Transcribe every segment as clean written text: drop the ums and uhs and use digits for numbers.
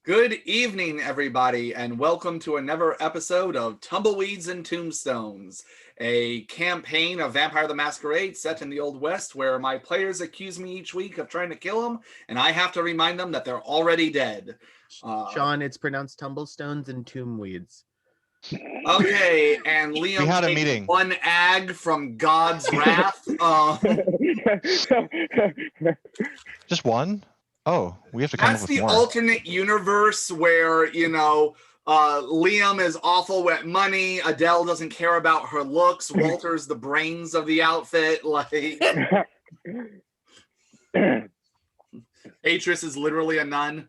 Good evening, everybody, and welcome to another episode of Tumbleweeds and Tombstones, a campaign of Vampire the Masquerade set in the Old West where my players accuse me each week of trying to kill them, and I have to remind them that they're already dead. Sean, it's pronounced tumblestones and tombweeds. Okay, and We Liam had a takes meeting. one ag from God's wrath. Just one? Oh, we have to come That's up with the more. alternate universe where, Liam is awful at money. Adele doesn't care about her looks. Walter's the brains of the outfit. Atris is literally a nun.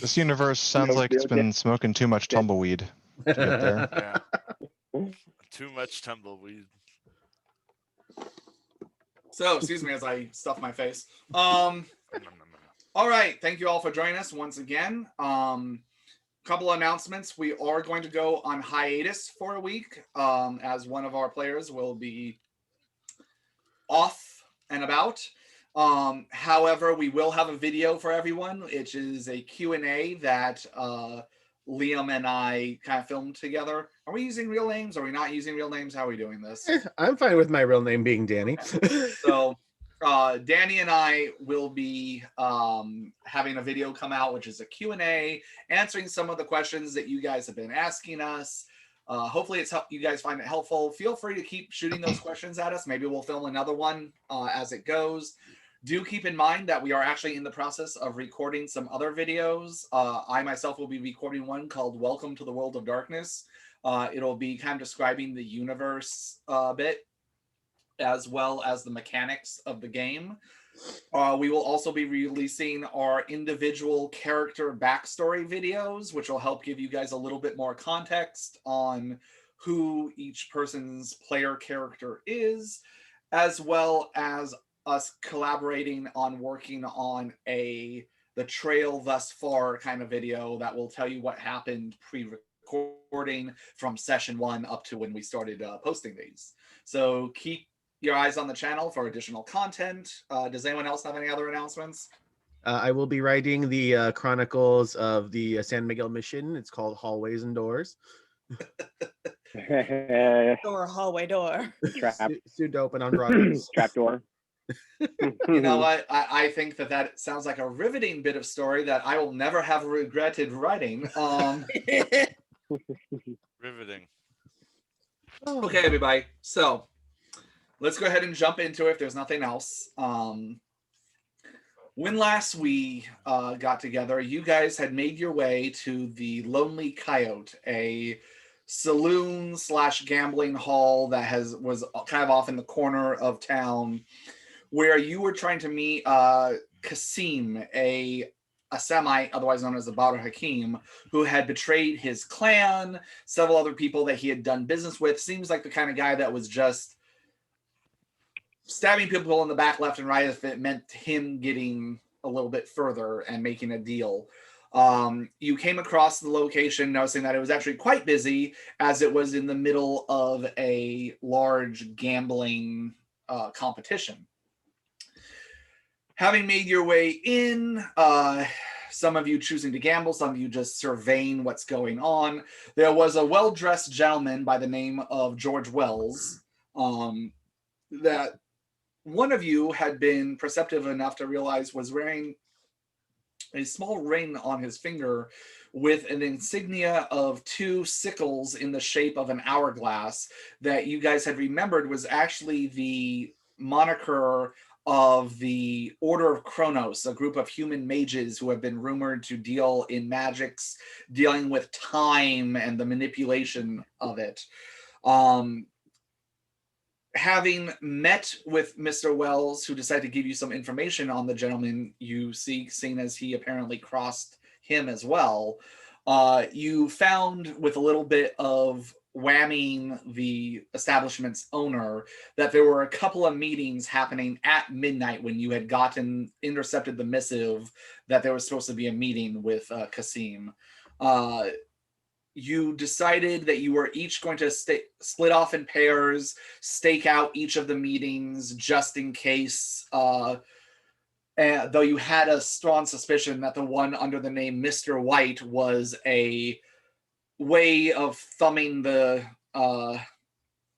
This universe sounds like it's been smoking too much tumbleweed to get there. Yeah. Too much tumbleweed. So, excuse me as I stuff my face. All right, thank you all for joining us once again. Couple announcements. We are going to go on hiatus for a week, as one of our players will be off and about. However, we will have a video for everyone, which is a Q&A that Liam and I kind of filmed together. Are we using real names? Are we not using real names? How are we doing this? I'm fine with my real name being Danny. So Danny and I will be having a video come out, which is a Q&A, answering some of the questions that you guys have been asking us. Hopefully you guys find it helpful. Feel free to keep shooting those questions at us. Maybe we'll film another one as it goes. Do keep in mind that we are actually in the process of recording some other videos. I myself will be recording one called Welcome to the World of Darkness. It'll be kind of describing the universe a bit, as well as the mechanics of the game. We will also be releasing our individual character backstory videos, which will help give you guys a little bit more context on who each person's player character is, as well as us collaborating on working on the trail thus far kind of video that will tell you what happened pre-recording from session 1 up to when we started posting these. So keep your eyes on the channel for additional content. Does anyone else have any other announcements? I will be writing the chronicles of the San Miguel mission. It's called Hallways and Doors. Door, hallway door. Soon to open on Broadway. Trapdoor. You know what? I think that sounds like a riveting bit of story that I will never have regretted writing. Riveting. Okay, everybody. So let's go ahead and jump into it if there's nothing else. When last we got together, you guys had made your way to the Lonely Coyote, a saloon / gambling hall that was kind of off in the corner of town, where you were trying to meet Kasim, a Semite, otherwise known as the Badr Hakim, who had betrayed his clan, several other people that he had done business with. Seems like the kind of guy that was just stabbing people in the back left and right if it meant him getting a little bit further and making a deal. You came across the location noticing that it was actually quite busy, as it was in the middle of a large gambling competition. Having made your way in, some of you choosing to gamble, some of you just surveying what's going on, there was a well-dressed gentleman by the name of George Wells that one of you had been perceptive enough to realize was wearing a small ring on his finger with an insignia of 2 sickles in the shape of an hourglass that you guys had remembered was actually the moniker of the Order of Chronos, a group of human mages who have been rumored to deal in magics, dealing with time and the manipulation of it. Having met with Mr. Wells, who decided to give you some information on the gentleman you seek, seeing as he apparently crossed him as well, you found, with a little bit of whamming the establishment's owner, that there were a couple of meetings happening at midnight when you had intercepted the missive that there was supposed to be a meeting with Kasim. You decided that you were each going to split off in pairs, stake out each of the meetings just in case though you had a strong suspicion that the one under the name Mr. White was a way of thumbing the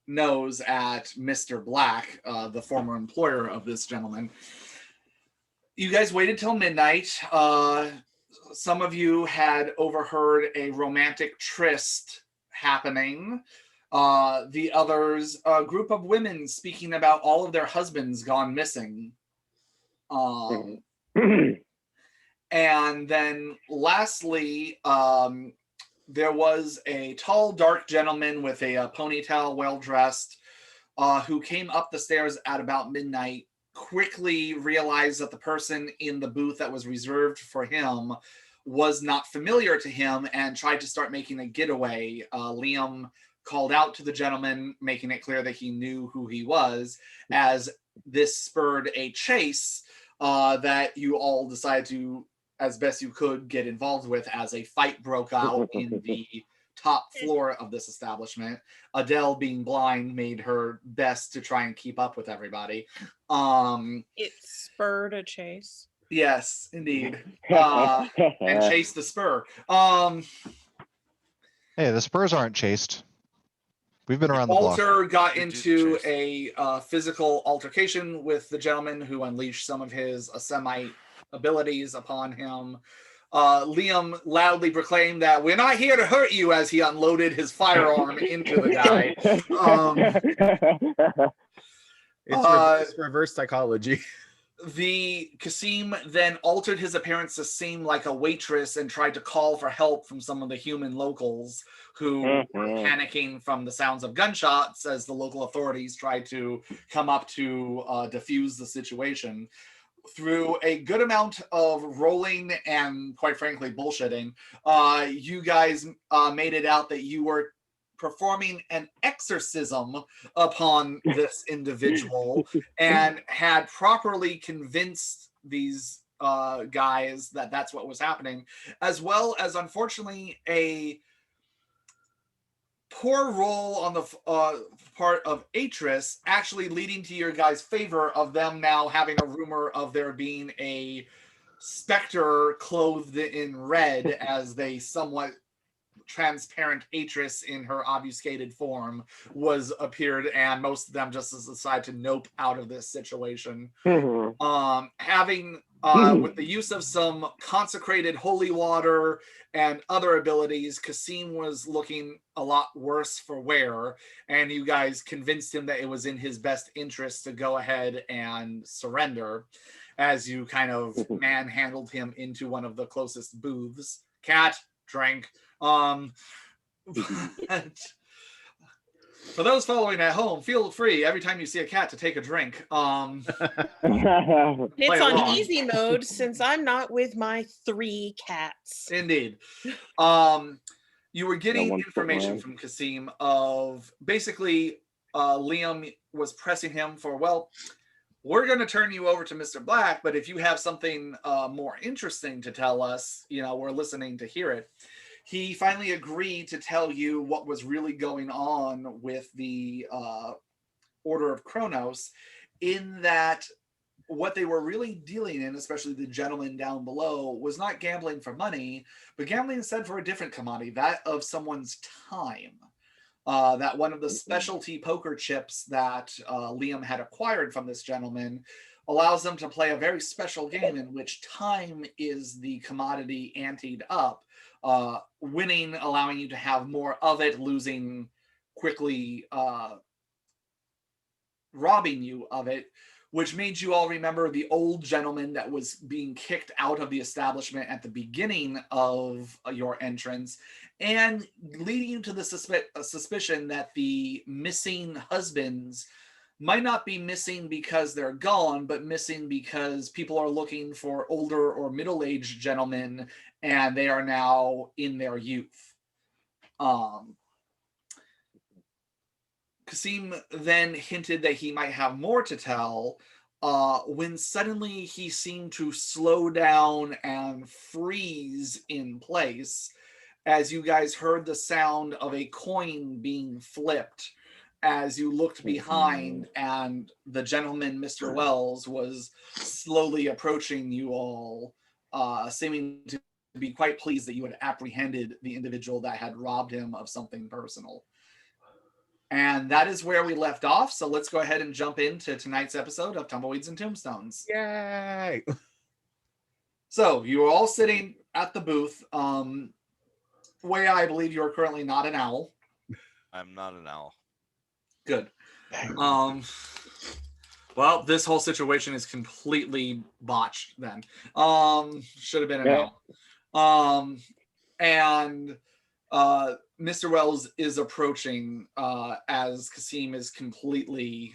nose at Mr. Black, the former employer of this gentleman. You guys waited till midnight. Some of you had overheard a romantic tryst happening. The others, a group of women speaking about all of their husbands gone missing. And then lastly, there was a tall, dark gentleman with a ponytail, well-dressed, who came up the stairs at about midnight, quickly realized that the person in the booth that was reserved for him was not familiar to him and tried to start making a getaway. Liam called out to the gentleman, making it clear that he knew who he was, as this spurred a chase that you all decided to, as best you could, get involved with, as a fight broke out in the top floor of this establishment. Adele, being blind, made her best to try and keep up with everybody. It spurred a chase. Yes, indeed. And chase the spur. Hey, the Spurs aren't chased. We've been around the block. Walter got into a physical altercation with the gentleman, who unleashed some of his Semite abilities upon him. Liam loudly proclaimed that we're not here to hurt you, as he unloaded his firearm into the guy. It's reverse psychology. The Kasim then altered his appearance to seem like a waitress and tried to call for help from some of the human locals who were panicking from the sounds of gunshots as the local authorities tried to come up to defuse the situation. Through a good amount of rolling and, quite frankly, bullshitting, you guys made it out that you were performing an exorcism upon this individual and had properly convinced these guys that that's what was happening, as well as, unfortunately, a poor roll on the part of Atris, actually leading to your guys' favor of them now having a rumor of there being a specter clothed in red as they somewhat transparent Atris in her obfuscated form was appeared, and most of them just decide to nope out of this situation. Having with the use of some consecrated holy water and other abilities, Kasim was looking a lot worse for wear, and you guys convinced him that it was in his best interest to go ahead and surrender, as you kind of manhandled him into one of the closest booths. Cat, drink. For those following at home, feel free every time you see a cat to take a drink. It's on easy mode since I'm not with my 3 cats. Indeed. You were getting information from Kasim of basically Liam was pressing him for, well, we're going to turn you over to Mr. Black, but if you have something more interesting to tell us, we're listening to hear it. He finally agreed to tell you what was really going on with the Order of Chronos, in that what they were really dealing in, especially the gentleman down below, was not gambling for money, but gambling instead for a different commodity, that of someone's time. That one of the specialty poker chips that Liam had acquired from this gentleman allows them to play a very special game in which time is the commodity anteed up. Winning, allowing you to have more of it, losing quickly, robbing you of it, which made you all remember the old gentleman that was being kicked out of the establishment at the beginning of your entrance, and leading you to the suspicion that the missing husbands might not be missing because they're gone, but missing because people are looking for older or middle-aged gentlemen, and they are now in their youth. Kasim then hinted that he might have more to tell, when suddenly he seemed to slow down and freeze in place as you guys heard the sound of a coin being flipped, as you looked behind and the gentleman, Mr. Wells, was slowly approaching you all, seeming to be quite pleased that you had apprehended the individual that had robbed him of something personal. And that is where we left off. So let's go ahead and jump into tonight's episode of Tumbleweeds and Tombstones. Yay! So you are all sitting at the booth. Way, I believe you are currently not an owl. I'm not an owl. Good. Well, this whole situation is completely botched then. Should have been an owl. And Mr. Wells is approaching as Kasim is completely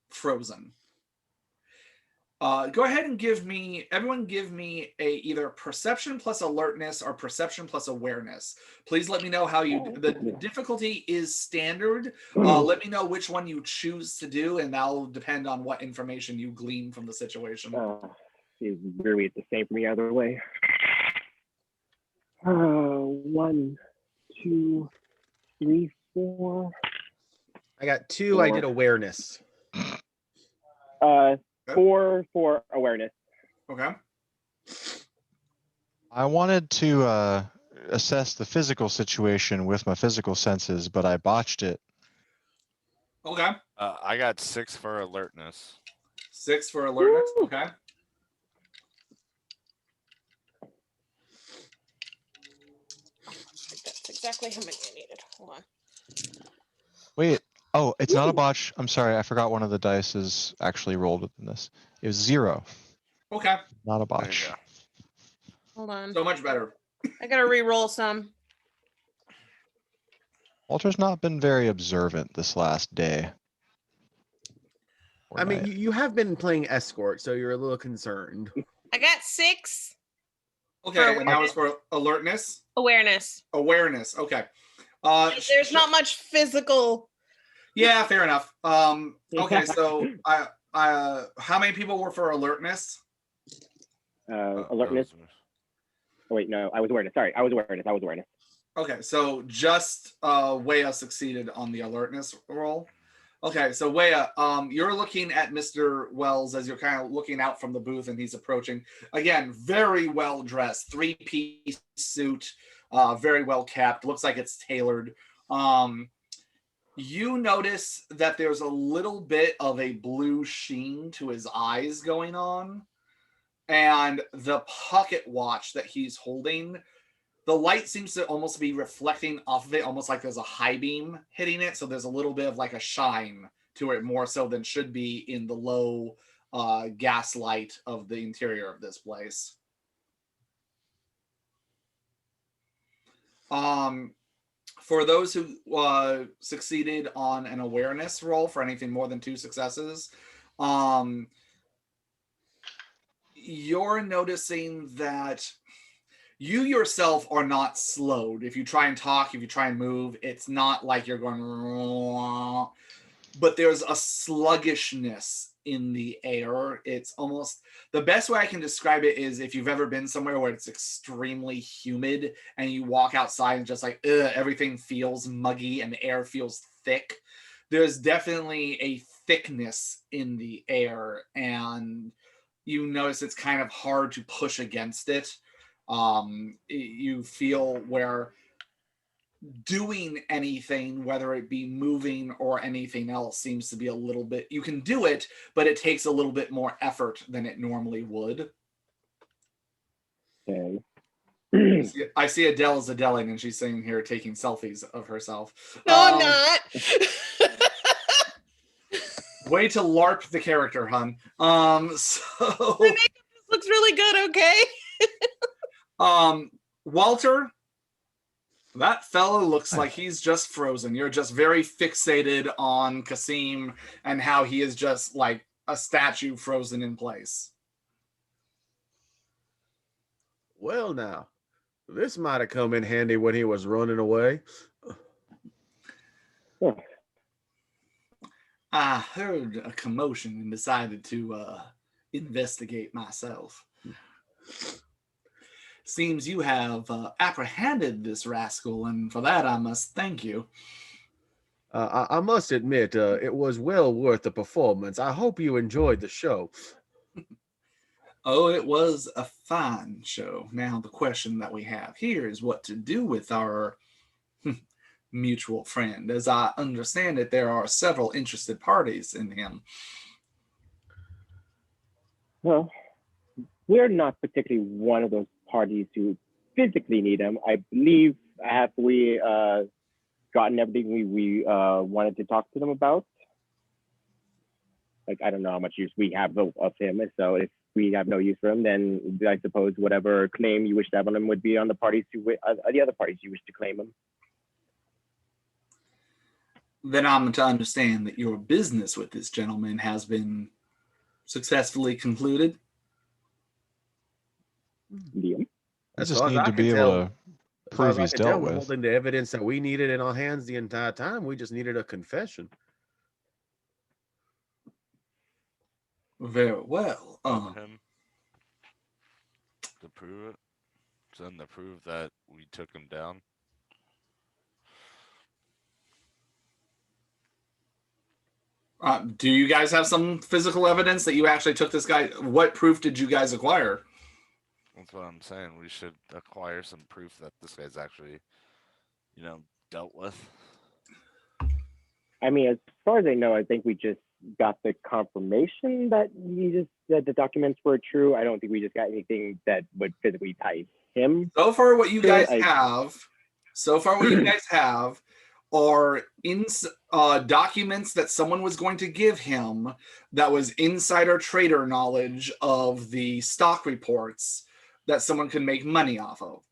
frozen. Go ahead and everyone give me a either perception plus alertness or perception plus awareness. Please let me know how the difficulty is standard. Let me know which one you choose to do, and that'll depend on what information you glean from the situation. It's really the same for me either way. 1, 2, 3, 4. I got 2. I did awareness. 4 for awareness. Okay. I wanted to assess the physical situation with my physical senses, but I botched it. Okay. I got 6 for alertness. 6 for alertness. Woo! Okay. That's exactly how many I needed. Hold on. Wait. Oh, it's not a botch. I'm sorry. I forgot one of the dice is actually rolled within this. It was 0. Okay. Not a There you botch. go. Hold on. So much better. I gotta re-roll some. Walter's not been very observant this last day. Or I mean, night. you have been playing escort, so you're a little concerned. I got 6 Okay, and that was for alertness? awareness. Awareness. Okay. There's not much physical. Yeah, fair enough. Okay, so how many people were for alertness? Alertness. Oh, wait, no, I was awareness. Sorry, I was awareness. Okay, so just Wea succeeded on the alertness roll. Okay, so Wea, you're looking at Mr. Wells as you're kind of looking out from the booth and he's approaching. Again, very well dressed, 3-piece suit, very well capped. Looks like it's tailored. You notice that there's a little bit of a blue sheen to his eyes going on. And the pocket watch that he's holding, the light seems to almost be reflecting off of it, almost like there's a high beam hitting it. So there's a little bit of like a shine to it, more so than should be in the low gas light of the interior of this place. For those who succeeded on an awareness roll for anything more than 2 successes, you're noticing that you yourself are not slowed. If you try and talk, if you try and move, it's not like you're going, but there's a sluggishness in the air. It's almost, the best way I can describe it is if you've ever been somewhere where it's extremely humid and you walk outside and just like, everything feels muggy and the air feels thick. There's definitely a thickness in the air, and you notice it's kind of hard to push against it. You feel where doing anything, whether it be moving or anything else, seems to be a little bit, you can do it, but it takes a little bit more effort than it normally would. Okay. I see Adele's Adeling, and she's sitting here taking selfies of herself. No, I'm not. Way to LARP the character, hun. So My makeup just looks really good, okay? Walter, that fellow looks like he's just frozen. You're just very fixated on Kasim and how he is just like a statue frozen in place. Well, now, this might have come in handy when he was running away. I heard a commotion and decided to investigate myself. Seems you have apprehended this rascal, and for that I must thank you. I must admit, it was well worth the performance. I hope you enjoyed the show. Oh, it was a fine show. Now, the question that we have here is what to do with our mutual friend. As I understand it, there are several interested parties in him. Well, we're not particularly one of those parties who physically need him. I believe have we gotten everything we wanted to talk to them about. Like, I don't know how much use we have of him. So if we have no use for him, then I suppose whatever claim you wish to have on him would be on the parties the other parties you wish to claim him. Then I'm to understand that your business with this gentleman has been successfully concluded. Liam? We As just far as need I to can be tell- able to As far as prove I he's can tell, dealt we're with. holding the evidence that we needed in our hands the entire time. We just needed a confession. Very well. Of him to prove it. Then to prove that we took him down. Do you guys have some physical evidence that you actually took this guy? What proof did you guys acquire? That's what I'm saying. We should acquire some proof that this guy's actually, dealt with. I mean, as far as I know, I think we just got the confirmation that the documents were true. I don't think we just got anything that would physically tie him. So far, what you guys I- have are documents that someone was going to give him that was insider trader knowledge of the stock reports that someone could make money off of.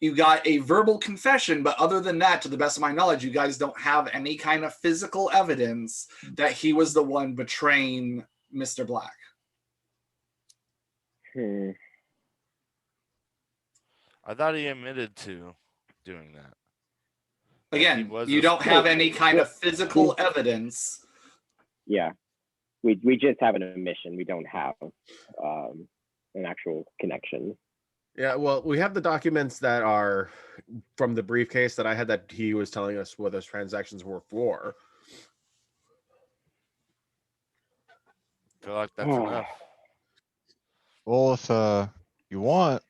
You got a verbal confession, but other than that, to the best of my knowledge, you guys don't have any kind of physical evidence that he was the one betraying Mr. Black. I thought he admitted to doing that. Again, you don't have any kind of physical evidence. Yeah, we just have an admission. We don't have an actual connection. Yeah, well, we have the documents that are from the briefcase that I had that he was telling us what those transactions were for. I feel like that's enough. Well, if you want,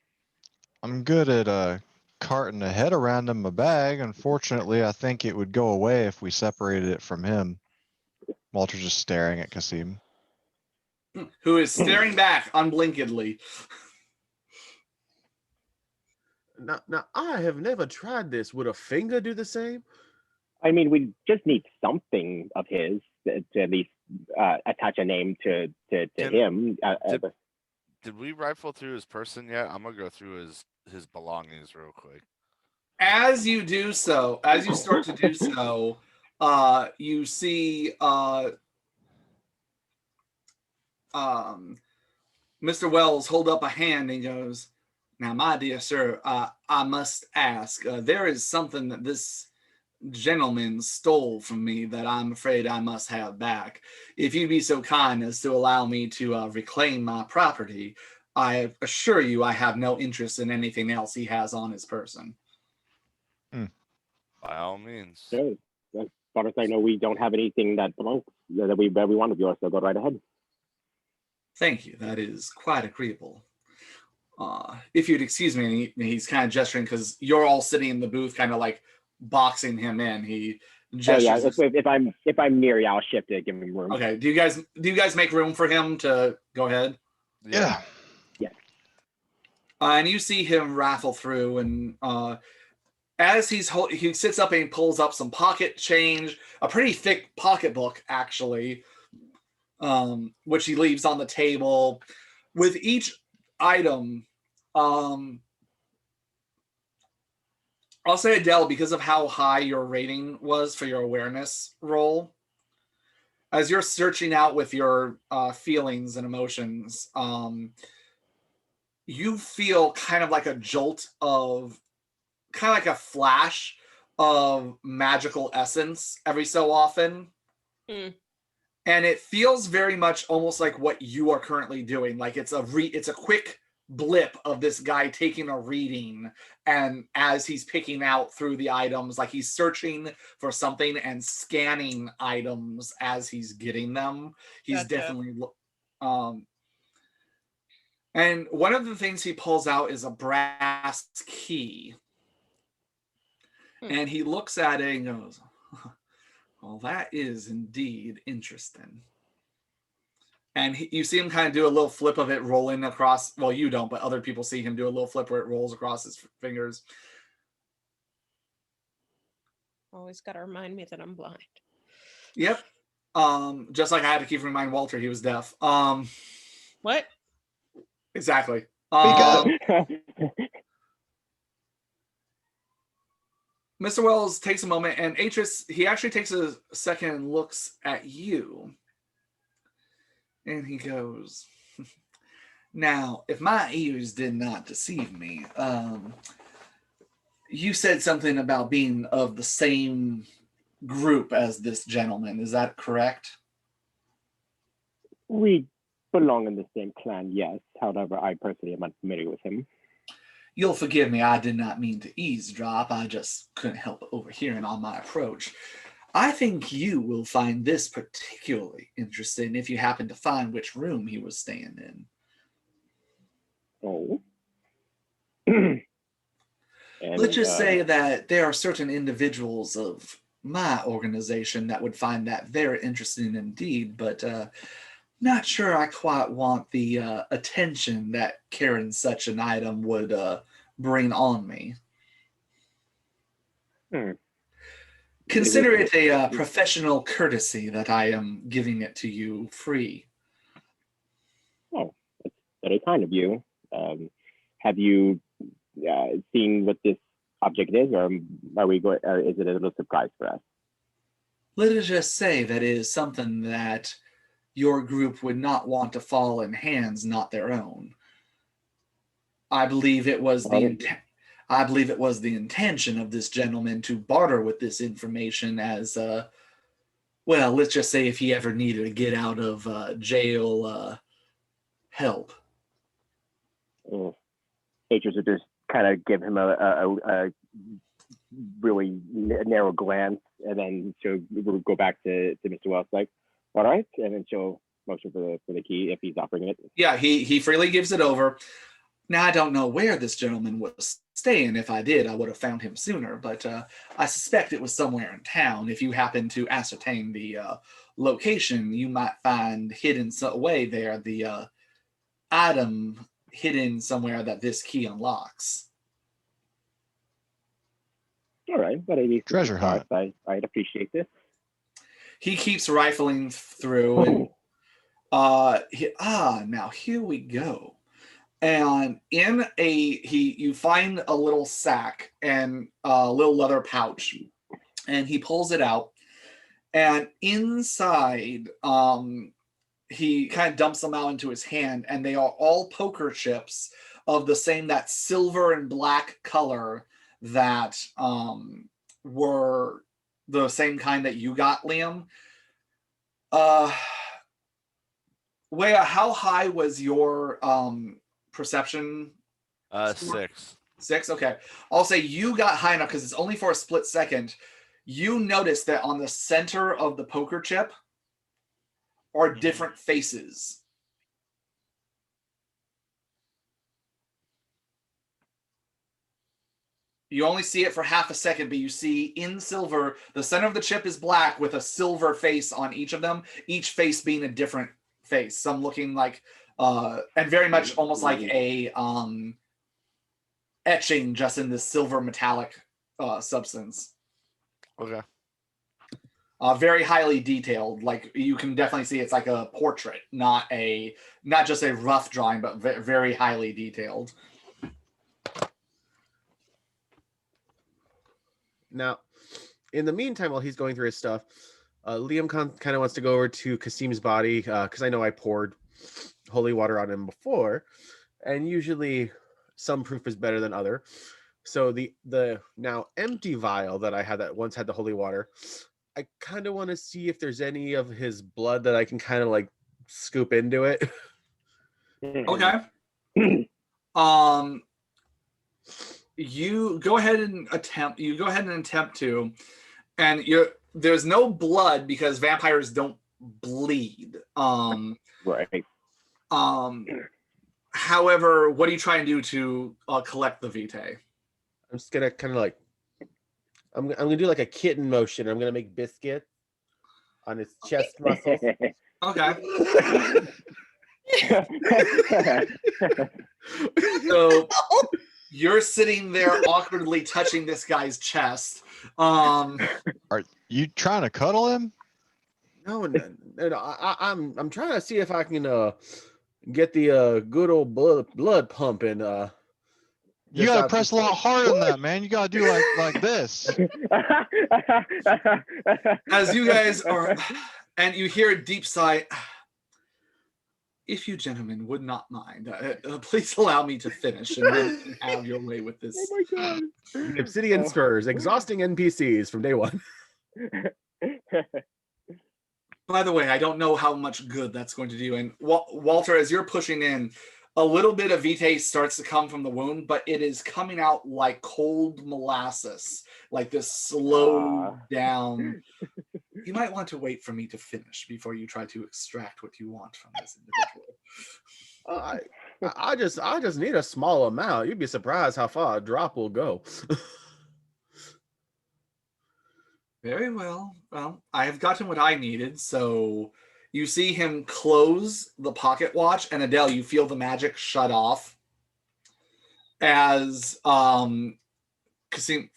I'm good at carting a head around in my bag. Unfortunately, I think it would go away if we separated it from him. Walter's just staring at Kasim. Who is staring back unblinkingly. Now, I have never tried this. Would a finger do the same? I mean, we just need something of his to at least attach a name to him. Did we rifle through his person yet? I'm gonna go through his belongings real quick. As you do so, as you start to do so, you see Mr. Wells hold up a hand and goes, "Now, my dear sir, I must ask, there is something that this gentleman stole from me that I'm afraid I must have back. If you'd be so kind as to allow me to reclaim my property, I assure you I have no interest in anything else he has on his person." By all means. So, as far as I know, we don't have anything that belongs that we want of yours. So go right ahead. Thank you. That is quite agreeable. If you'd excuse me, he's kind of gesturing because you're all sitting in the booth, kind of like boxing him in. He gestures. If I'm near, I'll shift to give him room. Okay. Do you guys make room for him to go ahead? Yeah. And you see him raffle through, and as he sits up and he pulls up some pocket change, a pretty thick pocketbook actually, which he leaves on the table. With each item, I'll say, Adele, because of how high your rating was for your awareness roll, as you're searching out with your feelings and emotions, you feel kind of like a jolt of, kind of like a flash of magical essence every so often. And it feels very much almost like what you are currently doing. Like it's a quick blip of this guy taking a reading, and as he's picking out through the items, like he's searching for something and scanning items as he's getting them. He's Gotcha. definitely and one of the things he pulls out is a brass key. And he looks at it and goes, well, that is indeed interesting. And you see him kind of do a little flip of it rolling across. Well, you don't, but other people see him do a little flip where it rolls across his fingers. Always got to remind me that I'm blind. Yep. Just like I had to keep reminding Walter he was deaf. What? Exactly. Mr. Wells takes a moment, and Atris, he actually takes a second and looks at you. And he goes, now, if my ears did not deceive me, you said something about being of the same group as this gentleman. Is that correct? We belong in the same clan, yes. However, I personally am unfamiliar with him. You'll forgive me, I did not mean to eavesdrop. I just couldn't help overhearing on my approach. I think you will find this particularly interesting if you happen to find which room he was staying in. Oh. Let's just say that there are certain individuals of my organization that would find that very interesting indeed, but not sure I quite want the attention that carrying such an item would bring on me. Consider it a professional courtesy that I am giving it to you free. Oh, that's very kind of you. Have you seen what this object is, or are we going? Or is it a little surprise for us? Let us just say that it is something that your group would not want to fall in hands not their own. I believe it was the intention of this gentleman to barter with this information as, well, let's just say if he ever needed to get out of jail help. Atris would just kind of give him a really narrow glance, and then she'll go back to Mr. Wells, like, all right, and then she'll motion for the key if he's offering it. Yeah, he freely gives it over. Now, I don't know where this gentleman was staying. If I did, I would have found him sooner, but I suspect it was somewhere in town. If you happen to ascertain the location, you might find hidden away there the item hidden somewhere that this key unlocks. All right, but at least Treasure hunt. I'd appreciate this. He keeps rifling through, and now here we go. And in you find a little sack and a little leather pouch, and he pulls it out, and inside, he kind of dumps them out into his hand, and they are all poker chips of that silver and black color that were the same kind that you got, Liam. Wea, how high was your perception? 6. 6? Okay. I'll say you got high enough because it's only for a split second. You notice that on the center of the poker chip are different faces. You only see it for half a second, but you see in silver, the center of the chip is black with a silver face on each of them, each face being a different face. Some looking like, and very much almost like a etching just in this silver metallic substance. Okay. Very highly detailed. Like you can definitely see it's like a portrait, not just a rough drawing, but very highly detailed. Now, in the meantime, while he's going through his stuff, Liam kind of wants to go over to Kasim's body because I know I poured holy water on him before, and usually some proof is better than other. So the now empty vial that I had that once had the holy water, I kind of want to see if there's any of his blood that I can kind of like scoop into it. Okay. You go ahead and attempt. To, and there's no blood because vampires don't bleed. Right. However, what are you trying to do to collect the vitae? I'm just gonna kind of like, I'm gonna do like a kitten motion. I'm gonna make biscuit on his chest muscles. Okay. So you're sitting there awkwardly touching this guy's chest. Are you trying to cuddle him? No, I'm trying to see if I can get the good old blood pumping. You gotta press a lot harder than that, man. You gotta do like this. As you guys are, and you hear a deep sigh. If you gentlemen would not mind, please allow me to finish and then you can have your way with this. Oh my god. The Obsidian Spurs, exhausting NPCs from day one. By the way, I don't know how much good that's going to do. And Walter, as you're pushing in, a little bit of vitae starts to come from the wound, but it is coming out like cold molasses, like this slow down. You might want to wait for me to finish before you try to extract what you want from this individual. I just need a small amount. You'd be surprised how far a drop will go. Very well. Well, I have gotten what I needed, so you see him close the pocket watch, and Adele, you feel the magic shut off as Kasim.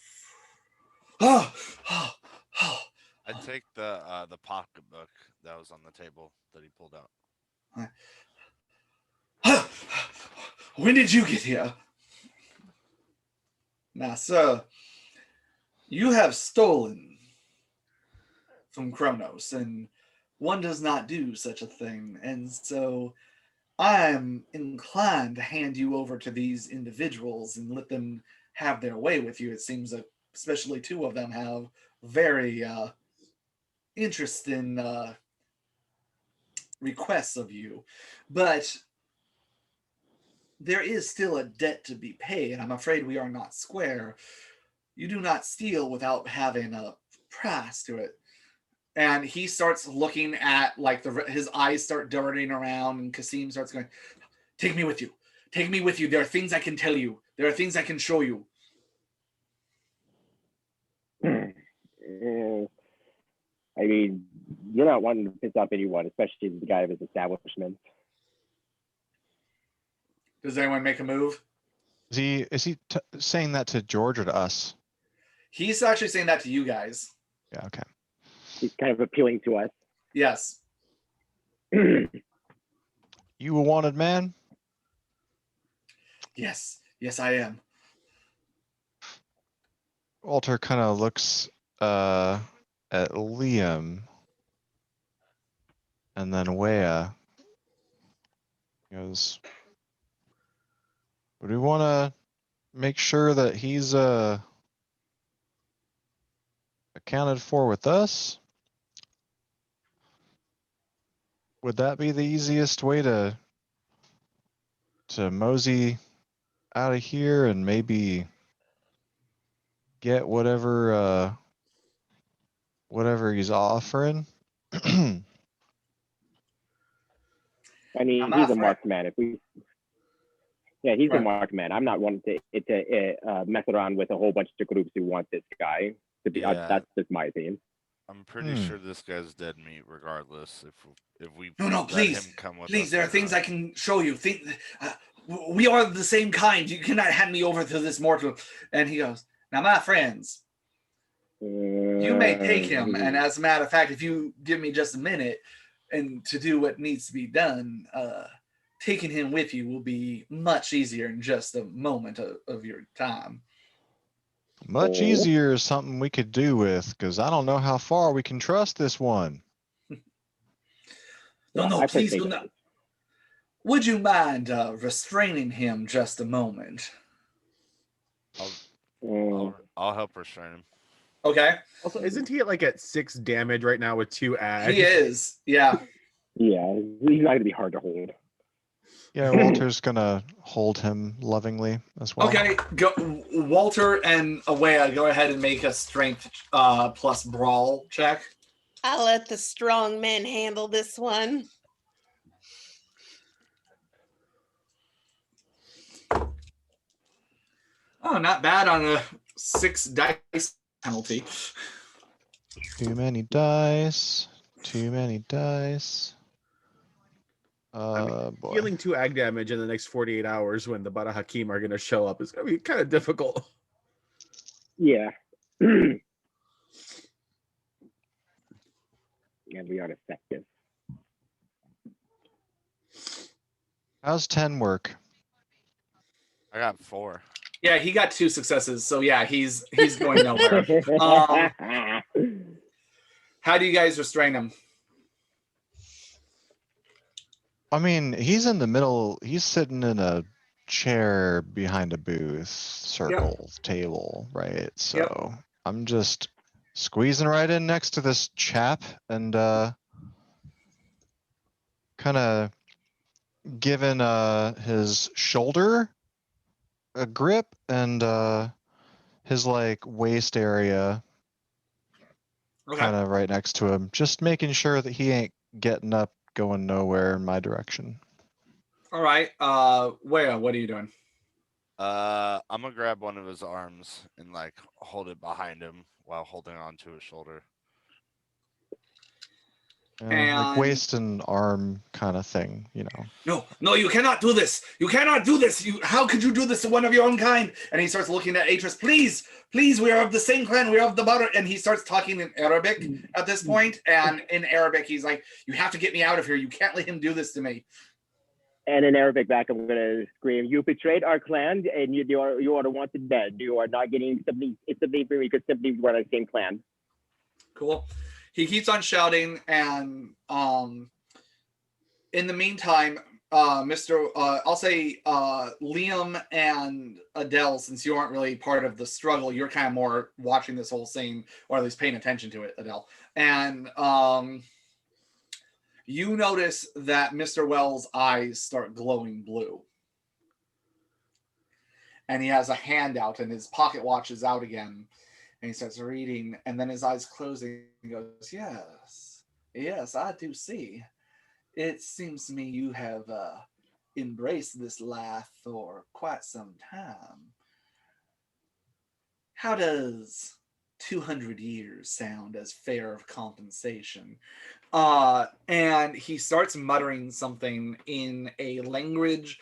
I'd take the pocketbook that was on the table that he pulled out. When did you get here? Now, sir, you have stolen from Chronos, and one does not do such a thing. And so I'm inclined to hand you over to these individuals and let them have their way with you. It seems that especially two of them have very interesting requests of you. But there is still a debt to be paid, and I'm afraid we are not square. You do not steal without having a price to it. And he starts looking at, like, his eyes start darting around, and Kasim starts going, take me with you. Take me with you. There are things I can tell you. There are things I can show you. I mean, you're not wanting to piss off anyone, especially the guy of his establishment. Does anyone make a move? Is he saying that to George or to us? He's actually saying that to you guys. Yeah, okay. He's kind of appealing to us. Yes. You a wanted man? Yes. Yes, I am. Walter kind of looks at Liam and then Wea. He goes, would we want to make sure that he's accounted for with us? Would that be the easiest way to mosey out of here and maybe get whatever he's offering? I mean, he's a marked man. He's a marked man. I'm not wanting to mess around with a whole bunch of groups who want this guy. That's just my opinion. I'm pretty sure this guy's dead meat, regardless. If we please, him come with please, us there are things I can show you. We are the same kind. You cannot hand me over to this mortal. And he goes, now, my friends, you may take him. And as a matter of fact, if you give me just a minute and to do what needs to be done, taking him with you will be much easier in just a moment of your time. Much easier is something we could do with, because I don't know how far we can trust this one. No, please do not. Would you mind restraining him just a moment? I'll help restrain him. Okay. Also, isn't he at 6 damage right now with 2 ads? He is, yeah. Yeah, he's not going to be hard to hold. Yeah, Walter's gonna hold him lovingly as well. Okay, go, Walter and Awea, go ahead and make a strength plus brawl check. I'll let the strong men handle this one. Oh, not bad on a 6 dice penalty. Too many dice. Too many dice. Boy. Healing 2 ag damage in the next 48 hours when the Bada Hakim are going to show up is going to be kind of difficult. Yeah. Yeah, we are effective. How's 10 work? I got 4. Yeah, he got 2 successes, so yeah, he's going nowhere. How do you guys restrain him? I mean, he's in the middle. He's sitting in a chair behind a booth, circle table, right? So I'm just squeezing right in next to this chap and kind of giving his shoulder a grip and his like waist area Okay. kind of right next to him, just making sure that he ain't getting up, going nowhere in my direction. All right. Wea, what are you doing? I'm gonna grab one of his arms and like hold it behind him while holding on to his shoulder. Like And- waist and arm kind of thing, you know. No, you cannot do this. You cannot do this. How could you do this to one of your own kind? And he starts looking at Atris. Please, we are of the same clan. We are of the Butter. And he starts talking in Arabic at this point. And in Arabic, he's like, you have to get me out of here. You can't let him do this to me. And in Arabic back, I'm gonna scream, "You betrayed our clan, and you are the wanted dead. You are not getting sympathy for me because simply we're in the same clan." Cool. He keeps on shouting, and in the meantime, I'll say Liam and Adele, since you aren't really part of the struggle, you're kind of more watching this whole scene, or at least paying attention to it, Adele. And you notice that Mr. Wells' eyes start glowing blue. And he has a hand out, and his pocket watch is out again. And he starts reading, and then his eyes close, and he goes, yes, I do see. It seems to me you have embraced this life for quite some time. How does 200 years sound as fair of compensation? And he starts muttering something in a language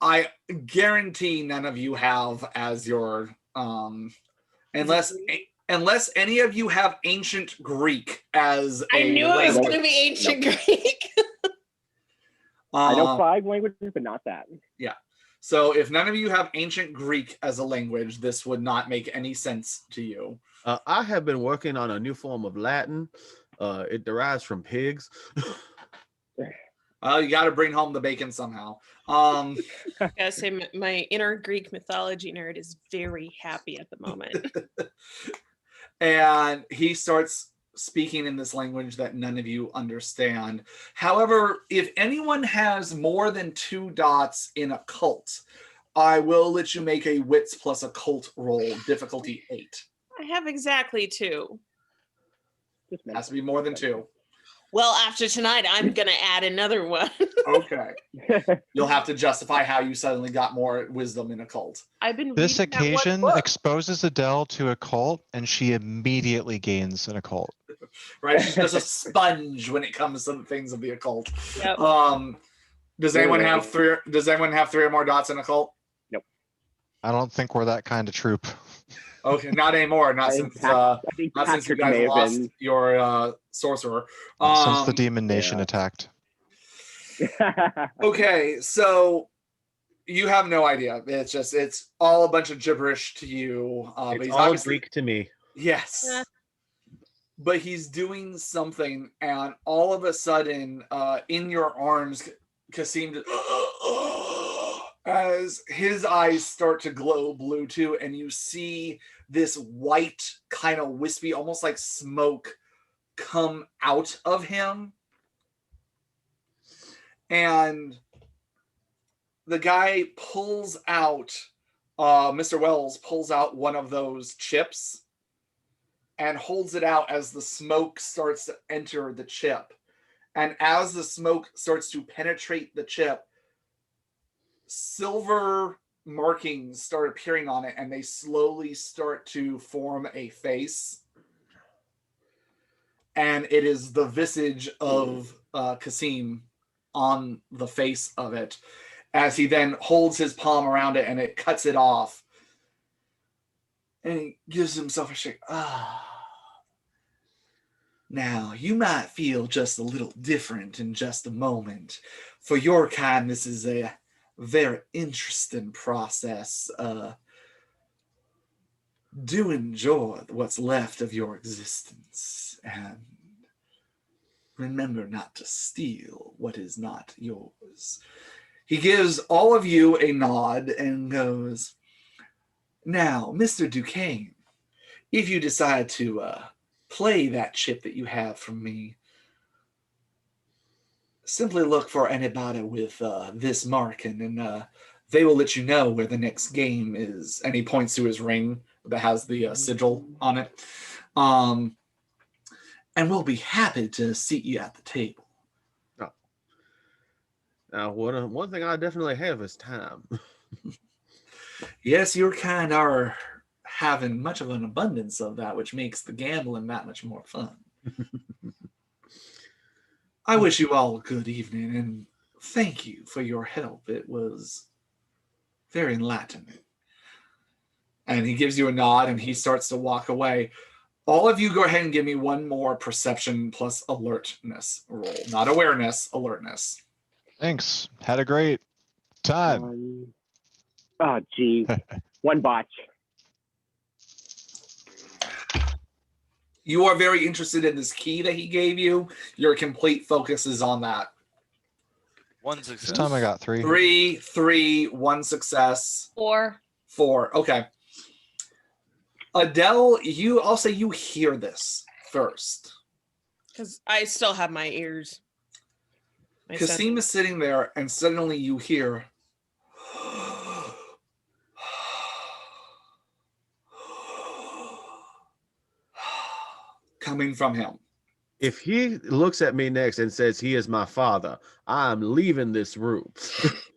I guarantee none of you have as your unless any of you have ancient Greek as I knew it was language. going to be ancient Greek. I know 5 languages, but not that. Yeah. So if none of you have ancient Greek as a language, this would not make any sense to you. I have been working on a new form of Latin. It derives from pigs. You got to bring home the bacon somehow. I gotta say, my inner Greek mythology nerd is very happy at the moment. And he starts speaking in this language that none of you understand. However, if anyone has more than 2 dots in occult, I will let you make a wits plus occult roll, difficulty 8. I have exactly 2. It has to be more than 2. Well, after tonight, I'm gonna add another one. Okay. You'll have to justify how you suddenly got more wisdom in occult. I've been This reading that one occasion book. exposes Adele to a cult, and she immediately gains an occult. Right? She's just a sponge when it comes to the things of the occult. Yep. Does anyone have 3 or more dots in occult? I don't think we're that kind of troop. Okay, not anymore. Not since you guys lost your sorcerer. Since the Demon Nation attacked. Okay, so you have no idea. It's all a bunch of gibberish to you. But It's he's all obviously Greek to me. yes. Yeah. But he's doing something, and all of a sudden, in your arms, Kasim, as his eyes start to glow blue too, and you see this white, kind of wispy, almost like smoke, come out of him. And the guy pulls out, Mr. Wells pulls out one of those chips and holds it out as the smoke starts to enter the chip. And as the smoke starts to penetrate the chip, silver markings start appearing on it, and they slowly start to form a face. And it is the visage of Kasim on the face of it, as he then holds his palm around it and it cuts it off. And he gives himself a shake. Now, you might feel just a little different in just a moment. For your kind, this is a very interesting process. Do enjoy what's left of your existence, and remember not to steal what is not yours. He gives all of you a nod and goes, now, Mr. Duquesne, if you decide to play that chip that you have from me, simply look for anybody with this marking, and they will let you know where the next game is. And he points to his ring that has the sigil on it. And we'll be happy to seat you at the table. Oh. Now, one thing I definitely have is time. Yes, your kind are having much of an abundance of that, which makes the gambling that much more fun. I wish you all a good evening, and thank you for your help. It was very enlightening. And he gives you a nod, and he starts to walk away. All of you go ahead and give me one more perception plus alertness roll. Not awareness, alertness. Thanks. Had a great time. Oh, geez. One botch. You are very interested in this key that he gave you. Your complete focus is on that. One success. This time I got 3. 3, 3, 1 success. 4. 4. Okay. Adele, I'll say you hear this first. Because I still have my ears. Kasim is sitting there, and suddenly you hear coming from him. If he looks at me next and says he is my father, I'm leaving this room.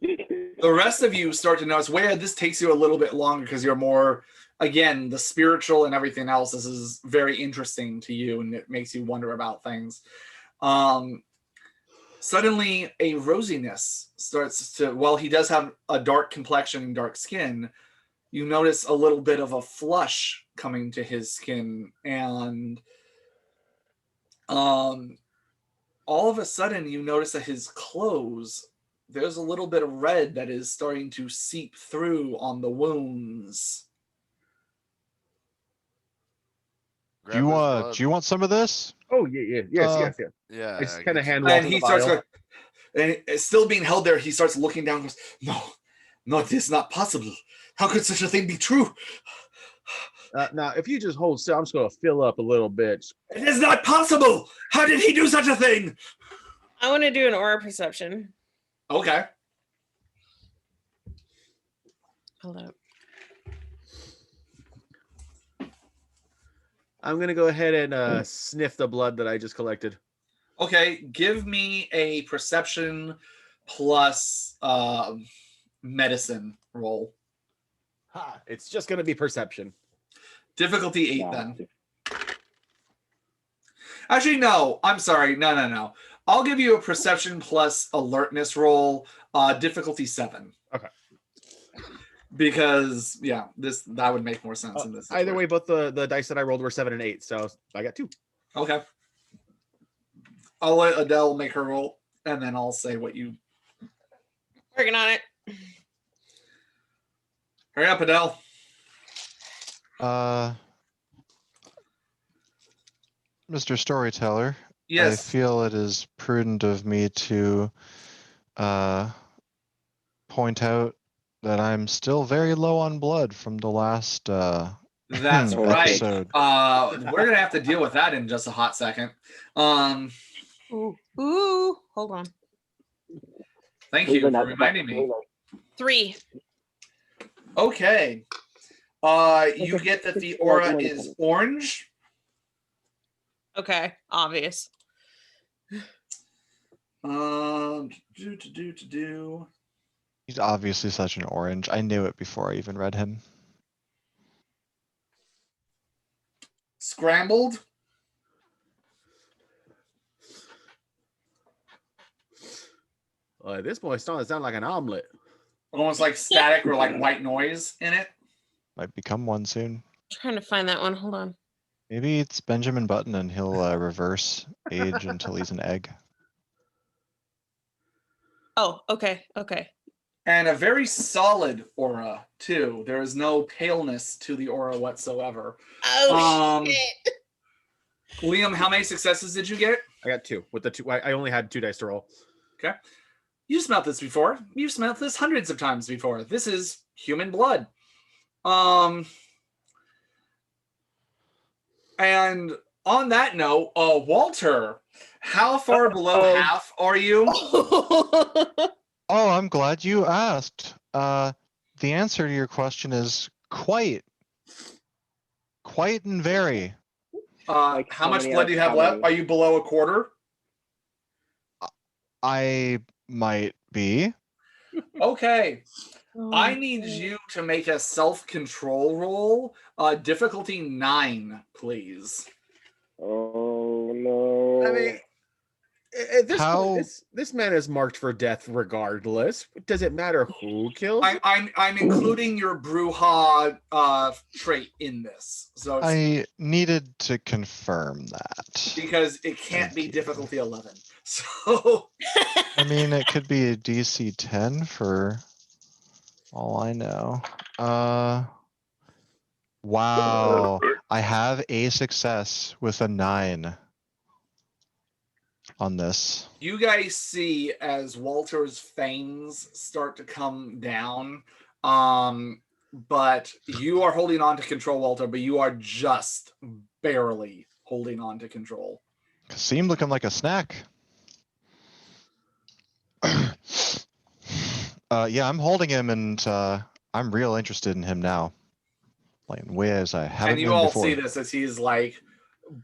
The rest of you start to notice where this takes you a little bit longer because you're more, again, the spiritual and everything else. This is very interesting to you, and it makes you wonder about things. Suddenly, a rosiness starts to, while he does have a dark complexion and dark skin, you notice a little bit of a flush coming to his skin, and all of a sudden you notice that his clothes, there's a little bit of red that is starting to seep through on the wounds. Do you want some of this? Oh yeah. Yes. Yeah. I just kind of hand And walk he the starts vial. going, and it's still being held there. He starts looking down and goes, no, it is not possible. How could such a thing be true? Now, if you just hold still, I'm just going to fill up a little bit. It is not possible. How did he do such a thing? I want to do an aura perception. Okay. Hold up. I'm going to go ahead and sniff the blood that I just collected. Okay, give me a perception plus medicine roll. It's just going to be perception. Difficulty 8 then. Actually, no. I'm sorry. No. I'll give you a perception plus alertness roll. Difficulty 7. Okay. Because that would make more sense in this situation. Either way, both the dice that I rolled were 7 and 8, so I got 2. Okay. I'll let Adele make her roll, and then I'll say what you. Working on it. Hurry up, Adele. Mr. Storyteller. Yes. I feel it is prudent of me to point out that I'm still very low on blood from the last That's right. episode. We're gonna have to deal with that in just a hot second. Ooh, hold on. Thank you for reminding me. 3. Okay. You get that the aura is orange. Okay, obvious. He's obviously such an orange. I knew it before I even read him. Scrambled. This boy starting to sound like an omelet. Almost like static or like white noise in it. Might become one soon. Trying to find that one. Hold on. Maybe it's Benjamin Button and he'll reverse age until he's an egg. Oh, okay. Okay. And a very solid aura, too. There is no paleness to the aura whatsoever. Oh, shit. Liam, how many successes did you get? I got 2. With the 2, I only had 2 dice to roll. Okay. You've smelt this before. You've smelt this hundreds of times before. This is human blood. And on that note, Walter, how far below half are you? Oh, I'm glad you asked. The answer to your question is quite and very. How much blood do you have left? Are you below a quarter? I might be. Okay. I need you to make a self-control roll. Difficulty 9, please. Oh no. I mean, at this point, this man is marked for death regardless. Does it matter who kills him? I'm including your Bruja trait in this. So it's, I needed to confirm that. because it can't be difficulty 11. So I mean, it could be a DC 10 for all I know. Wow. I have a success with a 9 on this. you guys see as Walter's fangs start to come down. But you are holding on to control, Walter, but you are just barely holding on to control. Seemed looking like a snack. Yeah, I'm holding him, and I'm real interested in him now. Like in ways I haven't And you been all before. see this as he's like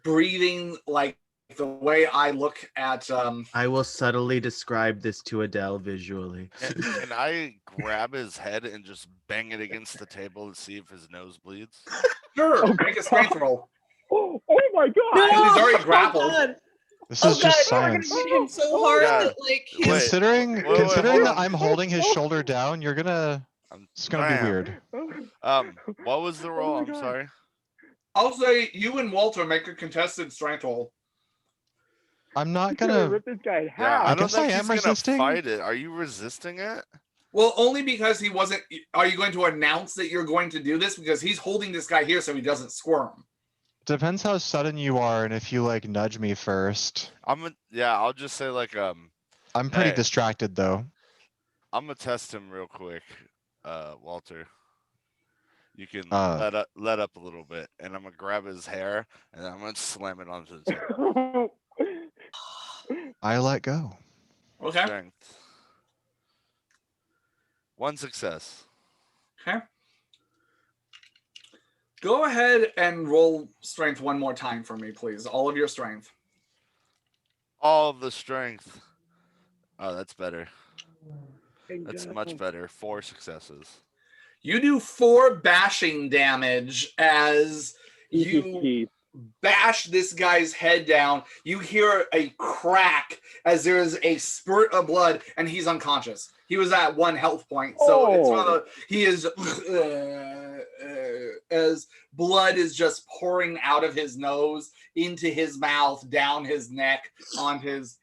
breathing like the way I look at I will subtly describe this to Adele visually. Can I grab his head and just bang it against the table to see if his nose bleeds? Sure, Oh, make a strength roll. Oh my god! Because he's already grappled. Oh, God. This Oh, is God, just we're gonna science. hit him so hard Yeah. that, like, Wait. Considering wait, considering hold that on. I'm holding his shoulder down, you're gonna it's gonna be Bam. weird. What was the roll? my I'm God. sorry. I'll say you and Walter make a contested strength roll. I'm not He's gonna gonna. rip this guy in Yeah, half. I don't guess I think am he's gonna resisting. fight it. Are you resisting it? Well, only because he wasn't. Are you going to announce that you're going to do this? Because he's holding this guy here so he doesn't squirm. Depends how sudden you are and if you like nudge me first. I'll just say like I'm pretty Hey. distracted though. I'm gonna test him real quick, Walter. You can Uh. let up a little bit, and I'm gonna grab his hair and then I'm gonna slam it onto the table. I let go. Okay. Strength. 1 success. Okay. Go ahead and roll strength one more time for me, please. All of your strength. All the strength. Oh, that's better. That's much better. 4 successes. You do 4 bashing damage as you bash this guy's head down. You hear a crack as there is a spurt of blood, and he's unconscious. He was at 1 health point, so it's one of the, he is as blood is just pouring out of his nose into his mouth, down his neck, on his.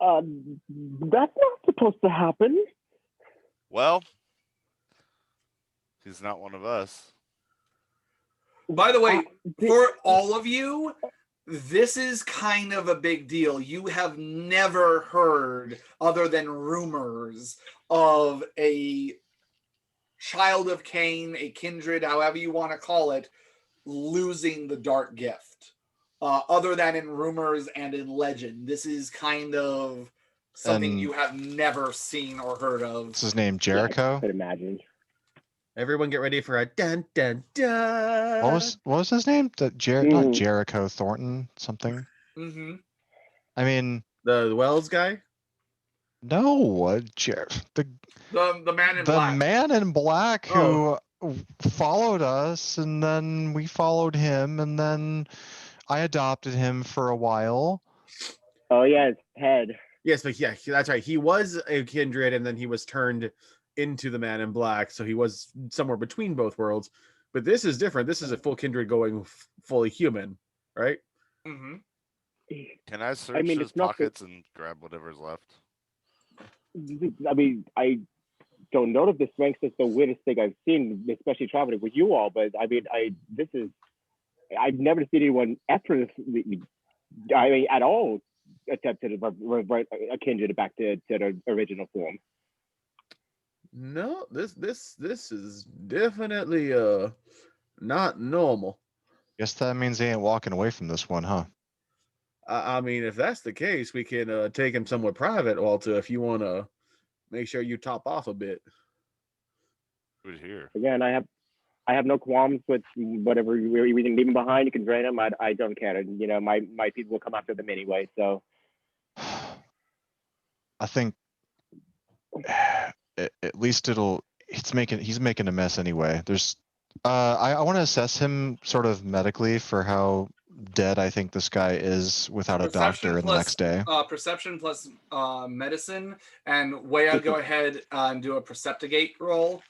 That's not supposed to happen. Well, he's not one of us. By the way, for all of you, this is kind of a big deal. You have never heard, other than rumors, of a child of Cain, a kindred, however you want to call it, losing the dark gift. Other than in rumors and in legend. This is kind of something And- you have never seen or heard of. What's his name? Yeah, Jericho. I could imagine. Everyone get ready for a dun dun dun. What was his name? Not Mm. Jericho Thornton something. Mm-hmm. I mean, the Wells guy? no, The man in the black. man in black Oh. who followed us, and then we followed him, and then I adopted him for a while. Oh yeah, his head. Yes, but yeah, that's right. He was a kindred, and then he was turned into the man in black, so he was somewhere between both worlds. But this is different. This is a full kindred going fully human, right? Mm-hmm. Can I search mean, his it's not the- pockets and grab whatever's left? I mean, I don't know if the strength is the weirdest thing I've seen, especially traveling with you all. But I mean, I've never seen anyone after this. I mean, at all attempt to revert a kindred back to the original form. No, this is definitely not normal. Guess that means he ain't walking away from this one, huh? I mean, if that's the case, we can take him somewhere private, Walter, if you want to make sure you top off a bit. Who's here? Again, I have no qualms with whatever we can leave him behind. You can drain him. I don't care. You know, my people will come after them anyway. So I think at least he's making a mess anyway. There's I want to assess him sort of medically for how dead I think this guy is without a doctor in the next day. Perception plus medicine, and way I'd go ahead and do a perceptigate roll.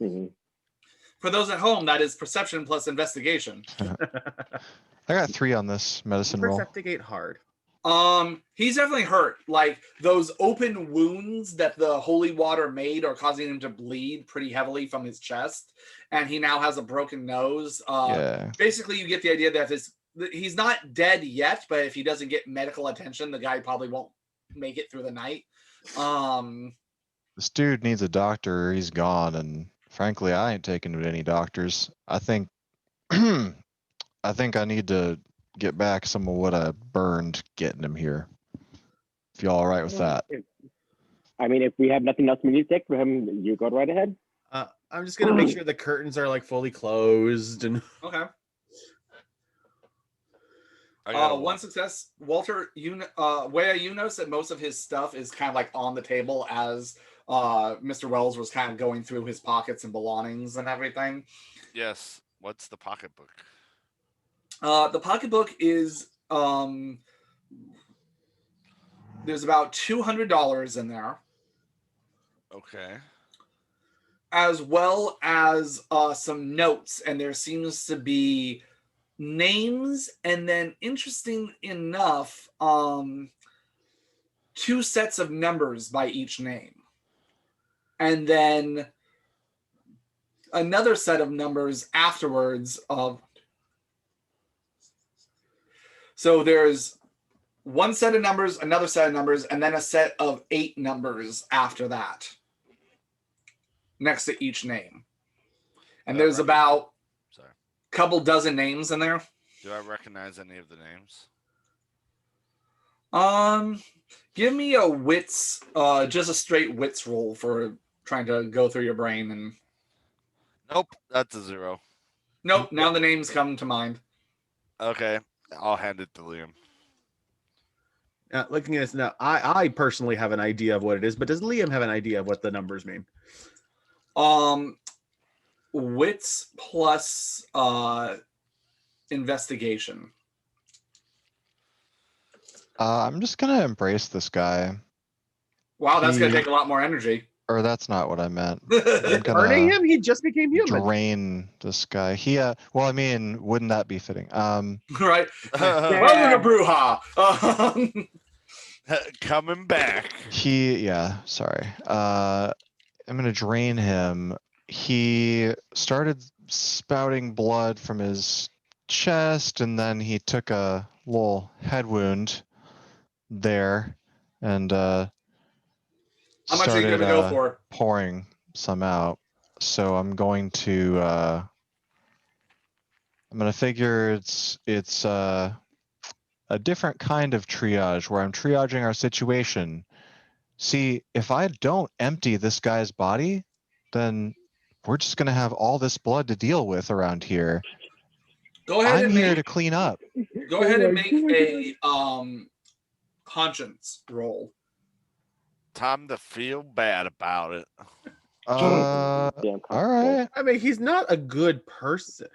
mhm. For those at home, that is perception plus investigation. I got 3 on this medicine roll. Perceptigate hard. He's definitely hurt. Like those open wounds that the holy water made are causing him to bleed pretty heavily from his chest, and he now has a broken nose. Yeah. Basically, you get the idea that he's not dead yet, but if he doesn't get medical attention, the guy probably won't make it through the night. This dude needs a doctor. He's gone, and frankly, I ain't taking to any doctors. I think I think I need to get back some of what I burned getting him here. If y'all all right with that. I mean, if we have nothing else we need to take for him, you go right ahead. I'm just gonna make sure the curtains are like fully closed and Okay. I got One success, Walter. Wea, you notice that most of his stuff is kind of like on the table as Mr. Wells was kind of going through his pockets and belongings and everything. Yes. What's the pocketbook? The pocketbook is there's about $200 in there, Okay. as well as some notes, and there seems to be names, and then interesting enough, 2 sets of numbers by each name, and then another set of numbers afterwards of. So there's one set of numbers, another set of numbers, and then a set of 8 numbers after that, next to each name. And there's about a couple dozen names in there. Do I recognize any of the names? Give me a wits, just a straight wits roll for trying to go through your brain. And Nope, that's a 0. nope, now the names come to mind. Okay, I'll hand it to Liam. looking at this now, I personally have an idea of what it is, but does Liam have an idea of what the numbers mean? Wits plus investigation. I'm just gonna embrace this guy. Wow, that's gonna take a lot more energy. Or that's not what I meant. You're burning him? He just became human. Drain this guy. Well, I mean, wouldn't that be fitting? Right. Welcome to Brewha. Coming back. Sorry. I'm gonna drain him. He started spouting blood from his chest, and then he took a little head wound there, and How much are you gonna go for? pouring some out. So I'm going to figure it's a different kind of triage where I'm triaging our situation. See, if I don't empty this guy's body, then we're just going to have all this blood to deal with around here. Go ahead I'm and here make to clean up. go ahead and make a conscience roll. Time to feel bad about it. Damn All right. I mean, he's not a good person.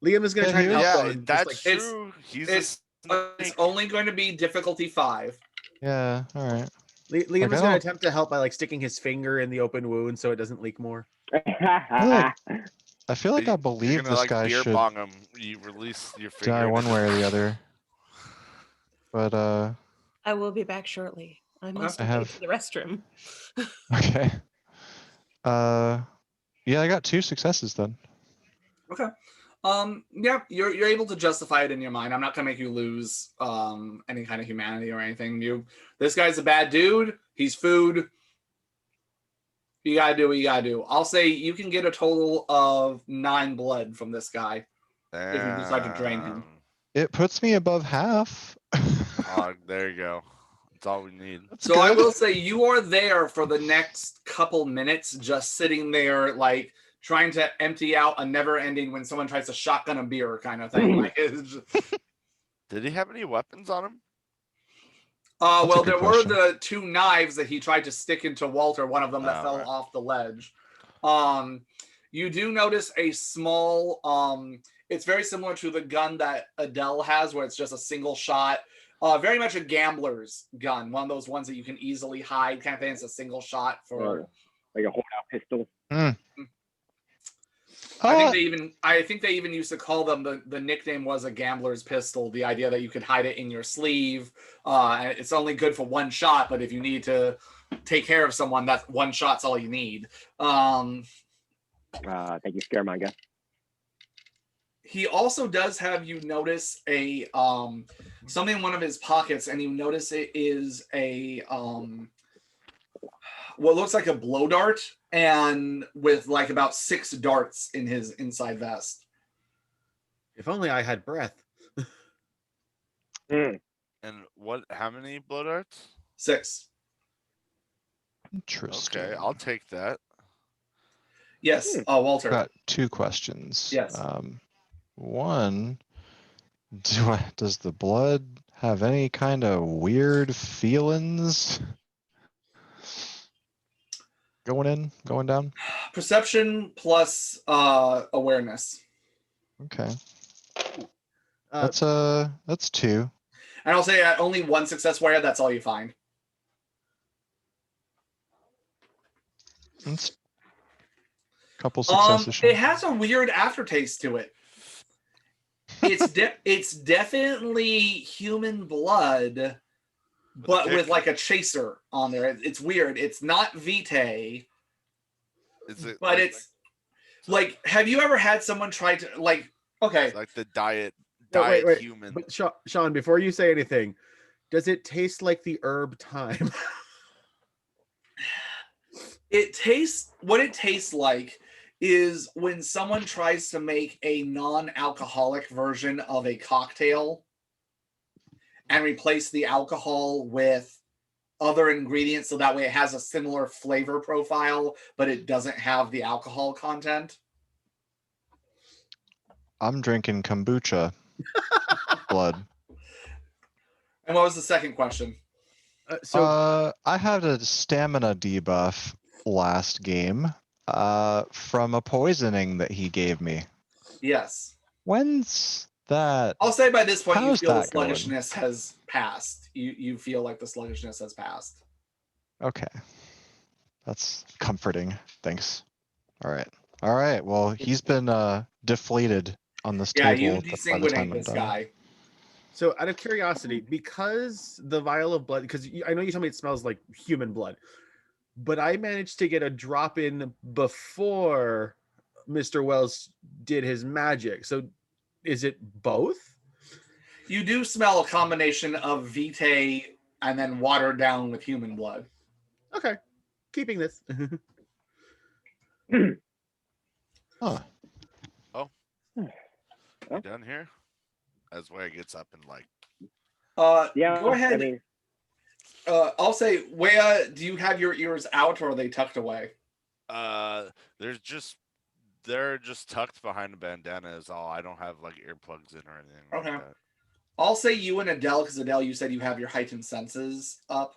Liam is going to Yeah, try and he help is. though, Yeah, and just, that's like, true. He's a It's snake. only going to be difficulty 5. Yeah, all right. Liam Like, is I going to don't- attempt to help by like sticking his finger in the open wound so it doesn't leak more. I feel like I You're believe gonna this like guy beer should bong him. You release your finger. die and one it- way or the other. But I will be back shortly. I must I go have- to the restroom. okay. Yeah, I got 2 successes then. Okay. Yeah, you're able to justify it in your mind. I'm not gonna make you lose any kind of humanity or anything. This guy's a bad dude. He's food. You gotta do what you gotta do. I'll say you can get a total of 9 blood from this guy if you decide to drain him. It puts me above half. There you go. That's all we need. That's So I good. will say you are there for the next couple minutes, just sitting there, like trying to empty out a never-ending when someone tries to shotgun a beer kind of thing. Like, it's just... Did he have any weapons on him? That's a Well, good there question. were the 2 knives that he tried to stick into Walter, one of them that Oh, fell right. off the ledge. You do notice a small, it's very similar to the gun that Adele has, where it's just a single shot. Very much a gambler's gun, one of those ones that you can easily hide, kind of thing. It's a single shot for. Like a holdout pistol. I think they even used to call them the nickname was a gambler's pistol. The idea that you could hide it in your sleeve. It's only good for 1 shot, but if you need to take care of someone, that 1 shot's all you need. Thank you, Scaremonger. He also does have you notice a something in one of his pockets, and you notice it is a what looks like a blow dart, and with like about 6 darts in his inside vest. If only I had breath. And how many blow darts? 6. Interesting. Okay, I'll take that. Yes, Walter. Got 2 questions. Yes. One, does the blood have any kind of weird feelings going down? Perception plus awareness. Okay. Uh, That's 2. And I'll say at only 1 success warrior, that's all you find. That's a couple successes. It has a weird aftertaste to it. It's definitely human blood, but with like a chaser on there. It's weird. It's not vitae. Is it? But it's like, have you ever had someone try to like? Okay, It's like the diet wait. human. But Sean, before you say anything, does it taste like the herb thyme? what it tastes like is when someone tries to make a non-alcoholic version of a cocktail and replace the alcohol with other ingredients so that way it has a similar flavor profile, but it doesn't have the alcohol content. I'm drinking kombucha blood. And what was the second question? I had a stamina debuff last game from a poisoning that he gave me. Yes. When's that? I'll say by this point you How's feel the that going? sluggishness has passed. You feel like the sluggishness has passed. Okay. That's comforting. Thanks. All right. Well, he's been deflated on this Yeah, table. you by the time desanguinate I'm this done. guy. So, out of curiosity, because the vial of blood, because I know you told me it smells like human blood, but I managed to get a drop in before Mr. Wells did his magic. So, is it both? You do smell a combination of vitae and then watered down with human blood. Okay, keeping this. Huh. Done here? As Ware gets up and like Yeah, Go ahead. I mean, I'll say, Wea, do you have your ears out or are they tucked away? They're just tucked behind a bandana is all. I don't have like earplugs in or anything Okay. like that. I'll say you and Adele, because Adele, you said you have your heightened senses up.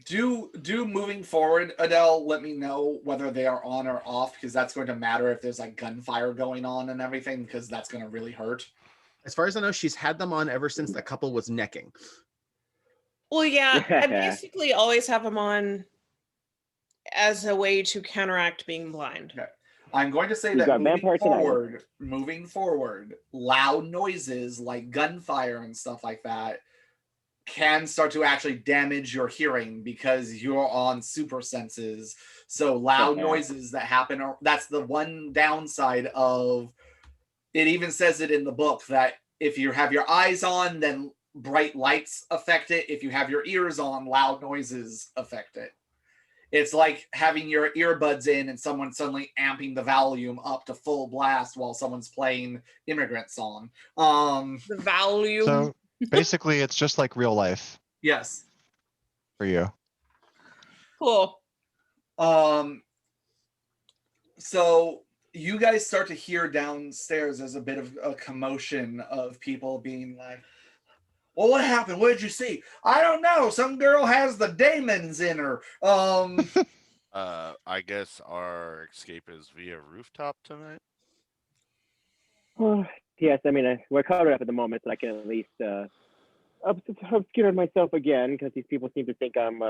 Do moving forward, Adele, let me know whether they are on or off, because that's going to matter if there's like gunfire going on and everything, because that's going to really hurt. As far as I know, she's had them on ever since the couple was necking. Well, yeah, I basically always have them on as a way to counteract being blind. Okay. I'm going to say You've that got vampires tonight. moving forward, loud noises like gunfire and stuff like that can start to actually damage your hearing because you're on super senses. So loud noises that happen, that's the one downside of it. Even says it in the book that if you have your eyes on, then bright lights affect it. If you have your ears on, loud noises affect it. It's like having your earbuds in and someone suddenly amping the volume up to full blast while someone's playing Immigrant Song. The volume. So basically, it's just like real life Yes. for you. Cool. So you guys start to hear downstairs there's a bit of a commotion of people being like, well, what happened? What did you see? I don't know. Some girl has the demons in her. I guess our escape is via rooftop tonight. yes, I mean, we're covered up at the moment, so I can at least obscure myself again, because these people seem to think I'm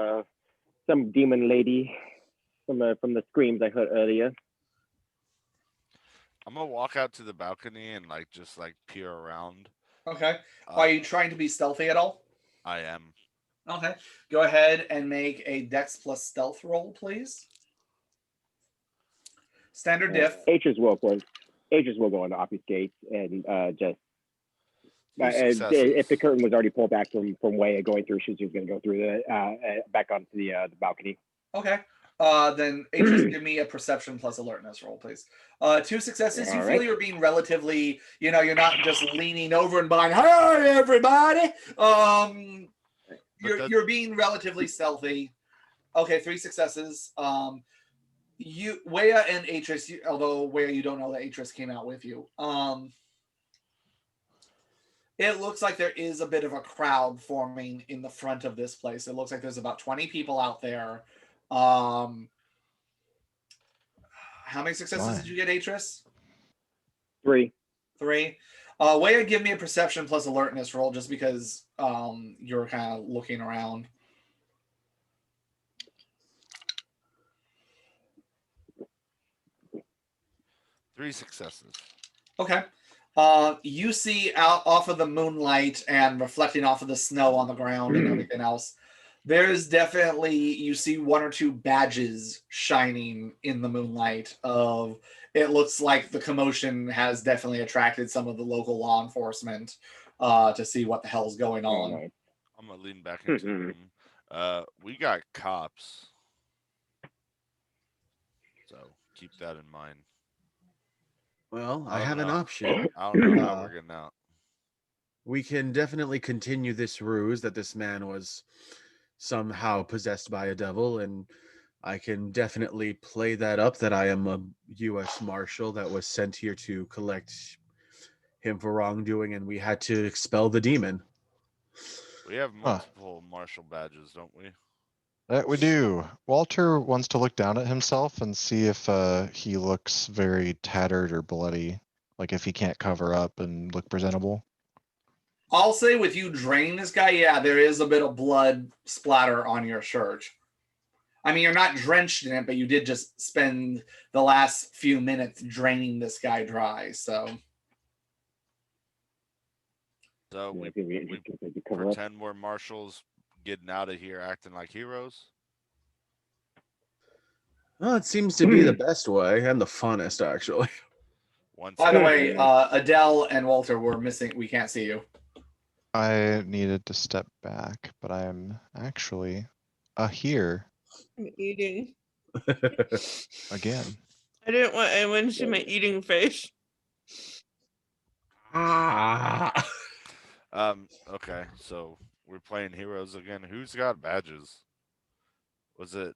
some demon lady from the screams I heard earlier. I'm gonna walk out to the balcony and just peer around. Okay. Are you trying to be stealthy at all? I am. Okay. Go ahead and make a Dex plus stealth roll, please. Standard diff. Atris will go on the obfuscate and just if the curtain was already pulled back from Waya going through, she's just going to go through the back onto the balcony. Okay. Then Atris, give me a perception plus alertness roll, please. 2 successes. You feel you're being relatively, you're not just leaning over and behind, hi everybody. You're being relatively stealthy. Okay, 3 successes. Wea and Atris, although Wea, you don't know that Atris came out with you. It looks like there is a bit of a crowd forming in the front of this place. It looks like there's about 20 people out there. How many successes did you get, Atris? 3. 3. Wea, give me a perception plus alertness roll, just because you're kind of looking around. Three successes. Okay. You see out off of the moonlight and reflecting off of the snow on the ground and everything else, there's definitely, you see 1 or 2 badges shining in the moonlight. It looks like the commotion has definitely attracted some of the local law enforcement to see what the hell's going on. Right. I'm gonna lean back into the room. We got cops, so keep that in mind. Well, I have an option. I don't know how we're getting out. We can definitely continue this ruse that this man was somehow possessed by a devil, and I can definitely play that up that I am a U.S. Marshal that was sent here to collect him for wrongdoing, and we had to expel the demon. We have multiple marshal badges, don't we? That we do. Walter wants to look down at himself and see if he looks very tattered or bloody, like if he can't cover up and look presentable. I'll say with you draining this guy, yeah, there is a bit of blood splatter on your shirt. I mean, you're not drenched in it, but you did just spend the last few minutes draining this guy dry, so. So we pretend we're marshals getting out of here acting like heroes? Well, it seems to be the best way and the funnest, actually. By the way, Adele and Walter were missing. We can't see you. I needed to step back, but I'm actually here. I'm eating. Again. I went to see my eating face. Okay, so we're playing heroes again. Who's got badges? Was it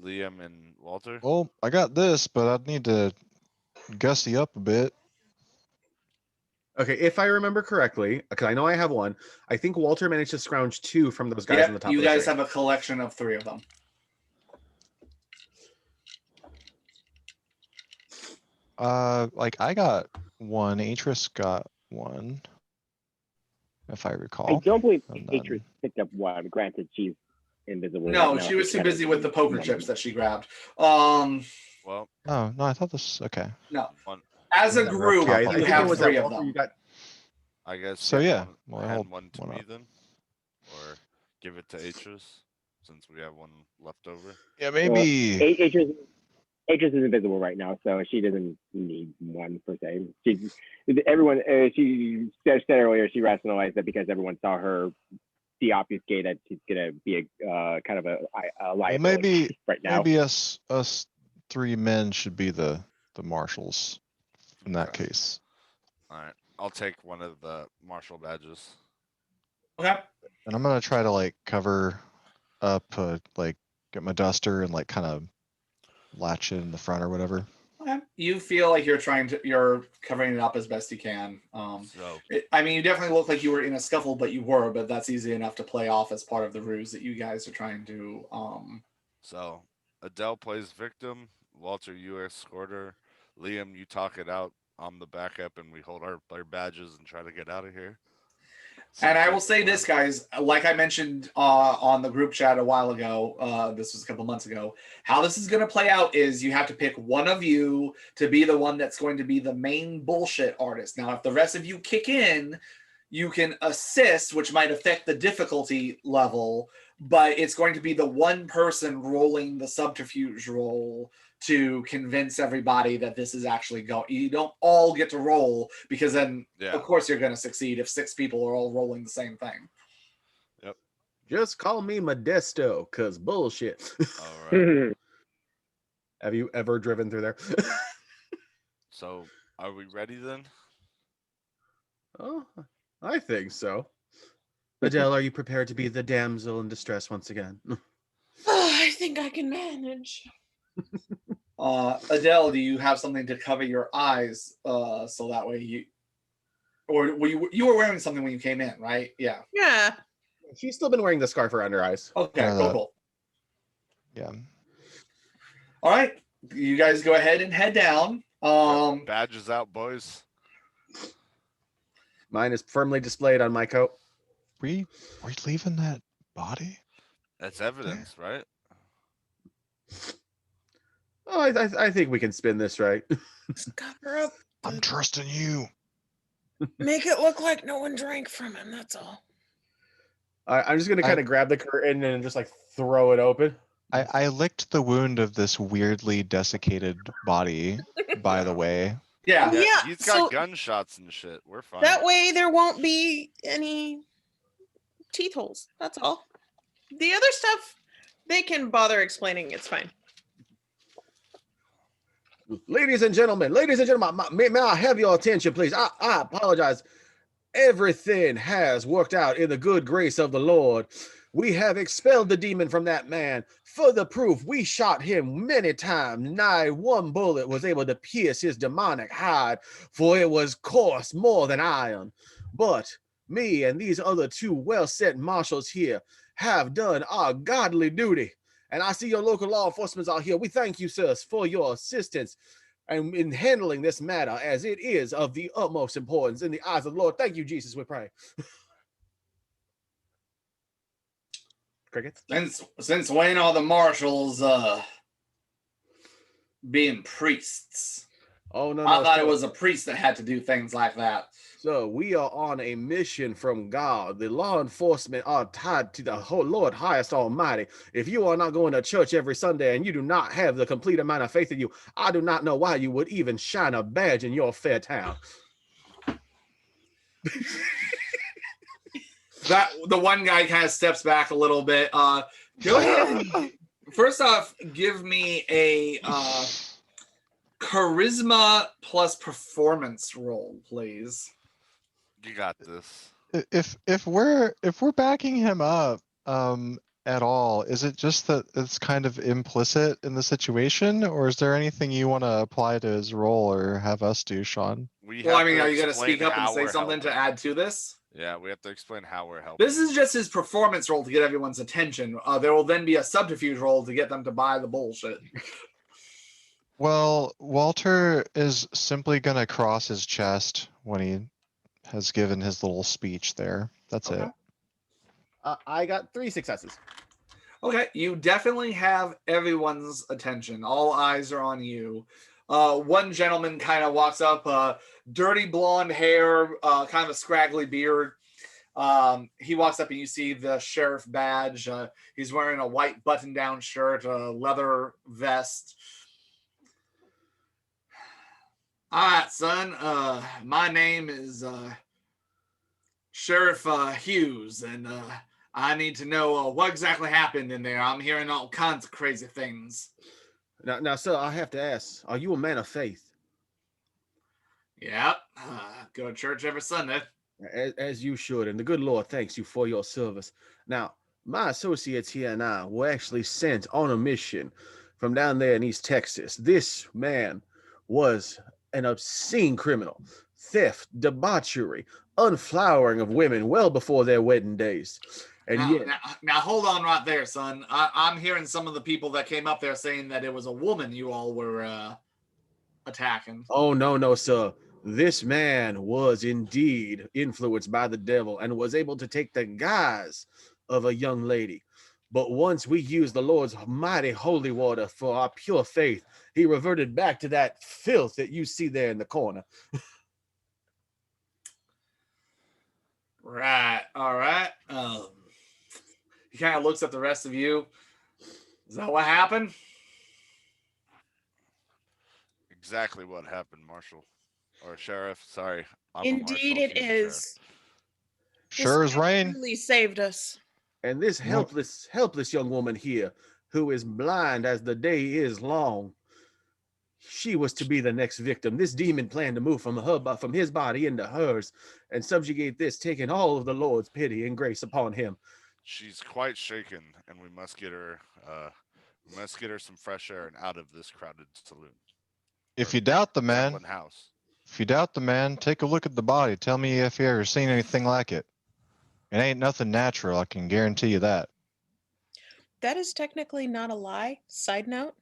Liam and Walter? Well, I got this, but I'd need to gussy up a bit. Okay, if I remember correctly, because I know I have one, I think Walter managed to scrounge 2 from those guys on the Yep, top you of the guys tree. have a collection of 3 of them. Like I got one. Atris got one, if I I recall. don't believe And Atris then- picked up one. Granted, she's invisible. No, right now, she so was too kinda busy with the poker one. chips that she grabbed. Well, Oh no, I thought this. Okay. No. one. As a That rough group, guy. I you think have it was 3 that of Walter them. you got. I guess. So hand yeah, one, well, hand hold one to one me up. then, or give it to Atris since we have one left over. Yeah, maybe. Atris is invisible right now, so she doesn't need one per se. She said earlier she rationalized that because everyone saw her deobfuscate that she's gonna be a kind of a Well, liability right now. maybe us 3 men should be the marshals in that Okay. case. All right, I'll take one of the marshal badges. Okay. And I'm gonna try to like cover up, like get my duster and like kind of latch it in the front or whatever. Okay. You feel like you're covering it up as best you can. So I mean, you definitely look like you were in a scuffle, but that's easy enough to play off as part of the ruse that you guys are trying to. So Adele plays victim. Walter, you escort her. Liam, you talk it out. I'm the backup, and we hold our badges and try to get out of here. And I Seems will like say the this, plan. guys, like I mentioned on the group chat a while ago, this was a couple months ago, how this is going to play out is you have to pick one of you to be the one that's going to be the main bullshit artist. Now, if the rest of you kick in, you can assist, which might affect the difficulty level, but it's going to be the one person rolling the subterfuge roll to convince everybody that this is actually going. You don't all get to roll because then, of course, you're going to succeed if 6 people are all rolling the same thing. Yep. Just call me Modesto, cause bullshit. All right. Have you ever driven through there? So, are we ready then? Oh, I think so. Adele, are you prepared to be the damsel in distress once again? I think I can manage. Adele, do you have something to cover your eyes so that way you were wearing something when you came in, right? Yeah. Yeah. She's still been wearing the scarf around her eyes. Okay, cool. Yeah. All right, you guys go ahead and head down. Badges out, boys. Mine is firmly displayed on my coat. We leaving that body? That's evidence, right? Oh, I think we can spin this right. Just cover up. I'm trusting you. Make it look like no one drank from him. That's all. I'm just gonna kind of grab the curtain and just like throw it open. I licked the wound of this weirdly desiccated body, by the way. Yeah. Yeah, He's got so- gunshots and shit. We're fine. That way there won't be any teeth holes. That's all. The other stuff, they can bother explaining. It's fine. Ladies and gentlemen, may I have your attention, please? I apologize. Everything has worked out in the good grace of the Lord. We have expelled the demon from that man. Further proof, we shot him many times. Nigh one bullet was able to pierce his demonic hide, for it was coarse more than iron. But me and these other 2 well-set marshals here have done our godly duty. And I see your local law enforcement are here. We thank you, sirs, for your assistance and in handling this matter, as it is of the utmost importance in the eyes of the Lord. Thank you, Jesus, we pray. Crickets? Since when are the marshals being priests? Oh, no. I thought it was a priest that had to do things like that. So we are on a mission from God. The law enforcement are tied to the whole Lord highest Almighty. If you are not going to church every Sunday and you do not have the complete amount of faith in you, I do not know why you would even shine a badge in your fair town. That the one guy kind of steps back a little bit. Go ahead. First off, give me a charisma plus performance roll, please. You got this. if we're backing him up at all, is it just that it's kind of implicit in the situation, or is there anything you want to apply to his role or have us do, Sean? We Well, I have mean, to are you going to explain speak up and how say we're something to helping. add to this? Yeah, we have to explain how we're helping. This is just his performance role to get everyone's attention. There will then be a subterfuge role to get them to buy the bullshit. Well, Walter is simply going to cross his chest when he has given his little speech there. That's Okay. it. I got 3 successes. Okay, you definitely have everyone's attention. All eyes are on you. One gentleman kind of walks up, dirty blonde hair, kind of a scraggly beard. He walks up and you see the sheriff badge. He's wearing a white button-down shirt, a leather vest. All right, son. My name is Sheriff Hughes, and I need to know what exactly happened in there. I'm hearing all kinds of crazy things. Now, sir, I have to ask: are you a man of faith? Yep. Go to church every Sunday. As you should, and the good Lord thanks you for your service. Now, my associates here and I were actually sent on a mission from down there in East Texas. This man was an obscene criminal, theft, debauchery, unflowering of women well before their wedding days. And now, hold on right there, son. I'm hearing some of the people that came up there saying that it was a woman you all were attacking. Oh, no, sir. This man was indeed influenced by the devil and was able to take the guise of a young lady. But once we used the Lord's mighty holy water for our pure faith, he reverted back to that filth that you see there in the corner. Right. All right. He kind of looks at the rest of you. Is that what happened? Exactly what happened, Marshal. Or Sheriff, sorry. Indeed, it is. Sure as rain. Really saved us. And this helpless young woman here, who is blind as the day is long, she was to be the next victim. This demon planned to move from his body into hers and subjugate this, taking all of the Lord's pity and grace upon him. She's quite shaken, and we must get her some fresh air and out of this crowded saloon. If you doubt the man, house. If you doubt the man, take a look at the body. Tell me if you ever seen anything like it. It ain't nothing natural, I can guarantee you that. That is technically not a lie. Side note.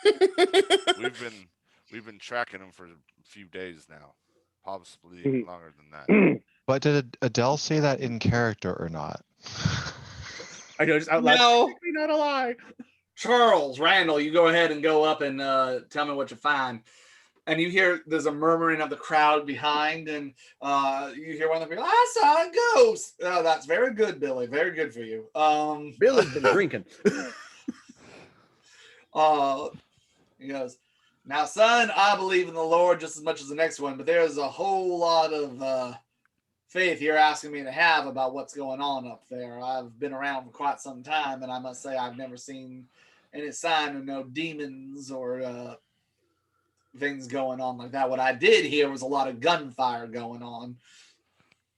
We've been tracking him for a few days now, possibly even longer than that. But did Adele say that in character or not? I know, just out loud. No. Not a lie. Charles, Randall, you go ahead and go up and tell me what you find. And you hear there's a murmuring of the crowd behind, and you hear one of the people, I saw a ghost. Oh, that's very good, Billy. Very good for you. Billy's been drinking. He goes, now, son, I believe in the Lord just as much as the next one, but there's a whole lot of faith you're asking me to have about what's going on up there. I've been around for quite some time, and I must say I've never seen any sign of no demons or things going on like that. What I did hear was a lot of gunfire going on.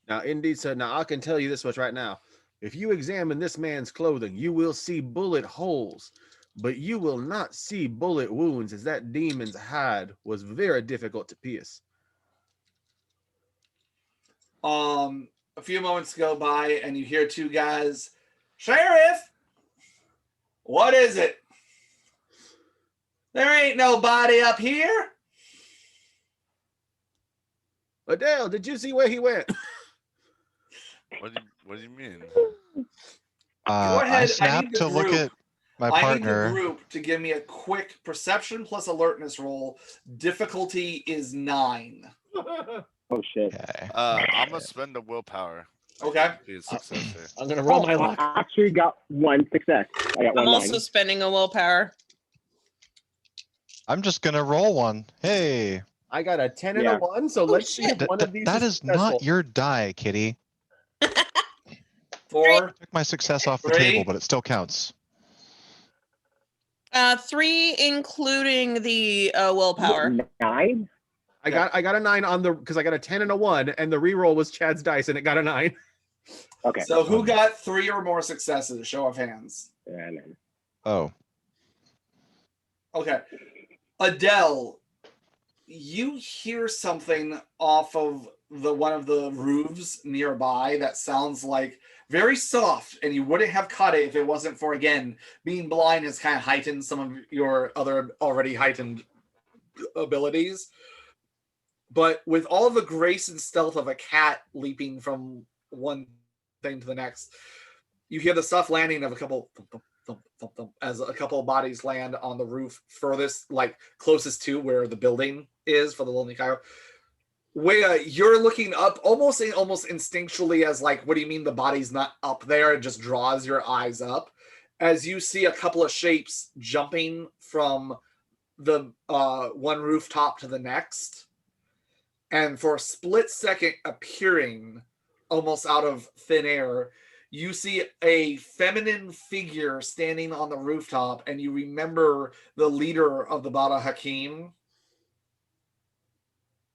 Now, indeed, sir. Now, I can tell you this much right now. If you examine this man's clothing, you will see bullet holes, but you will not see bullet wounds, as that demon's hide was very difficult to pierce. A few moments go by, and you hear two guys, Sheriff, what is it? There ain't nobody up here. Adele, did you see where he went? What do you mean? Go ahead. I snapped to look at my partner. I need the group to give me a quick perception plus alertness roll. Difficulty is 9. Oh shit. Okay. I'm gonna spend the willpower. Okay. Be a success here. I'm gonna roll my luck. I actually got 1 success. I got 1 I'm also 9. spending a willpower. I'm just gonna roll one. Hey. I got a 10 and a 1, so let's see if one of these That is successful. not your die, kitty. 4. Took my success off the 3. table, but it still counts. 3, including the willpower. 9? I got a 9 on the because I got a 10 and a 1, and the reroll was Chad's dice, and it got a 9. Okay. So who got 3 or more successes? Show of hands. Oh, Okay. Adele, you hear something off of one of the roofs nearby that sounds like very soft, and you wouldn't have caught it if it wasn't for, again, being blind has kind of heightened some of your other already heightened abilities. But with all the grace and stealth of a cat leaping from one thing to the next, you hear the soft landing of a couple thump, thump, thump, thump, as a couple of bodies land on the roof furthest, like closest to where the building is for the Lonely Cairo. Where you're looking up almost instinctually as like, what do you mean the body's not up there? It just draws your eyes up as you see a couple of shapes jumping from the one rooftop to the next, and for a split second appearing almost out of thin air, you see a feminine figure standing on the rooftop, and you remember the leader of the Bada Hakim.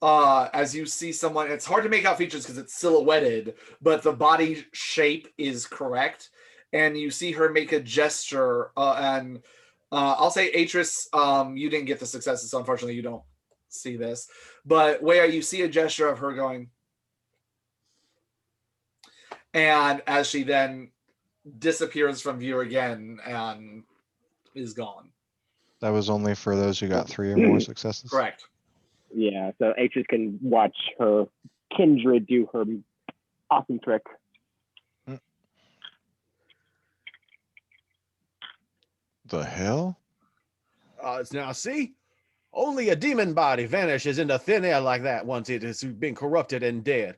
As you see someone, it's hard to make out features because it's silhouetted, but the body shape is correct. And you see her make a gesture, and I'll say Atris, you didn't get the successes, so unfortunately you don't see this. But where you see a gesture of her going, and as she then disappears from view again and is gone. that was only for those who got 3 or more successes. Correct. Yeah, so Atris can watch her kindred do her awesome trick. The hell? Now see, only a demon body vanishes into thin air like that once it has been corrupted and dead.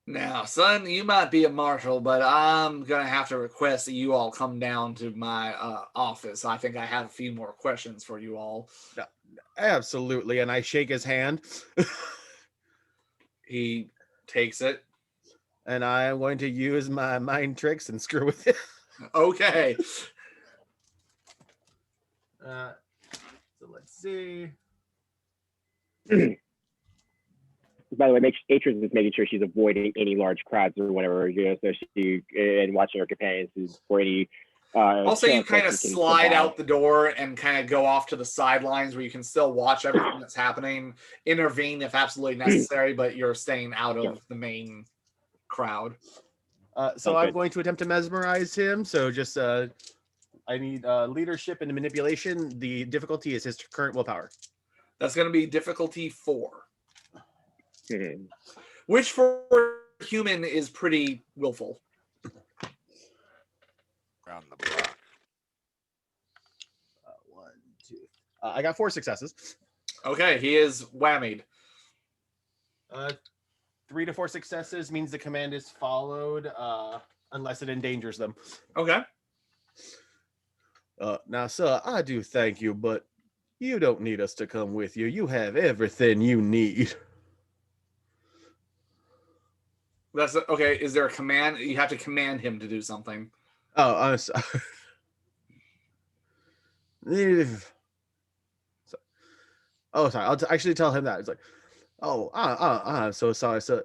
Now, son, you might be a marshal, but I'm going to have to request that you all come down to my office. I think I have a few more questions for you all. Absolutely, and I shake his hand. He takes it. And I am going to use my mind tricks and screw with it. Okay. So let's see. By the way, Atris is making sure she's avoiding any large crowds or whatever, so she and watching her companions for any. Also, you kind of slide out the door and kind of go off to the sidelines where you can still watch everything that's happening, intervene if absolutely necessary, but you're staying out of the main crowd. So I'm going to attempt to mesmerize him. So just I need leadership and manipulation. The difficulty is his current willpower. That's going to be difficulty 4. Which for human is pretty willful. Round the block. 1, 2. I got 4 successes. Okay, he is whammied. 3 to 4 successes means the command is followed unless it endangers them. Okay. Now, sir, I do thank you, but you don't need us to come with you. You have everything you need. That's okay. Is there a command? You have to command him to do something. Oh, I'm sorry. Sorry. I'll actually tell him that. It's like, I'm so sorry, sir.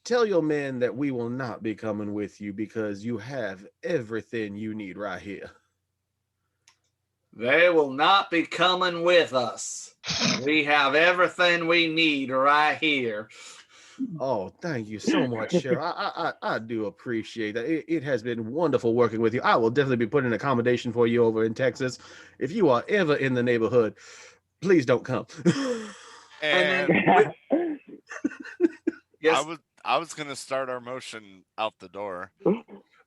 Tell your men that we will not be coming with you because you have everything you need right here. They will not be coming with us. We have everything we need right here. Oh, thank you so much, Sheriff. I do appreciate that. It has been wonderful working with you. I will definitely be putting an accommodation for you over in Texas. If you are ever in the neighborhood, please don't come. And Yes. I was gonna start our motion out the door.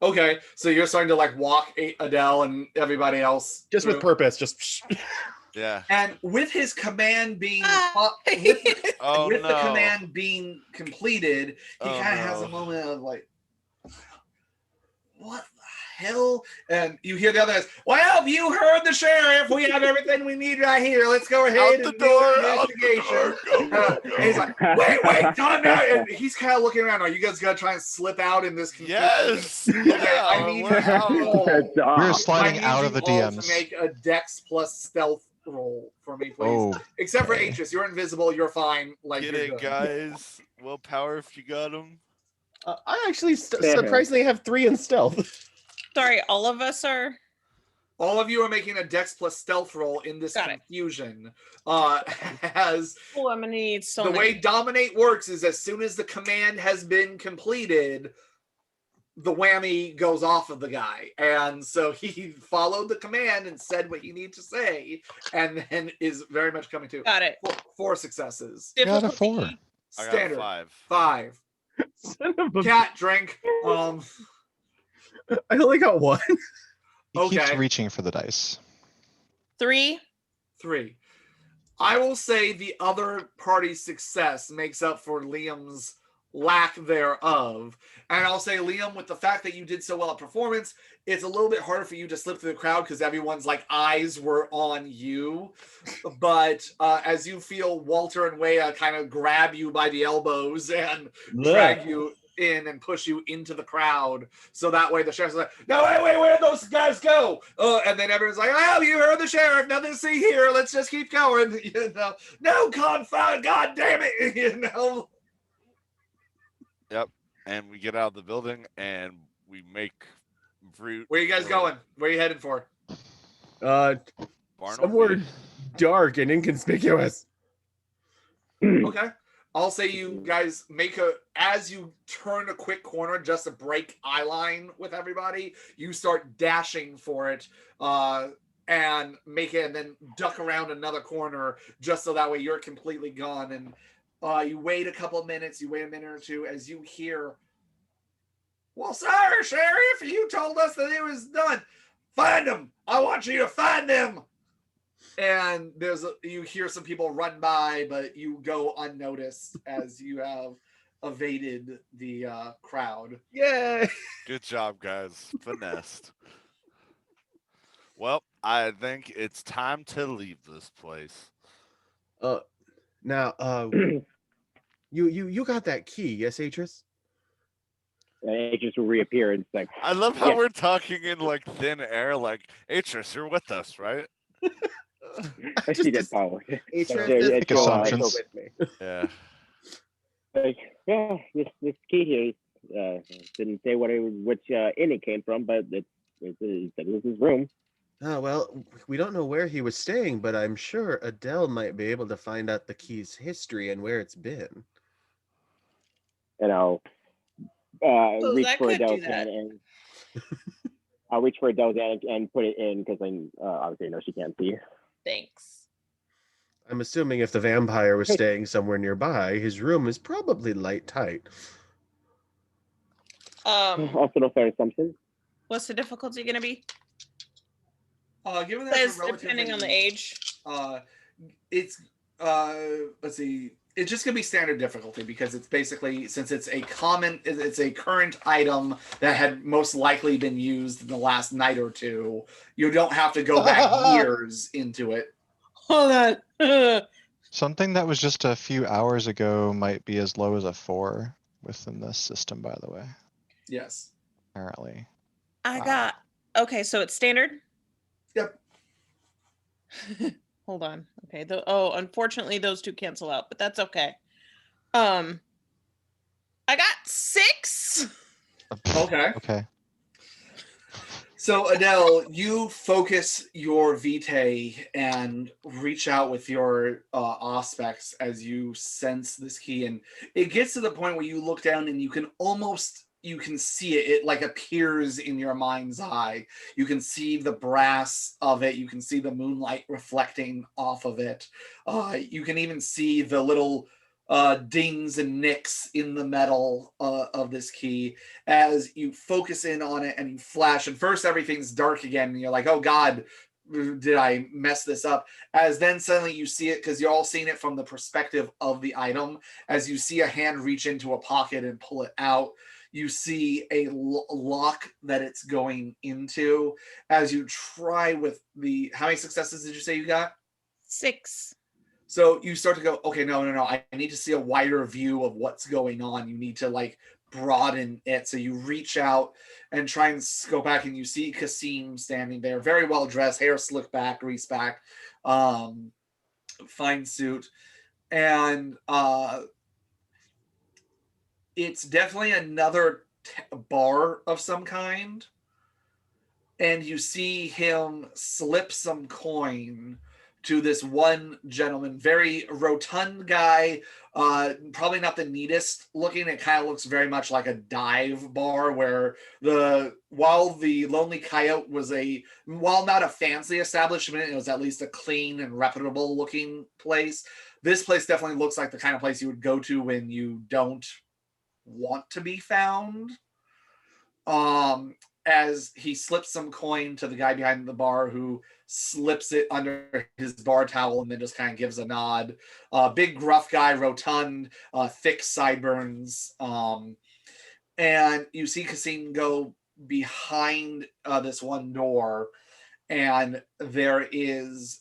Okay, so you're starting to like walk Adele and everybody else Just with through. purpose. Just Yeah. And with his command being Oh with no. the command being completed, he Oh, kind of has no. a moment of like, what the hell? And you hear the other guys, well, you heard the sheriff. We have everything we need right here. Let's go ahead Out and the do door, an out the investigation. door, go, And he's like, wait, time out. And he's kind of looking around. Are you guys gonna try and slip out in this confusion? Yes. Okay, I need we're out. We're I sliding need out you of the all DMs. to make a Dex plus Stealth roll for me, please. Oh, Except for okay. Atris, you're invisible. You're fine. Like Get you're it, good. guys. Willpower if you got them. I actually surprisingly have 3 in stealth. Sorry, all of us are. All of you are making a Dex plus Stealth roll in this Got it. confusion. As Oh, I'm gonna need so the many. way Dominate works is, as soon as the command has been completed, the whammy goes off of the guy, and so he followed the command and said what he needed to say, and then is very much coming to. Got it. 4 successes. Got a Difficulty. 4. I got Standard. 5. 5. Son of a- Cat drink. I only got 1. He keeps Okay. reaching for the dice. 3. 3. I will say the other party's success makes up for Liam's lack thereof. And I'll say, Liam, with the fact that you did so well at performance, it's a little bit harder for you to slip through the crowd because everyone's like eyes were on you. But as you feel Walter and Wea kind of grab you by the elbows and drag you in and push you into the crowd, so that way the sheriff's like, no, wait, where'd those guys go? And then everyone's like, oh, you heard the sheriff, nothing to see here, let's just keep going. You know, no, confound, god damn it. You know, Yep. And we get out of the building and we make fruit. where you guys going? Where are you headed for? Somewhere dark and inconspicuous. Okay, I'll say you guys make as you turn a quick corner just to break eye line with everybody, you start dashing for it and make it, and then duck around another corner just so that way you're completely gone. And you wait a couple of minutes, you wait a minute or two as you hear, well, sorry, Sheriff, you told us that it was done. Find them. I want you to find them. And you hear some people run by, but you go unnoticed as you have evaded the crowd. Yay! Good job, guys. Finessed. Well, I think it's time to leave this place. Now, you got that key, yes, Atris? It just will reappear. And it's like, I love how Yeah. we're talking in like thin air, like Atris, you're with us, right? I see that power. Atris Yeah, is it's assumptions. with me. Yeah. Like, yeah, this key here didn't say which inn it came from, but it was his room. Oh, well, we don't know where he was staying, but I'm sure Adele might be able to find out the key's history and where it's been. And I'll reach that for could do Adele's that. hand and I'll reach for Adele's hand and put it in because I obviously know she can't see. Thanks. I'm assuming if the vampire was staying somewhere nearby, his room is probably light tight. Also, no fair assumption. What's the difficulty gonna be? Given that Says it's depending on the age. it's let's see, it's just gonna be standard difficulty because it's basically, since it's a current item that had most likely been used in the last night or two, you don't have to go back years into it. Hold on. Something that was just a few hours ago might be as low as a 4 within this system, by the way, Yes. apparently. I got. Okay, so it's standard. Yep. Hold on. Okay. Unfortunately, those two cancel out, but that's okay. I got 6. Okay. Okay. So Adele, you focus your vitae and reach out with your aspects as you sense this key, and it gets to the point where you look down and you can see it. It like appears in your mind's eye. You can see the brass of it. You can see the moonlight reflecting off of it. You can even see the little dings and nicks in the metal of this key as you focus in on it and you flash. And first everything's dark again and you're like, oh God, did I mess this up? As then suddenly you see it, because you're all seeing it from the perspective of the item, as you see a hand reach into a pocket and pull it out. You see a lock that it's going into as you try with how many successes did you say you got? 6. So you start to go, okay, no. I need to see a wider view of what's going on. You need to like broaden it. So you reach out and try and go back, and you see Kasim standing there, very well dressed, hair slicked back, greased back. fine suit, and it's definitely another bar of some kind. And you see him slip some coin to this one gentleman, very rotund guy, probably not the neatest looking. It kind of looks very much like a dive bar where while the Lonely Coyote was while not a fancy establishment, it was at least a clean and reputable looking place. This place definitely looks like the kind of place you would go to when you don't want to be found. As he slips some coin to the guy behind the bar, who slips it under his bar towel and then just kind of gives a nod. Big gruff guy, rotund, thick sideburns. And you see Cassim go behind this one door, and there is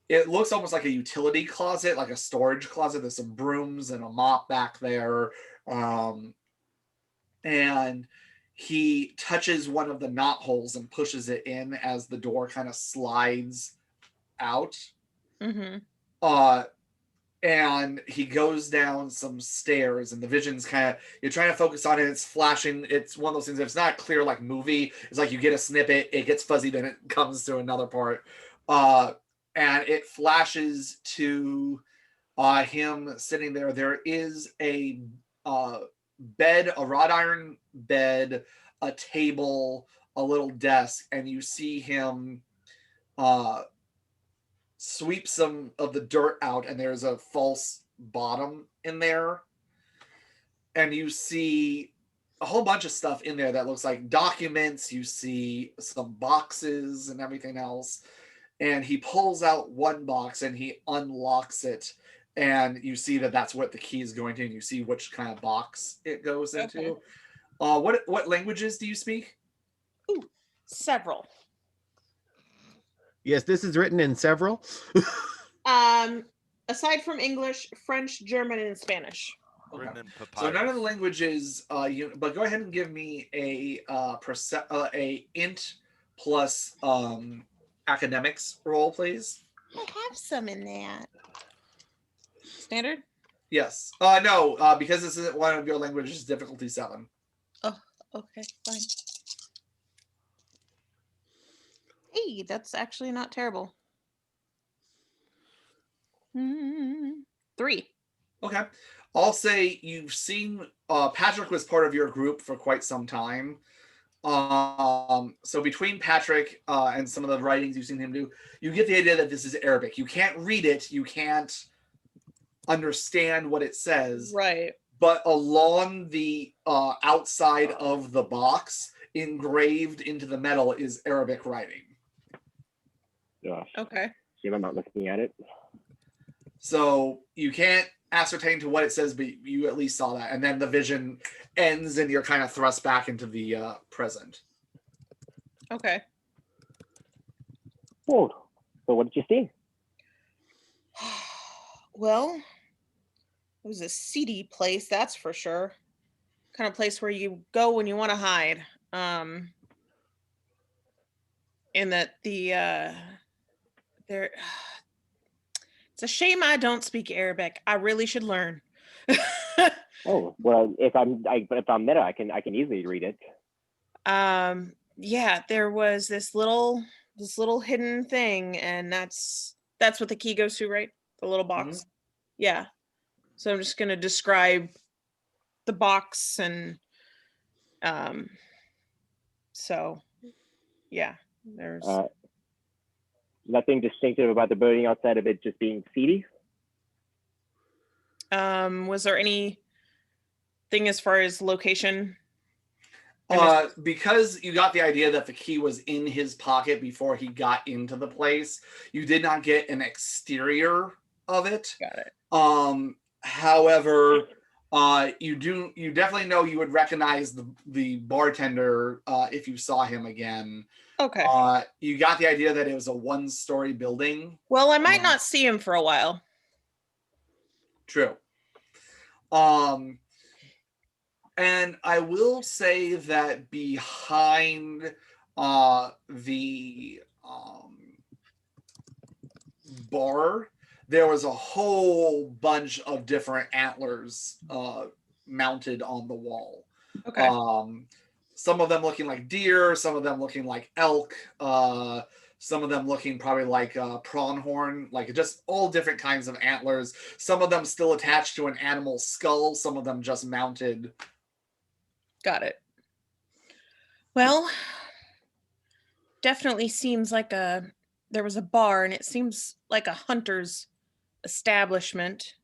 it looks almost like a utility closet, like a storage closet. There's some brooms and a mop back there. And he touches one of the knot holes and pushes it in as the door kind of slides out. Mm-hmm. And he goes down some stairs, and the vision's kind of, you're trying to focus on it, it's flashing. It's one of those things, if it's not clear like movie, it's like you get a snippet, it gets fuzzy, then it comes to another part. And it flashes to him sitting there. There is a bed, a wrought iron bed, a table, a little desk, and you see him sweep some of the dirt out, and there's a false bottom in there. And you see a whole bunch of stuff in there that looks like documents. You see some boxes and everything else. And he pulls out one box and he unlocks it. And you see that that's what the key is going to, and you see which kind of box it goes into. Okay. What languages do you speak? Ooh, several. Yes, this is written in several. Aside from English, French, German, and Spanish. Okay. Written in papyrus. So none of the languages, but go ahead and give me a int plus academics roll, please. I have some in that. Standard? Yes. No, because this isn't one of your languages, difficulty 7. Oh, okay, fine. Hey, that's actually not terrible. 3. Okay. I'll say you've seen Patrick was part of your group for quite some time. So between Patrick and some of the writings you've seen him do, you get the idea that this is Arabic. You can't read it. You can't understand what it says. Right. But along the outside of the box, engraved into the metal, is Arabic writing. Gosh. Okay. See if I'm not looking at it. So you can't ascertain to what it says, but you at least saw that. And then the vision ends and you're kind of thrust back into the present. Okay. Cool. So what did you see? Well, it was a seedy place, that's for sure. Kind of place where you go when you want to hide. And that there. It's a shame I don't speak Arabic. I really should learn. Oh well, if I'm meta, I can easily read it. Yeah, there was this little hidden thing, and that's what the key goes to, right? The little box. Mm-hmm. Yeah. So I'm just gonna describe the box, and so yeah, there's nothing distinctive about the building outside of it just being seedy. Was there anything as far as location? Because you got the idea that the key was in his pocket before he got into the place, you did not get an exterior of it. Got it. However, you definitely know you would recognize the bartender if you saw him again. Okay. You got the idea that it was a 1-story building. Well, I might not see him for a while. True. And I will say that behind the bar, there was a whole bunch of different antlers mounted on the wall. Okay. Some of them looking like deer, some of them looking like elk, some of them looking probably like pronghorn, like just all different kinds of antlers. Some of them still attached to an animal skull, some of them just mounted. Got it. Well, definitely seems like there was a bar, and it seems like a hunter's establishment.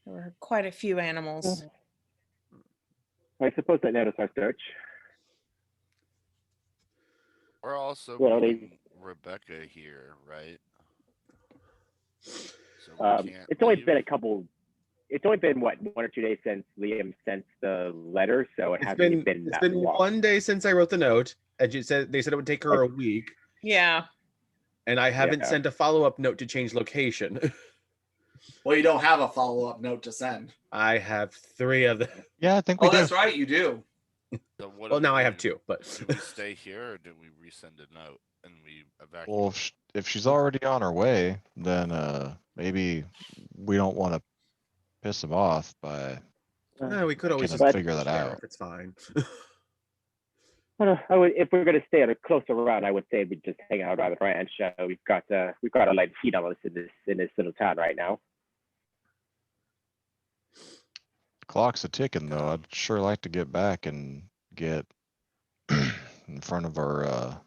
There were quite a few animals. I suppose that narrows our search. We're also Well, meeting Rebecca here, right? So we can't it's only leave. been it's only been what, 1 or 2 days since Liam sent the letter, so it hasn't been it's that been long. 1 day since I wrote the note, and they said it would take her a week, Yeah. and I haven't Yeah. sent a follow-up note to change location. Well, you don't have a follow-up note to send. I have 3 of them. Yeah, I think we Oh, do. that's right, you do. So what Well, do we now I have do? 2, but Do we stay here or do we resend a note and we evacuate? Well, if she's already on her way, then maybe we don't want to piss him off by we could always making just him figure that out. It's fine. I would, if we're going to stay on a closer route, I would say we just hang out on the ranch. We've got a light feed on us in this little town right now. Clock's a ticking though. I'd sure like to get back and get in front of our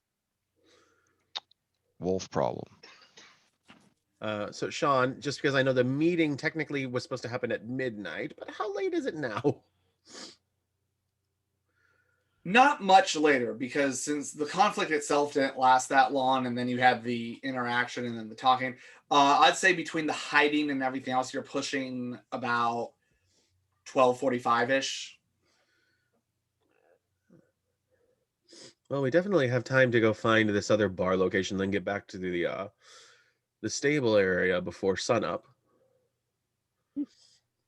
wolf problem. So Sean, just because I know the meeting technically was supposed to happen at midnight, but how late is it now? Not much later, because since the conflict itself didn't last that long, and then you had the interaction and then the talking, I'd say between the hiding and everything else, you're pushing about 12:45-ish. Well, we definitely have time to go find this other bar location, then get back to the stable area before sunup.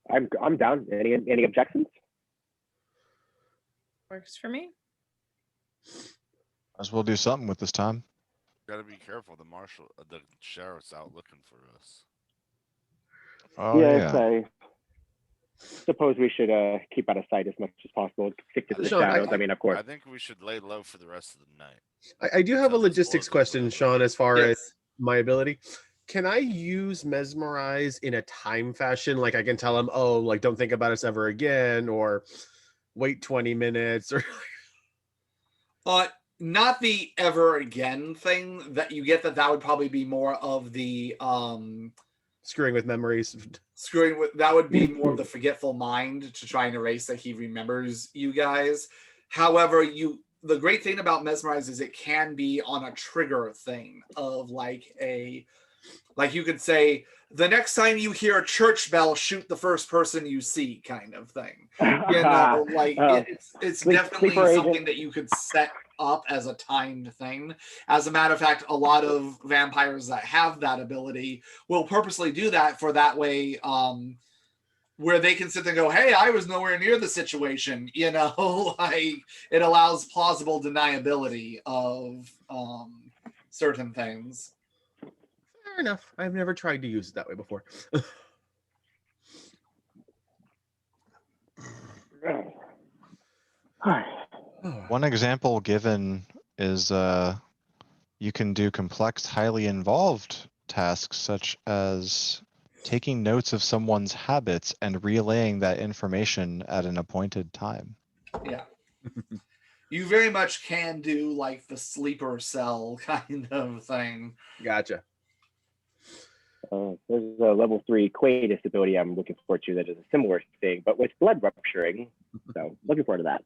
I'm down. Any objections? Works for me. Might as well do something with this time. Gotta be careful. The sheriff's out looking for us. Oh Yes, yeah. I suppose we should keep out of sight as much as possible. Stick to the Sean, shadows. I mean, of course. I think we should lay low for the rest of the night. I do have a Until the logistics spores are question, cleared. Sean, as far as Yes. my ability. Can I use mesmerize in a time fashion? Like I can tell him, oh, like don't think about us ever again, or wait 20 minutes, or Not the ever again thing that you get. That would probably be more of the screwing with memories. screwing with. That would be more of the forgetful mind to try and erase that he remembers you guys. However, the great thing about mesmerize is it can be on a trigger thing of like you could say, the next time you hear a church bell, shoot the first person you see, kind of thing. You know, like it's definitely something that you could set up as a timed thing. As a matter of fact, a lot of vampires that have that ability will purposely do that for that way, where they can sit there and go, hey, I was nowhere near the situation, you know. Like it allows plausible deniability of certain things. Fair enough. I've never tried to use it that way before. One example given is you can do complex, highly involved tasks such as taking notes of someone's habits and relaying that information at an appointed time. Yeah. You very much can do like the sleeper cell kind of thing. Gotcha. There's a level 3 Quaidus ability I'm looking forward to that is a similar thing, but with blood rupturing. So looking forward to that.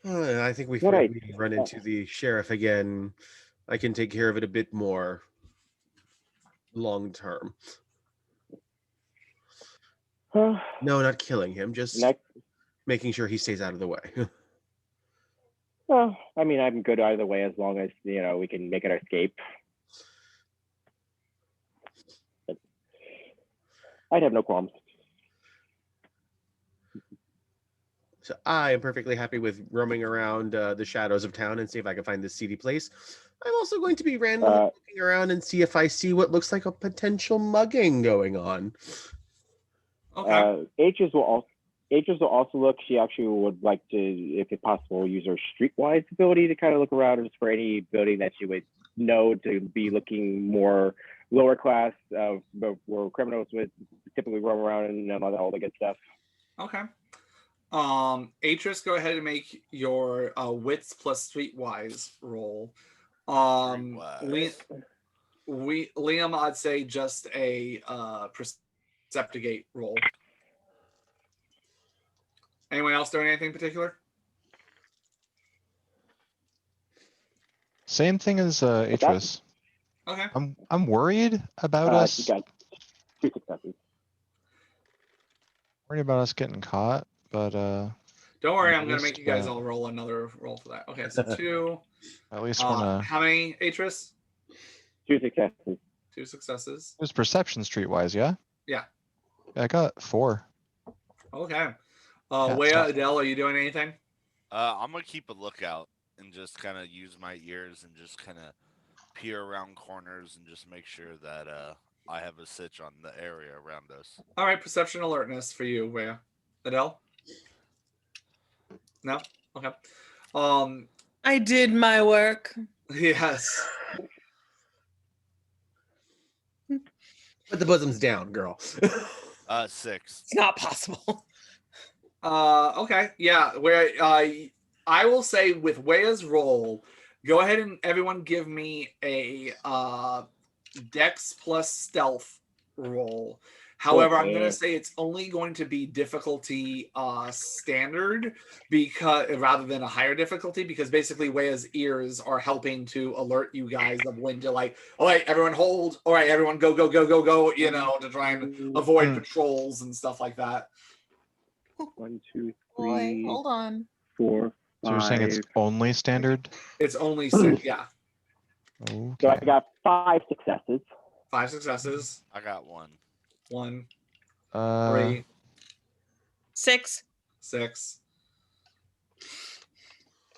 I think we run into the sheriff again. I can take care of it a bit more long term. No, not killing him, just making sure he stays out of the way. Well, I mean, I'm good either way as long as, we can make an escape. But I'd have no qualms. So I am perfectly happy with roaming around the shadows of town and see if I can find this seedy place. I'm also going to be randomly looking around and see if I see what looks like a potential mugging going on. Okay. Atris will also look. She actually would like to, if it's possible, use her streetwise ability to kind of look around just for any building that she would know to be looking more lower class, where criminals would typically roam around and all the good stuff. Okay. Atris, go ahead and make your wits plus streetwise roll. Streetwise. Liam, I'd say just a Perceptigate roll. Anyone else doing anything particular? Same thing as Atris. Okay. I'm worried about us. You got 2 successes. Worried about us getting caught, but Don't worry, at I'm going to make least, you guys all roll another roll for that. Okay, so 2. at least wanna. How many, Atris? 2 successes. 2 successes. It was perception streetwise, yeah. Yeah. I got 4. Okay. Yeah, Wea, stop. Adele, are you doing anything? I'm gonna keep a lookout and just kind of use my ears and just kind of peer around corners and just make sure that I have a sitch on the area around us. All right, perception alertness for you, Wea. Adele? No? Okay. I did my work. Yes. Put the bosoms down, girl. 6. It's not possible. Okay. Yeah. Where I will say with Wea's roll, go ahead and everyone give me a Dex plus Stealth roll. However, I'm going to say it's only going to be difficulty standard because rather than a higher difficulty, because basically Wea's ears are helping to alert you guys of when to all right, everyone hold. All right, everyone go, to try and avoid patrols and stuff like that. 1, 2, 3. Boy, hold on. 4, 5. So you're saying it's only standard? It's only, yeah. Okay. So I got 5 successes. 5 successes. I got 1. 1, 3, 6. 6.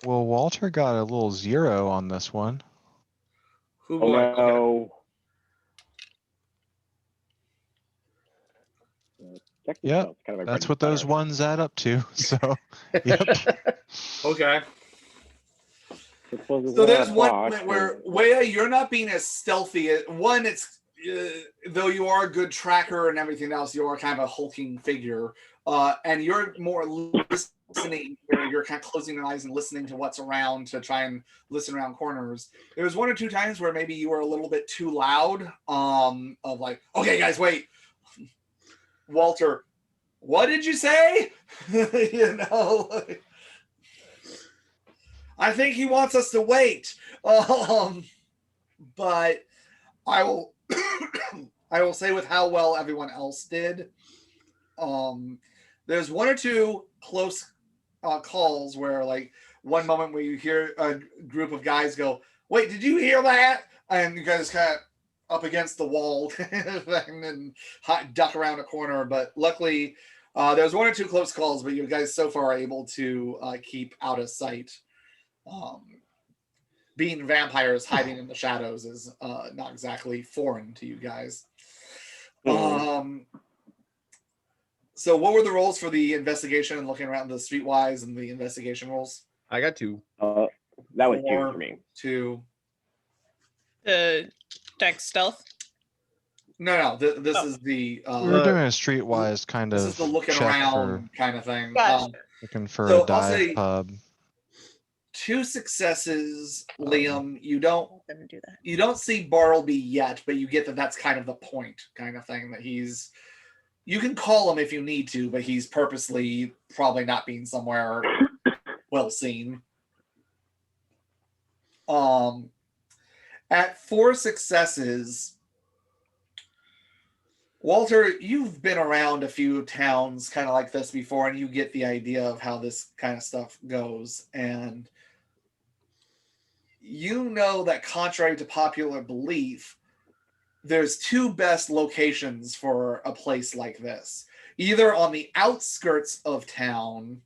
Well, Walter got a little 0 on this one. Who Oh boy? no. Yep, that's what those ones add up to. So, yep. Okay. So there's one moment where Wea, you're not being as stealthy. One, it's though you are a good tracker and everything else, you are kind of a hulking figure, and you're more listening, where you're kind of closing your eyes and listening to what's around to try and listen around corners. There was 1 or 2 times where maybe you were a little bit too loud. Of like, okay, guys, wait. Walter, what did you say? I think he wants us to wait. But I will I will say with how well everyone else did, there's 1 or 2 close calls where one moment where you hear a group of guys go, wait, did you hear that? And you guys kind of up against the wall and then duck around a corner. But luckily, there's 1 or 2 close calls, but you guys so far are able to keep out of sight. Being vampires hiding in the shadows is not exactly foreign to you guys. So what were the rolls for the investigation and looking around the streetwise and the investigation rolls? I got 2. That was 2 4, for me. 2. The Dex stealth. No. This is the. We were doing a streetwise kind This of is the looking check around kind of thing. Gotcha. looking for So a I'll dive say- pub. 2 successes, Liam. You don't Let them do that. you don't see Bartleby yet, but you get that that's kind of the point, kind of thing, that he's. You can call him if you need to, but he's purposely probably not being somewhere well seen. At 4 successes, Walter, you've been around a few towns kind of like this before, and you get the idea of how this kind of stuff goes. And you know that contrary to popular belief, there's 2 best locations for a place like this. Either on the outskirts of town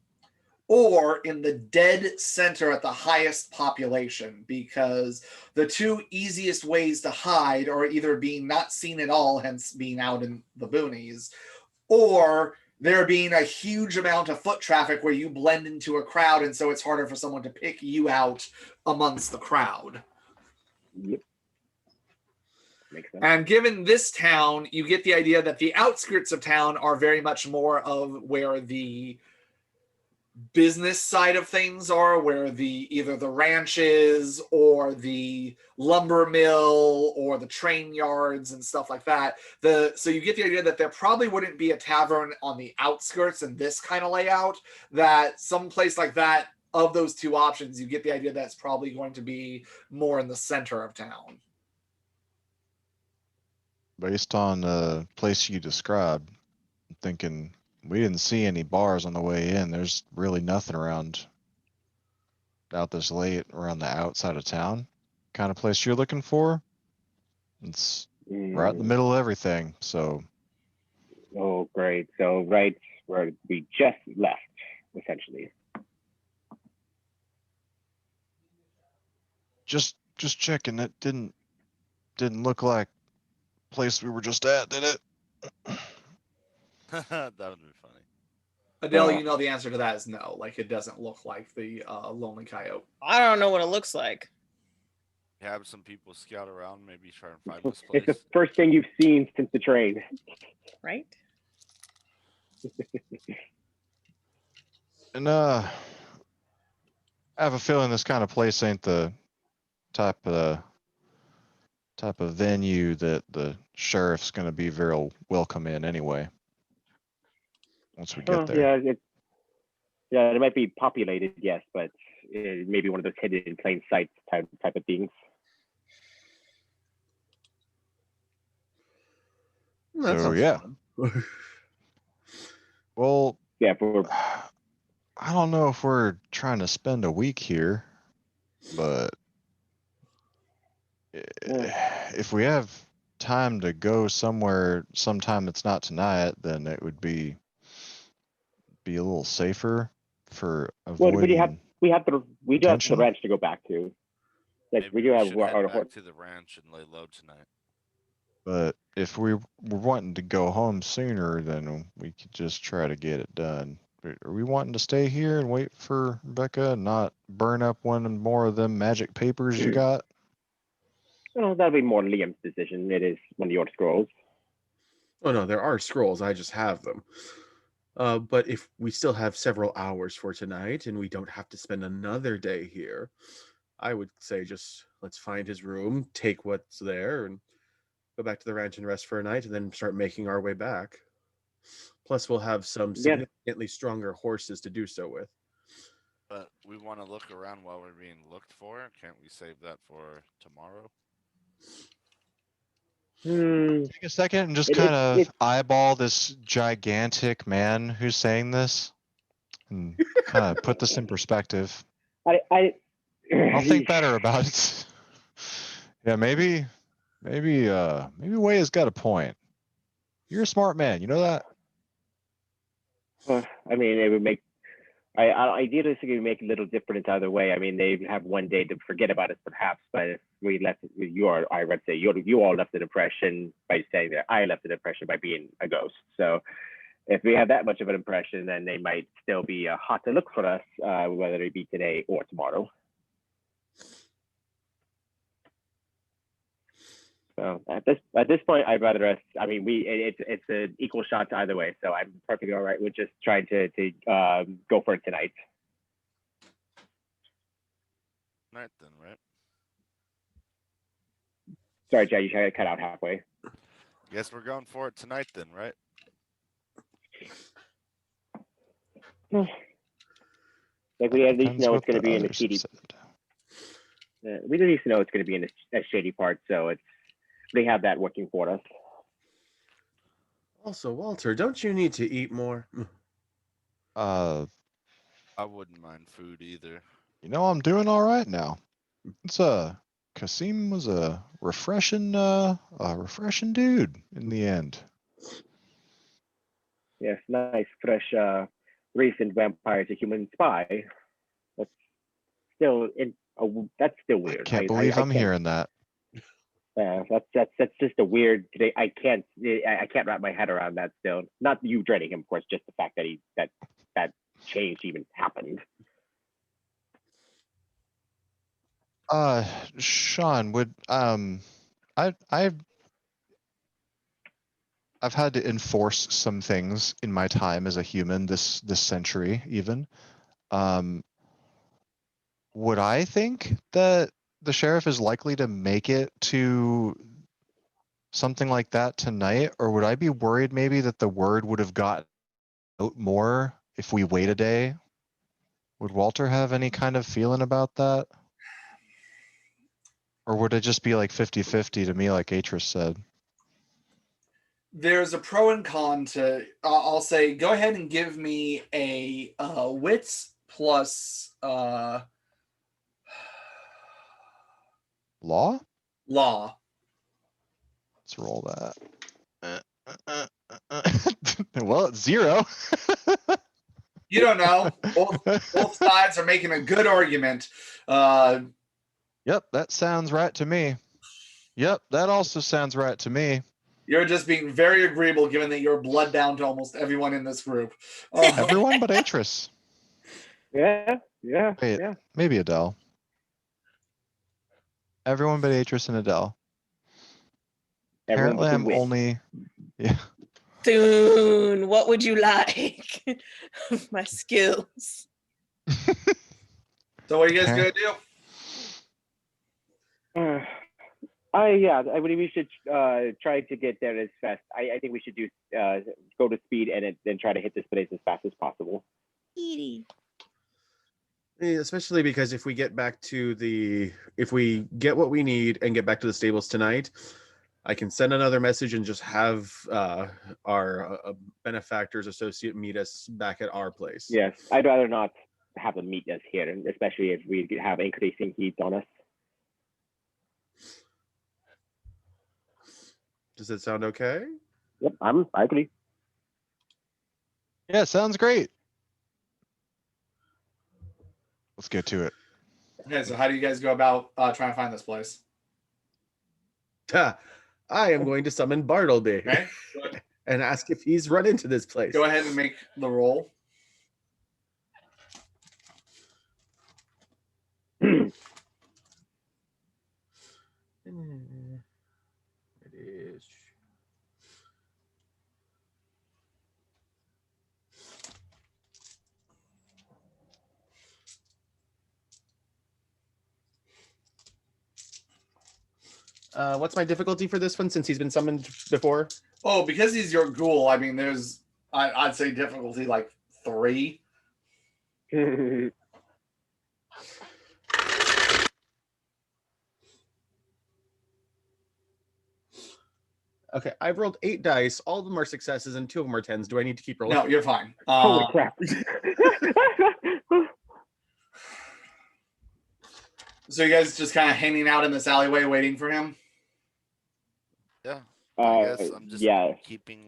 or in the dead center at the highest population, because the two easiest ways to hide are either being not seen at all, hence being out in the boonies, or there being a huge amount of foot traffic where you blend into a crowd, and so it's harder for someone to pick you out amongst the crowd. Yep. Makes sense. And given this town, you get the idea that the outskirts of town are very much more of where the business side of things are, where the either the ranch is or the lumber mill or the train yards and stuff like that. So you get the idea that there probably wouldn't be a tavern on the outskirts in this kind of layout, that some place like that, of those two options, you get the idea that's probably going to be more in the center of town. Based on the place you described, I'm thinking we didn't see any bars on the way in. There's really nothing around out this late around the outside of town. Kind of place you're looking for. It's right in the middle of everything. So. Oh, great. So right where we just left, essentially. Just checking. It didn't look like place we were just at, did it? That would be funny. Adele, you know the answer to that is no. Like, it doesn't look like the Lonely Coyote. I don't know what it looks like. Have some people scout around, maybe try and find this place. It's the first thing you've seen since the train. Right? And I have a feeling this kind of place ain't the type of venue that the sheriff's going to be very welcome in anyway. Once we get there. Yeah, it might be populated, yes, but maybe one of those hidden in plain sight type of things. So yeah. Well, yeah, I don't know if we're trying to spend a week here, but if we have time to go somewhere sometime that's not tonight, then it would be a little safer for avoiding. Well, we do have the ranch to go back to. Like, Maybe we do have should head back to the ranch and lay low tonight. But if we were wanting to go home sooner, then we could just try to get it done. Are we wanting to stay here and wait for Rebecca and not burn up one more of them magic papers you got? Well, that'll be more Liam's decision. It is one of your scrolls. Oh no, there are scrolls. I just have them. But if we still have several hours for tonight and we don't have to spend another day here, I would say just let's find his room, take what's there, and go back to the ranch and rest for a night, and then start making our way back. Plus, we'll have some significantly stronger horses to do so with. But we want to look around while we're being looked for. Can't we save that for tomorrow? Take a second and just kind of eyeball this gigantic man who's saying this, and kind of put this in perspective. I'll think better about it. Yeah, maybe Wei has got a point. You're a smart man, you know that? I mean, it would make. Ideally, it would make a little difference either way. I mean, they have one day to forget about it, perhaps. But if we left, I would say you all left an impression by saying that I left an impression by being a ghost. So, if we have that much of an impression, then they might still be hot to look for us, whether it be today or tomorrow. So at this point, I'd rather us. I mean, it's an equal shot either way. So I'm perfectly all right with just trying to go for it tonight. Night then, right? Sorry, Jay, you tried to cut out halfway. Guess we're going for it tonight then, right? Like, we at least know it's going to be in the shady. We at least know it's going to be in the shady part, so they have that working for us. Also, Walter, don't you need to eat more? I wouldn't mind food either. You know, I'm doing all right now. It's Kasim was a refreshing dude in the end. Yes, nice, fresh recent Vampire to Human Spy. That's still that's still I weird. can't believe I'm hearing that. Yeah, that's just a weird. I can't wrap my head around that still. Not you dreading him, of course, just the fact that that change even happened. Sean, would I've had to enforce some things in my time as a human this century even. Would I think that the sheriff is likely to make it to something like that tonight, or would I be worried maybe that the word would have got out more if we wait a day? Would Walter have any kind of feeling about that? Or would it just be like 50-50 to me, like Atris said? There's a pro and con to. I'll say, go ahead and give me a wits plus Law? law. Let's roll that. Well, it's 0. You don't know. Both sides are making a good argument. Yep, that sounds right to me. Yep, that also sounds right to me. You're just being very agreeable, given that you're blood down to almost everyone in this group. Everyone but Atris. Yeah. Wait, maybe Adele. Everyone but Atris and Adele. Apparently, I'm only. Yeah. Soon, what would you like? My skills. So what are you guys gonna do? I believe we should try to get there as fast. I think we should do go to speed and then try to hit this place as fast as possible. Especially because if we get what we need and get back to the stables tonight, I can send another message and just have our benefactor's associate meet us back at our place. Yes, I'd rather not have them meet us here, especially if we have increasing heat on us. Does it sound okay? Yep, I agree. Yeah, sounds great. Let's get to it. Okay, so how do you guys go about trying to find this place? I am going to summon Bartleby Okay. and ask if he's run into this place. Go ahead and make the roll. It is. What's my difficulty for this one since he's been summoned before? Oh, because he's your ghoul, I mean, there's, I'd say difficulty like 3. Okay, I've rolled 8 dice. All of them are successes and 2 of them are 10s. Do I need to keep rolling? No, you're fine. Holy crap. So you guys just kind of hanging out in this alleyway waiting for him? Yeah. I guess I'm just keeping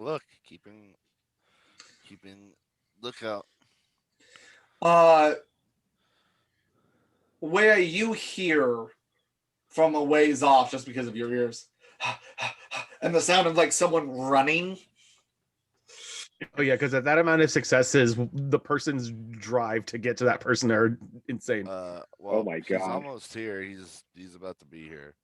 lookout. Where you hear from a ways off, just because of your ears, and the sound of like someone running. Oh yeah, because at that amount of successes, the person's drive to get to that person are insane. Well, oh my god! He's almost here. He's about to be here.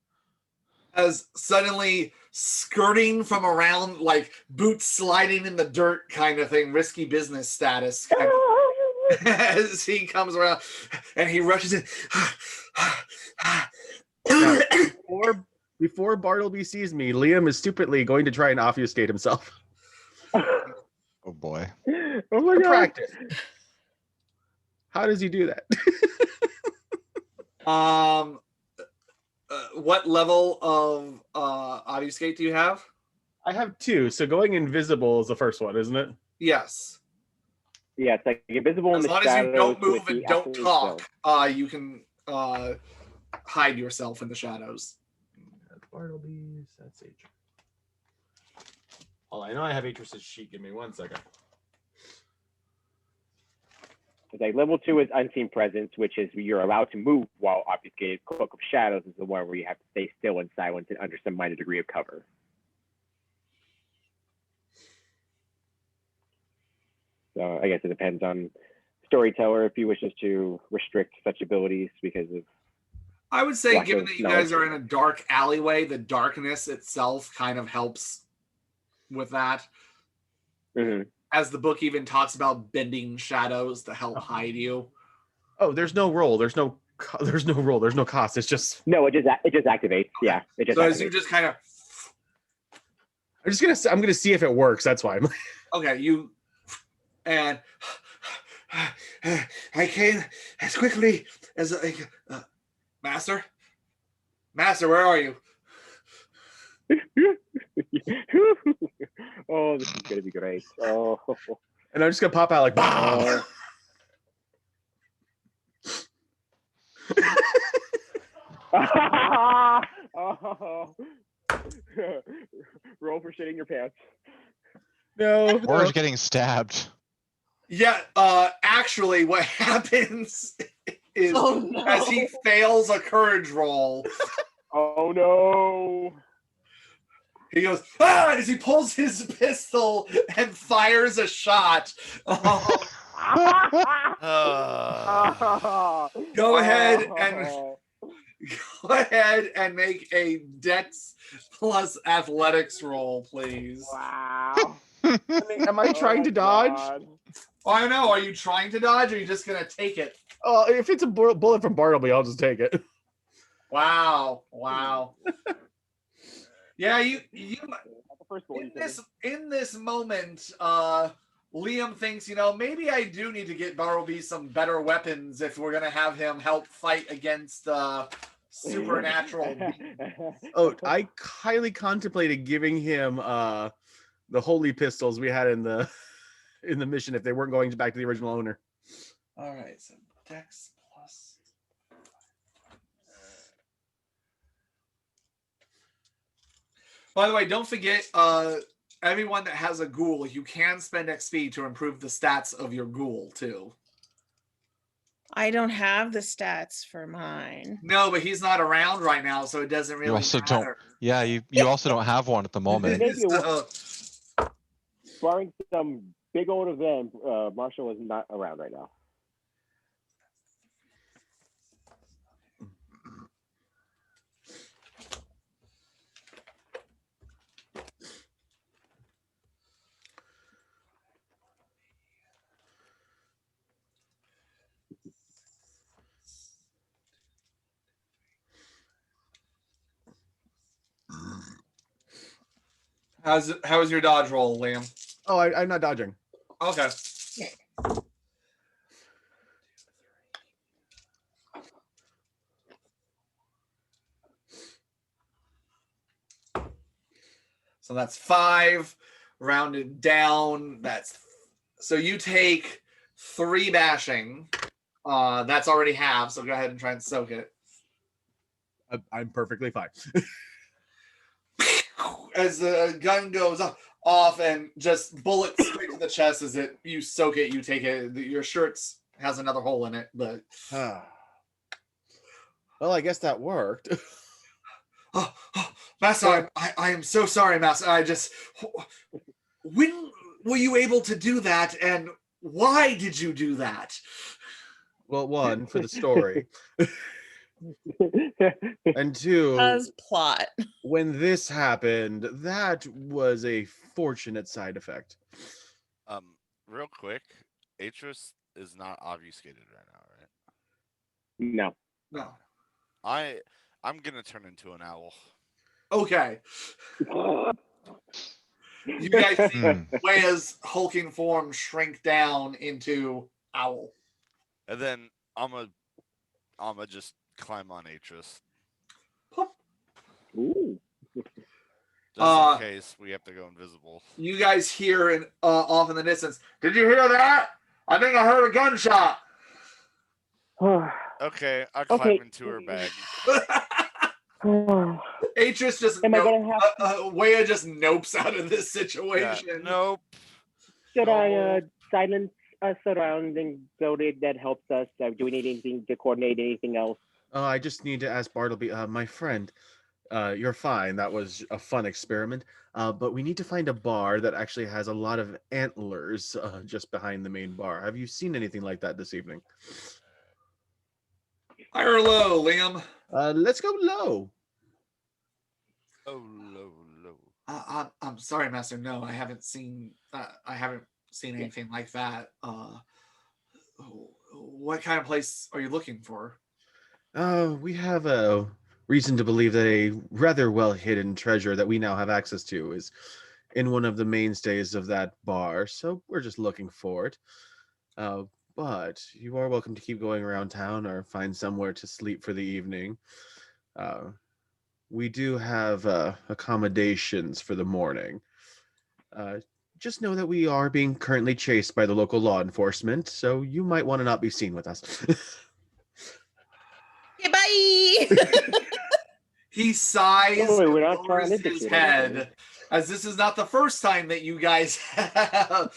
As suddenly skirting from around, like boots sliding in the dirt kind of thing, risky business status. As he comes around and he rushes in. Now, before Bartleby sees me, Liam is stupidly going to try and obfuscate himself. Oh boy. Oh my god. Practice. How does he do that? What level of obfuscate do you have? I have 2, so going invisible is the first one, isn't it? Yes. Yeah, it's like invisible in the shadows. As long as you don't move and don't talk, you can hide yourself in the shadows. Bartleby's, that's Atris. Oh, I know I have Atris's sheet. Give me 1 second. It's like level 2 is unseen presence, which is you're allowed to move while obfuscated. Cloak of shadows is the one where you have to stay still and silent and under some minor degree of cover. So I guess it depends on storyteller if he wishes to restrict such abilities because of. I would say, lack given of that you knowledge. guys are in a dark alleyway, the darkness itself kind of helps with that. Mhm. As the book even talks about bending shadows to help hide you. Oh, there's no roll. There's no roll. There's no cost. It's just. No, it just activates. Yeah, it just. So activates. as you just kind of. I'm gonna see if it works. That's why. Okay, you. And. I came as quickly as Master? Master, where are you? Oh, this is gonna be great. Oh. And I'm just gonna pop out like, bah! Oh. Roll for shitting your pants. No. Or is getting stabbed. Yeah, actually what happens is Oh, no. as he fails a courage roll, Oh no. he goes, ah, as he pulls his pistol and fires a shot. Go ahead and make a Dex plus athletics roll, please. Wow. Am I trying to dodge? God. Oh, I know. Are you trying to dodge, or are you just gonna take it? Oh, if it's a bullet from Bartleby, I'll just take it. Wow. Yeah, you Not the first one. in this moment, Liam thinks, maybe I do need to get Bartleby some better weapons if we're gonna have him help fight against supernatural beings. Oh, I highly contemplated giving him the holy pistols we had in the mission if they weren't going back to the original owner. All right, so Dex plus. By the way, don't forget, everyone that has a ghoul, you can spend XP to improve the stats of your ghoul too. I don't have the stats for mine. No, but he's not around right now, so it doesn't really also matter. Yeah, you also don't have one at the moment. Maybe it So- barring some big old event, Marshall is not around right now. How's your dodge roll, Liam? Oh, I'm not dodging. Okay. So that's 5 rounded down. So you take 3 bashing. That's already half. So go ahead and try and soak it. I'm perfectly fine. As the gun goes off and just bullets straight to the chest as you soak it, you take it. Your shirt has another hole in it, but Well, I guess that worked. Master, I am so sorry, Master. When were you able to do that, and why did you do that? Well, one, for the story. And 2, As plot. when this happened, that was a fortunate side effect. Real quick, Atris is not obfuscated right now, right? No. No. I'm gonna turn into an owl. Okay. You guys see Leia's hulking form shrink down into owl. And then I'm just climb on Atris. Ooh. Just in case we have to go invisible. You guys hear off in the distance. Did you hear that? I think I heard a gunshot. Okay, I'll climb into her bag. Atris just Am I gonna have Leia just nopes out of this situation. Yeah, nope. Should I silence a surrounding building that helps us? Do we need anything to coordinate anything else? I just need to ask Bartleby, my friend. You're fine. That was a fun experiment. But we need to find a bar that actually has a lot of antlers just behind the main bar. Have you seen anything like that this evening? High or low, Liam? Let's go low. Oh, low, low. I'm sorry, Master. No, I haven't seen. I haven't seen anything like that. What kind of place are you looking for? We have a reason to believe that a rather well-hidden treasure that we now have access to is in one of the mainstays of that bar, so we're just looking for it. But you are welcome to keep going around town or find somewhere to sleep for the evening. We do have accommodations for the morning. Just know that we are being currently chased by the local law enforcement, so you might want to not be seen with us. Okay, bye. He sighs Oh, and we're not trying lowers to his dictate head, anything. as this is not the first time that you guys have.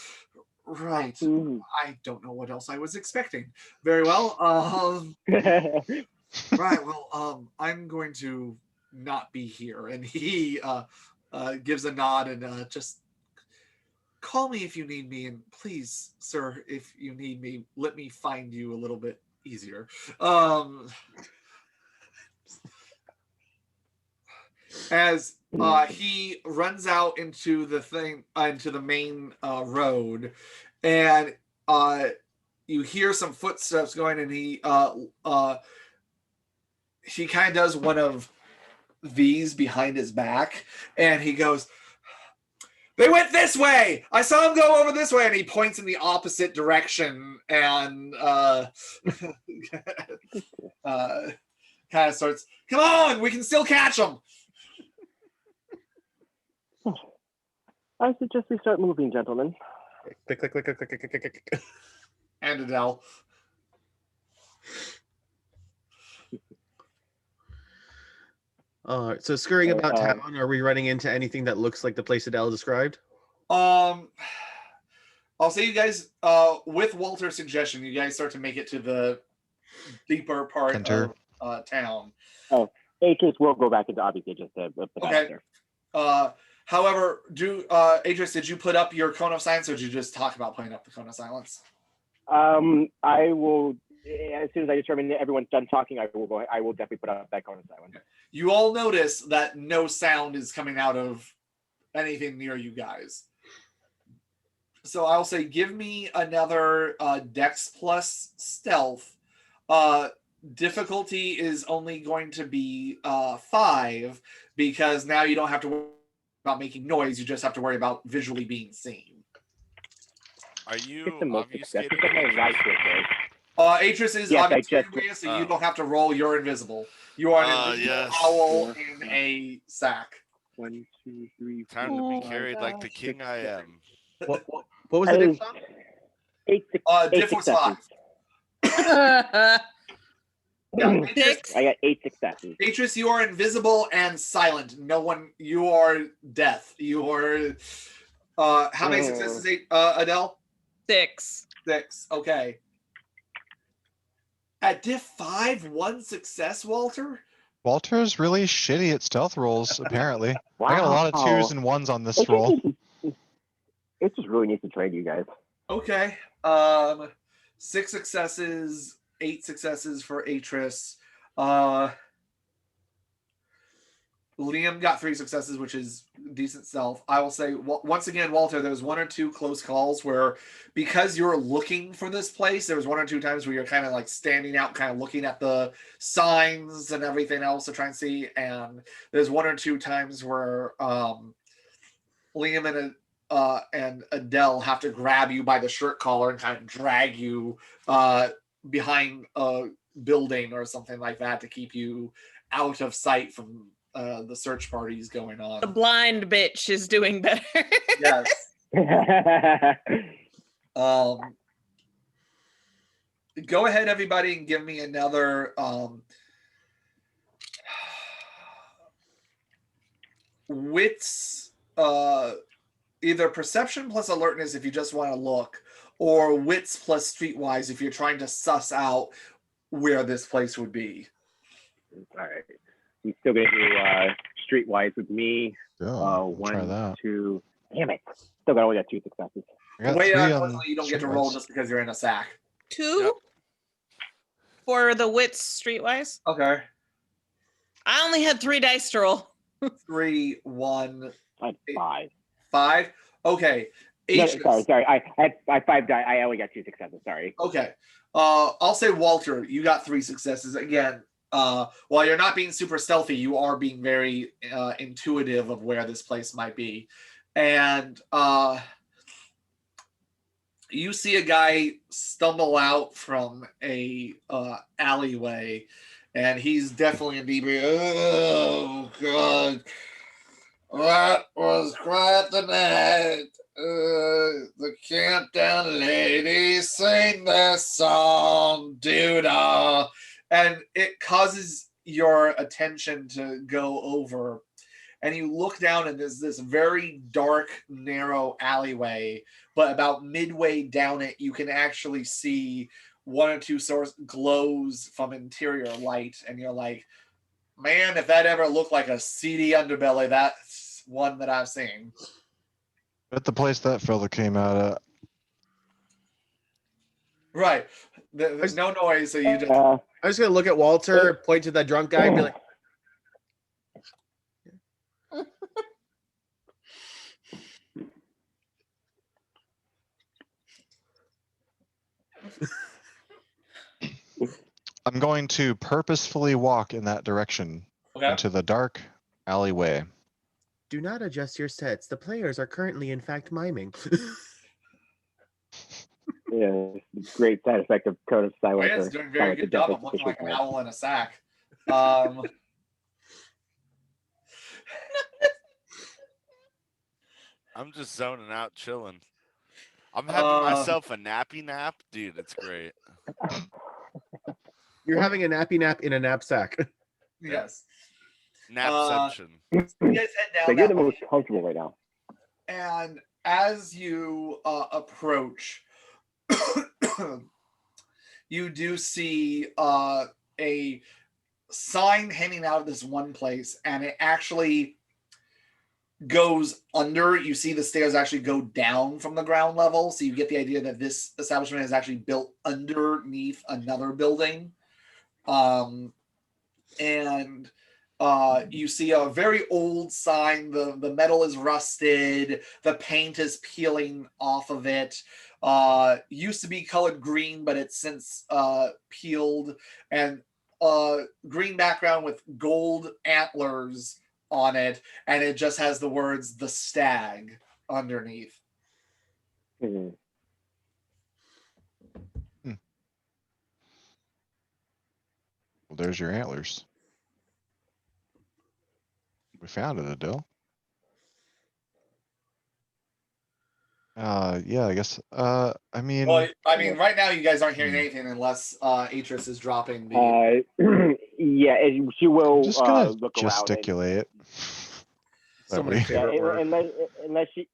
Right. Mhm. I don't know what else I was expecting. Very well. Right. Well, I'm going to not be here, and he gives a nod and just call me if you need me, and please, sir, if you need me, let me find you a little bit easier. As he runs out into the main road, and you hear some footsteps going, and he kind of does one of these behind his back, and he goes, "They went this way. I saw him go over this way," and he points in the opposite direction, and kind of starts, "Come on, we can still catch them." I suggest we start moving, gentlemen. Click, click, click, click, click, click, click, click. And Adele. All right, so scurrying about town, are we running into anything that looks like the place Adele described? I'll say you guys, with Walter's suggestion, you guys start to make it to the deeper part Enter. of town. Oh, Atris will go back into obviously just to put that out there. However, Atris, did you put up your cone of silence, or did you just talk about putting up the cone of silence? I will, as soon as I determine that everyone's done talking, I will definitely put up that cone of silence. You all notice that no sound is coming out of anything near you guys. So I'll say, give me another Dex plus Stealth. Difficulty is only going to be 5, because now you don't have to worry about making noise. You just have to worry about visually being seen. Are you It's the most obfuscated? successful. My right foot there. Atris is Yes, obviously, so you don't have to roll. You're invisible. You are an invisible yes. owl in a sack. 1, 2, 3, Time to 4, be carried like the king 6, I am. What was the diff? 8, 6, Diff was 5. Yeah, Six. I got 8 successes. Atris, you are invisible and silent. No one. You are death. You are. How many successes, Adele? 6. 6. Okay. At diff 5, 1 success, Walter. Walter's really shitty at stealth rolls, apparently. I got a lot of 2s and 1s on this roll. It just really needs to train you guys. Okay. 6 successes, 8 successes for Atris. Liam got 3 successes, which is decent self. I will say, once again, Walter, there was 1 or 2 close calls where, because you're looking for this place, there was 1 or 2 times where you're kind of like standing out, kind of looking at the signs and everything else to try and see. And there's 1 or 2 times where Liam and Adele have to grab you by the shirt collar and kind of drag you behind a building or something like that to keep you out of sight from the search parties going on. The blind bitch is doing better. Yes. Go ahead, everybody, and give me another wits, either perception plus alertness if you just want to look, or wits plus streetwise if you're trying to suss out where this place would be. All right. I'm still gonna do streetwise with me. I'll try One, that. 2. Damn it! Still only got 2 successes. I got Wait, 3 on unfortunately, you don't get to roll streetwise. just because you're in a sack. 2 Yep. for the wits streetwise. Okay. I only had 3 dice to roll. 3, 1, I had 5. 5. Okay. No, Atris. sorry. I had 5 die. I only got 2 successes. Sorry. Okay. I'll say Walter, you got 3 successes. Again, while you're not being super stealthy, you are being very intuitive of where this place might be. And you see a guy stumble out from a alleyway, and he's definitely inebriated. Oh, God. That was quite the night. The countdown ladies sing their song, doo-dah. And it causes your attention to go over. And you look down, and there's this very dark, narrow alleyway. But about midway down it, you can actually see 1 or 2 source glows from interior light. And you're like, man, if that ever looked like a seedy underbelly, that's one that I've seen. At the place that fella came out at. Right. There's no noise, so you just... I'm just gonna look at Walter, point to that drunk guy, and be like, I'm going to purposefully walk in that direction Okay. into the dark alleyway. "Do not adjust your sets. The players are currently, in fact, miming." Yeah, great side effect of Code of Silence. Rand's or doing a very Silence good of job Death of looking official like an card. owl in a sack. I'm just zoning out, chilling. I'm having myself a nappy nap, dude. It's great. You're having a nappy nap in a knapsack. Yes. Napception. You guys head down So you're that the most way, comfortable right now. and as you approach, you do see a sign hanging out of this one place, and it actually goes under. You see the stairs actually go down from the ground level, so you get the idea that this establishment is actually built underneath another building. And you see a very old sign. The metal is rusted. The paint is peeling off of it. Used to be colored green, but it's since peeled. And green background with gold antlers on it. And it just has the words "The Stag" underneath. Mhm. Well, there's your antlers. We found it, Adele. Yeah, I guess. I mean, Well, I mean, right now you guys aren't hearing anything unless Atris is dropping the. Yeah, she will I'm just gonna look around. gesticulate. So my That way. favorite Yeah, word. unless she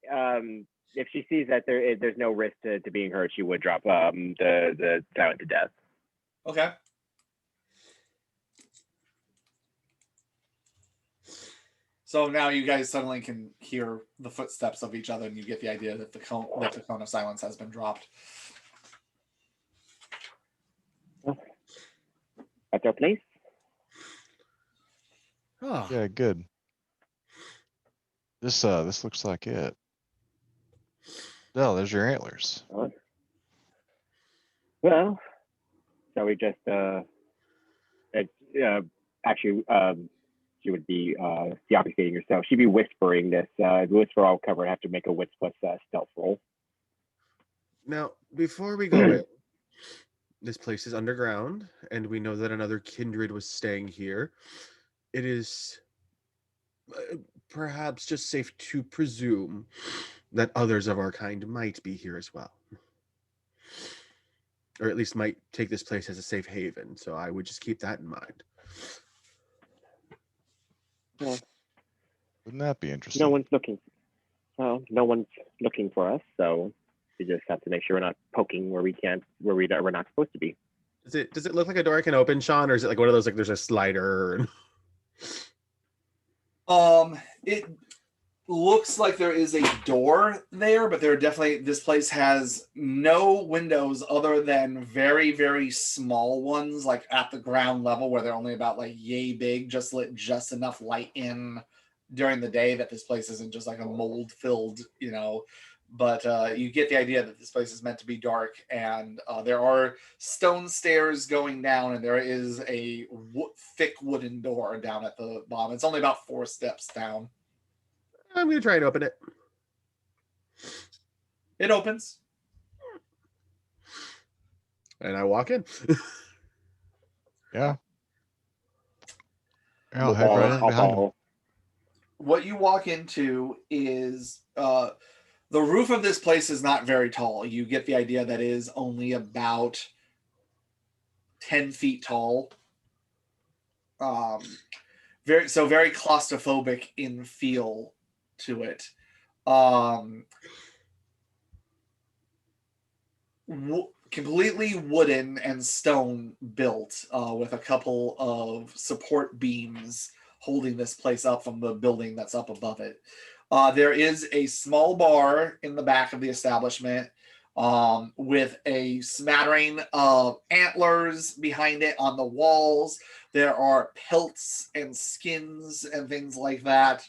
if she sees that there's no risk to being hurt, she would drop the silent to death. Okay. So now you guys suddenly can hear the footsteps of each other, and you get the idea that the cone of silence has been dropped. At our place. Oh, Yeah, good. This looks like it. Oh, there's your antlers. Well, so we just actually she would be deobfuscating herself. She'd be whispering this. The whisper I'll cover. I have to make a wits plus stealth roll. now before we go in, this place is underground, and we know that another kindred was staying here. It is perhaps just safe to presume that others of our kind might be here as well, or at least might take this place as a safe haven. So I would just keep that in mind. Yeah. Wouldn't that be interesting? No one's looking. Well, no one's looking for us, so We just have to make sure we're not poking where we're not supposed to be. Does it look like a door I can open, Sean, or is it like one of those like there's a slider? It looks like there is a door there, but this place has no windows other than very, very small ones, like at the ground level where they're only about like yay big, just lit just enough light in during the day that this place isn't just like a mold filled, but you get the idea that this place is meant to be dark, and there are stone stairs going down, and there is a thick wooden door down at the bottom. It's only about 4 steps down. I'm gonna try and open it. It opens. And I walk in. Yeah. I'll head right in behind him. What you walk into is the roof of this place is not very tall. You get the idea that it is only about 10 feet tall. Very claustrophobic in feel to it. Completely wooden and stone built, with a couple of support beams holding this place up from the building that's up above it. There is a small bar in the back of the establishment, with a smattering of antlers behind it on the walls. There are pelts and skins and things like that.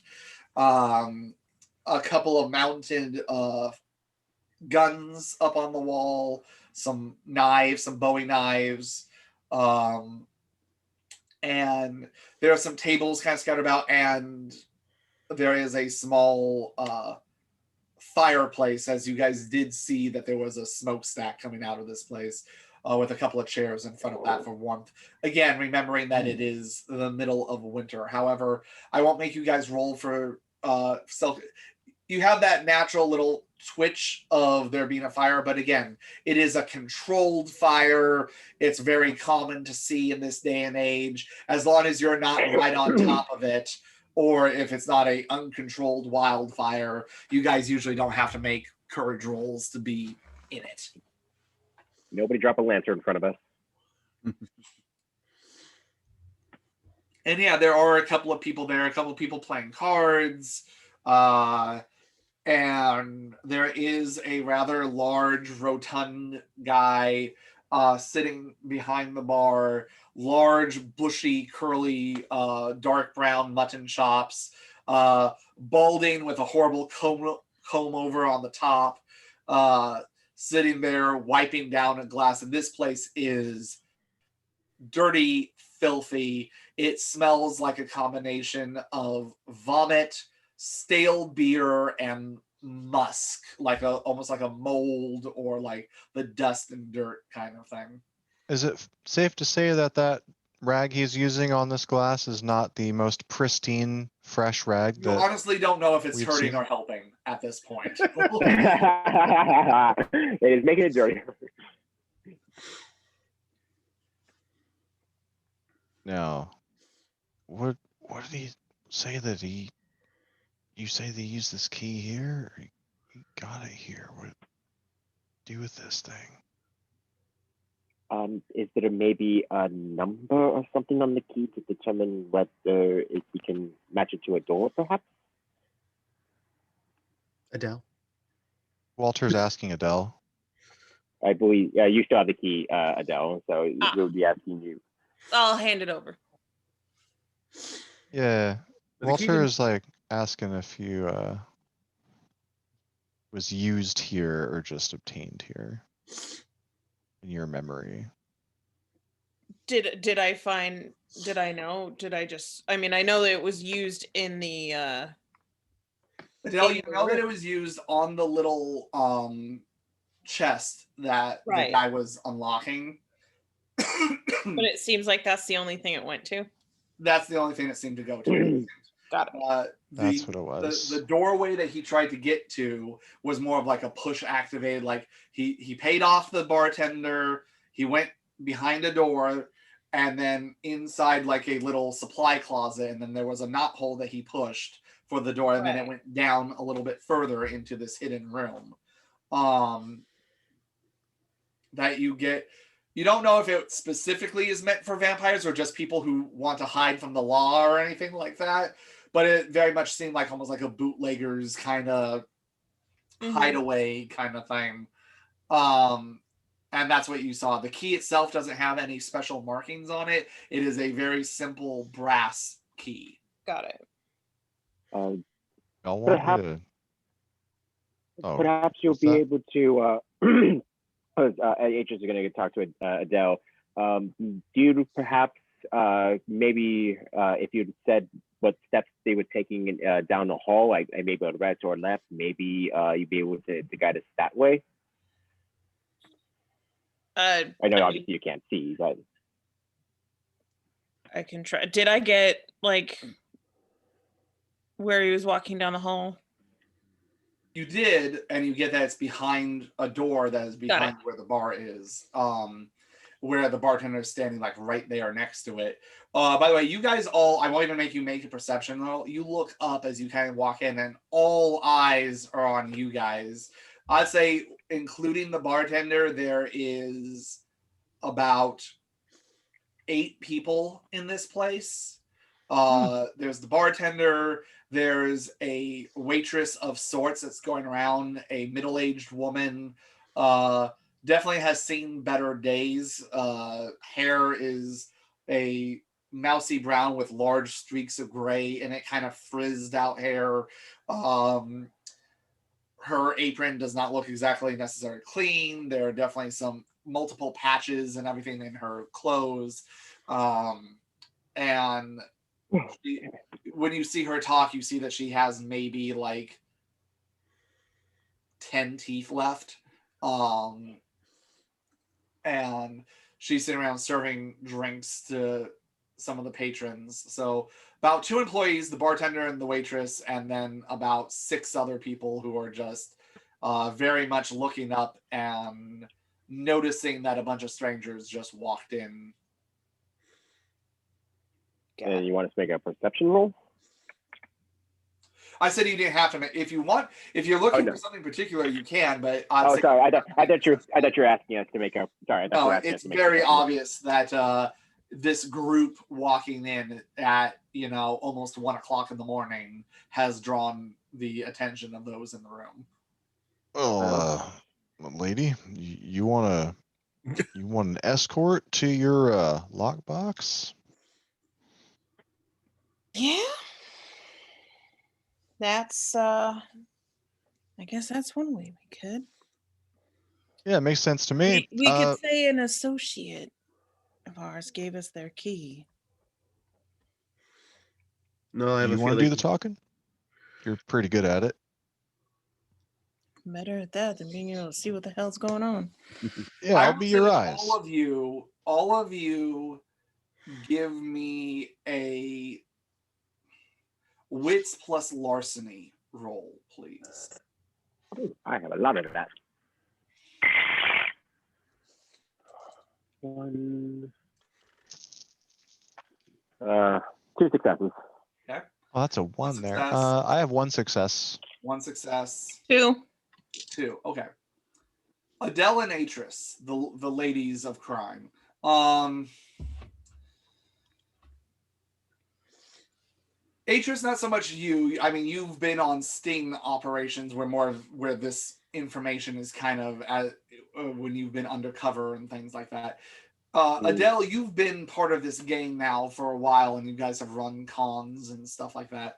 A couple of mounted guns up on the wall, some knives, some Bowie knives, and there are some tables kind of scattered about, and there is a small fireplace, as you guys did see that there was a smokestack coming out of this place, with a couple of chairs in front of that for warmth. Again, remembering that it is the middle of winter. However, I won't make you guys roll for self. You have that natural little twitch of there being a fire, but again, it is a controlled fire. It's very common to see in this day and age, as long as you're not right on top of it, or if it's not a uncontrolled wildfire. You guys usually don't have to make courage rolls to be in it. Nobody drop a lantern in front of us. And yeah, there are a couple of people there, a couple of people playing cards. And there is a rather large, rotund guy sitting behind the bar. Large, bushy, curly, dark brown mutton chops, balding with a horrible comb over on the top, sitting there wiping down a glass. And this place is dirty, filthy. It smells like a combination of vomit, stale beer, and musk, almost like a mold or like the dust and dirt kind of thing. Is it safe to say that rag he's using on this glass is not the most pristine, fresh rag? You honestly don't know if it's hurting or helping at this point. It is making it dirty. Now, what did he say that you say they use this key here? Or you got it here. What do you do with this thing? Is there maybe a number or something on the key to determine whether we can match it to a door, perhaps? Adele. Walter's asking Adele. I believe you still have the key, Adele, so we'll be asking you. I'll hand it over. Yeah. Walter is like asking if you was used here or just obtained here in your memory. Did I know? I know that it was used in the Adele, you know that it was used on the little chest that the guy was unlocking. But it seems like that's the only thing it went to. That's the only thing that seemed to go to. Got it. That's what it was. The doorway that he tried to get to was more of like a push activated, like he paid off the bartender, he went behind a door, and then inside like a little supply closet, and then there was a knot hole that he pushed for the door, and then it went down a little bit further into this hidden room. that you get. You don't know if it specifically is meant for vampires or just people who want to hide from the law or anything like that. But it very much seemed like almost like a bootlegger's kind of hideaway kind of thing. And that's what you saw. The key itself doesn't have any special markings on it. It is a very simple brass key. Got it. Y'all want Perhaps- me to... Oh, Perhaps you'll what's be that? able to. Atris is going to talk to Adele. Do you perhaps maybe if you'd said what steps they were taking down the hall, like maybe on right or left, maybe you'd be able to guide us that way? I know obviously you can't see, but I can try. Did I get like where he was walking down the hall? You did, and you get that it's behind a door that is behind where the bar is, where the bartender is standing like right there next to it. By the way, you guys all, I won't even make you make a perception roll. You look up as you kind of walk in, and all eyes are on you guys. I'd say, including the bartender, there is about 8 people in this place. There's the bartender. There's a waitress of sorts that's going around, a middle-aged woman. Definitely has seen better days. Hair is a mousy brown with large streaks of gray and it, kind of frizzed out hair. Her apron does not look exactly necessarily clean. There are definitely some multiple patches and everything in her clothes. And when you see her talk, you see that she has maybe like 10 teeth left. And she's sitting around serving drinks to some of the patrons. So about 2 employees, the bartender and the waitress, and then about 6 other people who are just very much looking up and noticing that a bunch of strangers just walked in. and you want us to make a perception roll? I said you didn't have to. If you want, if you're looking no. for something particular, you can. But Sorry, I thought you were asking us to make a. Sorry, I thought you no, were asking us it's to make very a perception roll. obvious that this group walking in at almost 1 o'clock in the morning has drawn the attention of those in the room. Well, lady, you want an escort to your lockbox? Yeah. That's I guess that's one way we could. Yeah, it makes sense to me. We could say an associate of ours gave us their key. No, I have you a want to feeling. do the talking? You're pretty good at it. Better at that than being able to see what the hell's going on. Yeah, I I'll will be say your that eyes. All of you give me a wits plus larceny roll, please. Ooh, I have a lot of that. 1, 2 successes. Okay. Oh, that's a 1 there. success. I have 1 success. 1 success. 2. 2. Okay. Adele and Atris, the ladies of crime. Atris, not so much you. I mean, you've been on sting operations where this information is kind of when you've been undercover and things like that. Adele, you've been part of this gang now for a while, and you guys have run cons and stuff like that.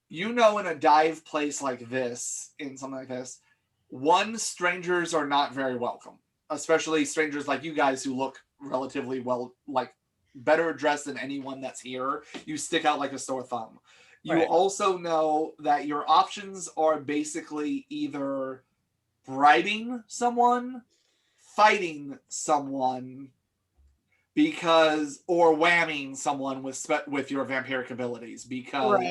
In a dive place like this, in something like this, strangers are not very welcome, especially strangers like you guys who look relatively well, like better dressed than anyone that's here. You stick out like a sore thumb. You also know that your options are basically either bribing someone, fighting someone, or whamming someone with your vampiric abilities, because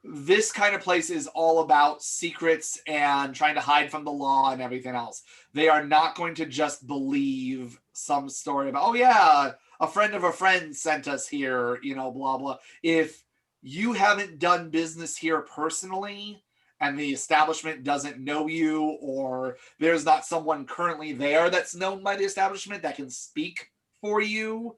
this kind of place is all about secrets and trying to hide from the law and everything else. They are not going to just believe some story about, oh yeah, a friend of a friend sent us here, blah, blah. If you haven't done business here personally and the establishment doesn't know you, or there's not someone currently there that's known by the establishment that can speak for you,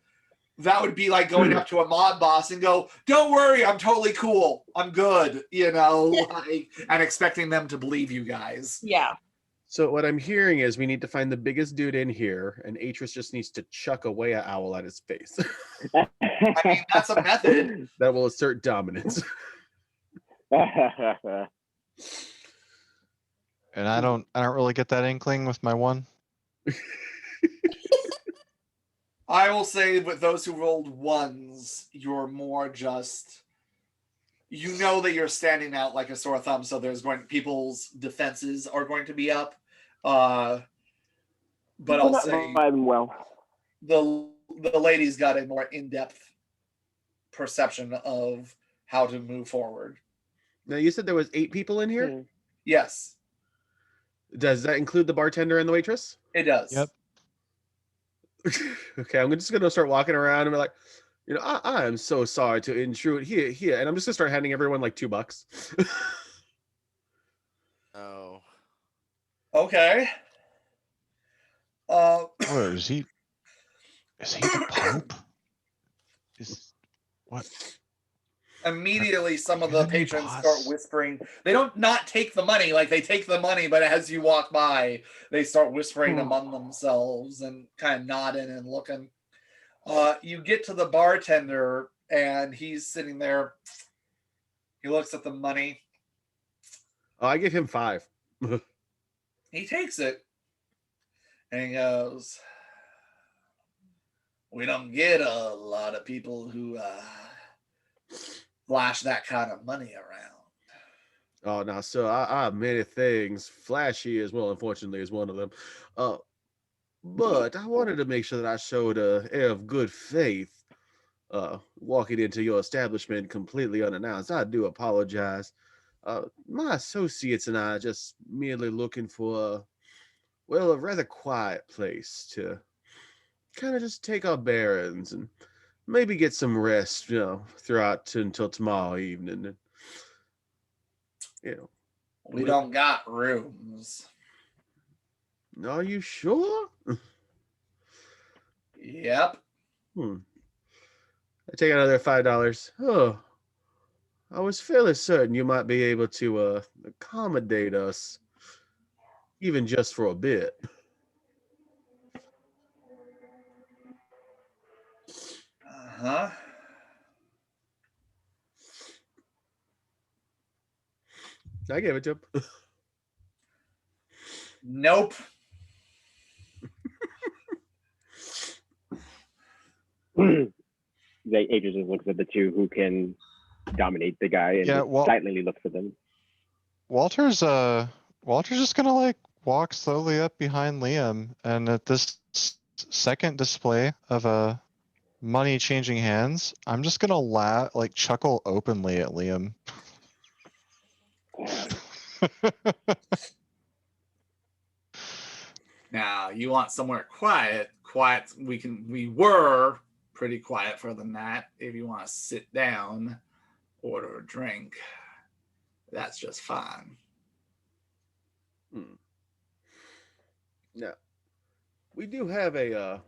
that would be like going up to a mob boss and go, "Don't worry, I'm totally cool. I'm good," like, and expecting them to believe you guys. Yeah. So what I'm hearing is we need to find the biggest dude in here, and Atris just needs to chuck away an owl at his face. I mean, that's a method. That will assert dominance. And I don't really get that inkling with my one. I will say with those who rolled ones, you're more just, you know that you're standing out like a sore thumb, so people's defenses are going to be up. But I'll say well. the lady's got a more in-depth perception of how to move forward. Now, you said there was 8 people in here? Yes, Does that include the bartender and the waitress? it does. Yep. Okay, I'm just gonna start walking around and be like, I am so sorry to intrude here, and I'm just gonna start handing everyone like $2. Oh. Okay. What is he? Is he the Pope? What? Immediately, some of the Enemy patrons boss. start whispering. They don't not take the money, like they take the money, but as you walk by, they start whispering among themselves and kind of nodding and looking. You get to the bartender, and he's sitting there. He looks at the money. Oh, I give him 5. He takes it, and he goes, "We don't get a lot of people who flash that kind of money around." Oh, now, so I have many things. Flashy as well, unfortunately, is one of them. But I wanted to make sure that I showed an air of good faith. Walking into your establishment completely unannounced. I do apologize. My associates and I are just merely looking for a rather quiet place to kind of just take our bearings and maybe get some rest, throughout until tomorrow evening. And, We don't got rooms. Are you sure? Yep. I take another $5. Oh, I was fairly certain you might be able to accommodate us, even just for a bit. Uh-huh. I gave it to him. Nope. Adrian just looks at the two who can dominate the guy and Yeah, just silently looks at them. Walter's just gonna like walk slowly up behind Liam, and at this second display of money changing hands, I'm just gonna chuckle openly at Liam. Now, you want somewhere quiet. Quiet, we were pretty quiet for the night. If you want to sit down, order a drink, that's just fine. Now, we do have a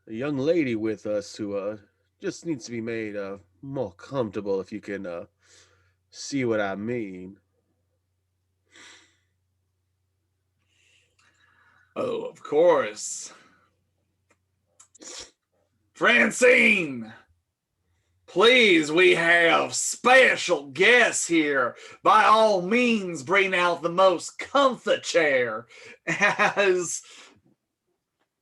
young lady with us who just needs to be made more comfortable, if you can see what I mean. Oh, of course. Francine! Please, we have special guests here. By all means, bring out the most comfy chair.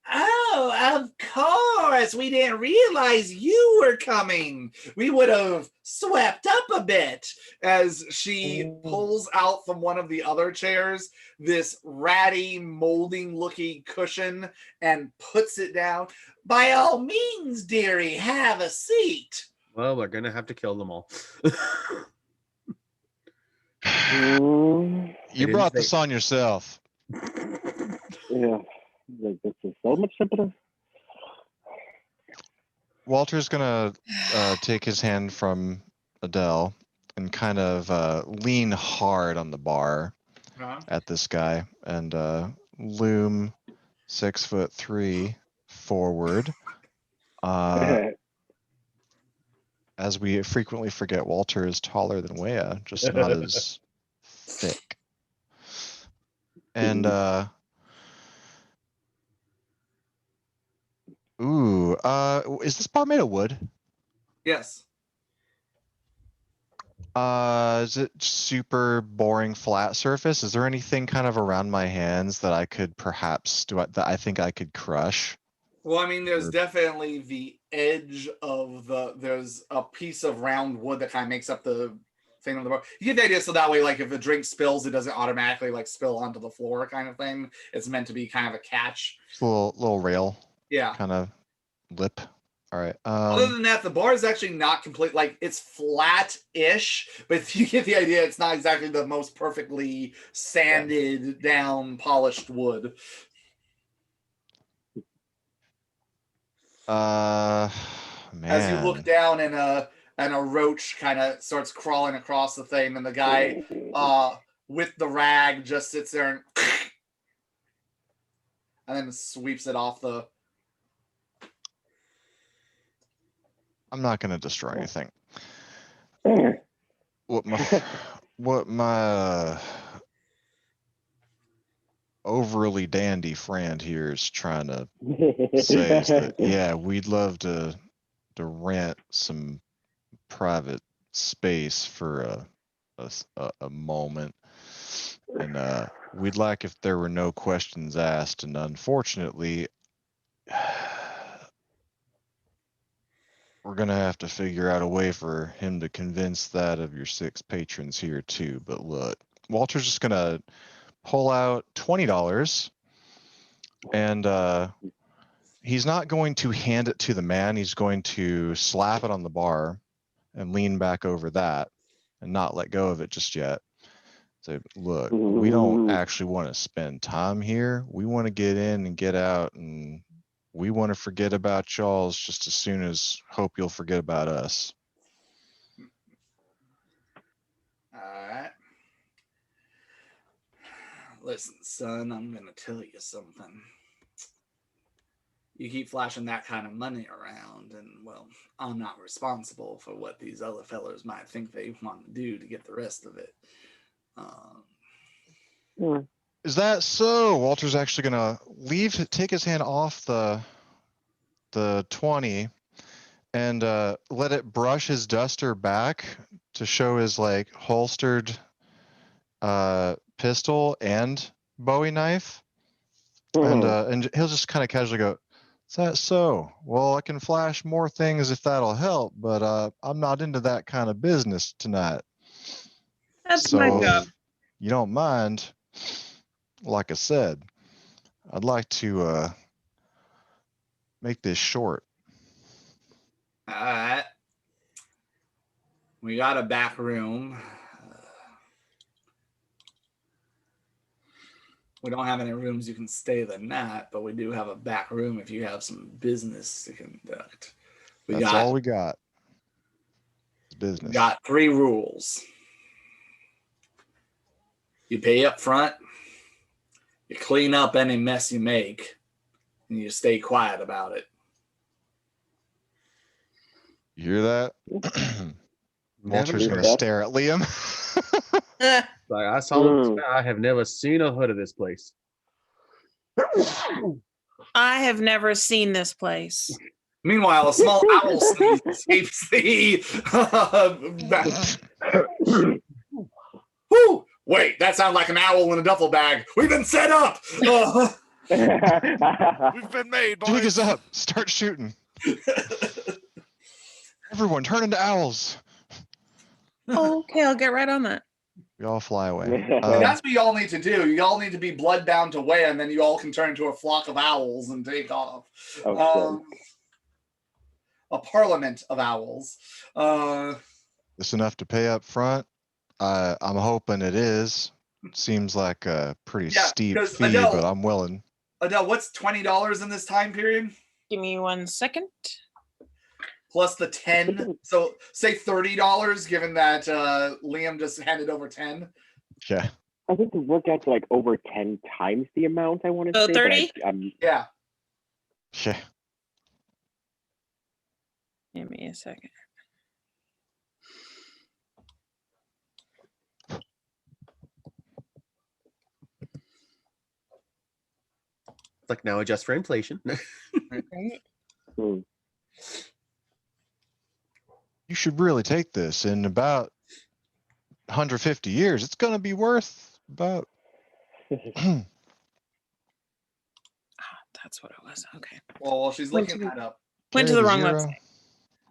Oh, of course. We didn't realize you were coming. We would have swept up a bit. As she pulls out from one of the other chairs this ratty, molding-looking cushion and puts it down. By all means, dearie, have a seat. Well, we're gonna have to kill them all. You brought this on yourself. Yeah, this is so much simpler. Walter's gonna take his hand from Adele, and kind of lean hard on the bar Huh? at this guy and loom 6'3" forward. As we frequently forget, Walter is taller than Wea, just not as thick. And is this bar made of wood? Yes. Is it super boring flat surface? Is there anything kind of around my hands that I could perhaps that I think I could crush? Well, I mean, there's Or- definitely the edge of there's a piece of round wood that kind of makes up the thing on the bar. You get the idea, so that way, like, if a drink spills, it doesn't automatically, like, spill onto the floor kind of thing. It's meant to be kind of a catch. Just a little rail Yeah. kind of lip. All right. Other than that, the bar is actually not complete. Like, it's flat-ish, but you get the idea. It's not exactly the most perfectly sanded down, polished wood. Man. As you look down, and a roach kind of starts crawling across the thing, and the guy with the rag just sits there and then sweeps it off the. I'm not going to destroy anything. What my overly dandy friend here is trying to say is that, yeah, we'd love to rent some private space for a moment, and we'd like if there were no questions asked, and unfortunately we're gonna have to figure out a way for him to convince that of your 6 patrons here too. But look, Walter's just gonna pull out $20, and he's not going to hand it to the man. He's going to slap it on the bar and lean back over that and not let go of it just yet. So look, we don't actually want to spend time here. We want to get in and get out, and we want to forget about y'all's just as soon as hope you'll forget about us. All right. Listen, son, I'm going to tell you something. You keep flashing that kind of money around, and, well, I'm not responsible for what these other fellas might think they want to do to get the rest of it. Is that so? Walter's actually going to take his hand off the 20 and let it brush his duster back to show his, like, holstered pistol and Bowie knife. And he'll just kind of casually go, "Is that so? Well, I can flash more things if that'll help, but I'm not into that kind of business tonight. That's So my job. if you don't mind, like I said, I'd like to make this short." All right. We got a back room. We don't have any rooms you can stay the night, but we do have a back room if you have some business to conduct. That's all we got. Business. We got 3 rules. You pay up front, you clean up any mess you make, and you stay quiet about it. You hear that? Walter's going to stare at Liam. Like, I saw. I have never seen a hood of this place. I have never seen this place. Meanwhile, a small owl sneeze escapes the. Whew! Wait, that sounds like an owl in a duffel bag. We've been set up. We've been made, boys. Jig is up. Start shooting. Everyone, turn into owls. Oh, okay, I'll get right on that. We all fly away. That's what y'all need to do. Y'all need to be bloodbound to Wea, and then you all can turn into a flock of owls and take off. A parliament of owls. It's enough to pay up front. I'm hoping it is. Seems like a pretty steep fee, Adele, but I'm willing. Adele, what's $20 in this time period? Give me 1 second. plus the 10. So say $30, given that Liam just handed over 10. Yeah. I think it worked out to like over 10 times the amount I want to So say. 30? Yeah. Yeah. Give me a second. Like now adjust for inflation. Right. Hmm. You should really take this in about 150 years. It's going to be worth about. That's what it was. Okay. Well, while she's Went looking to- that up, Went to Carry the wrong zero. website.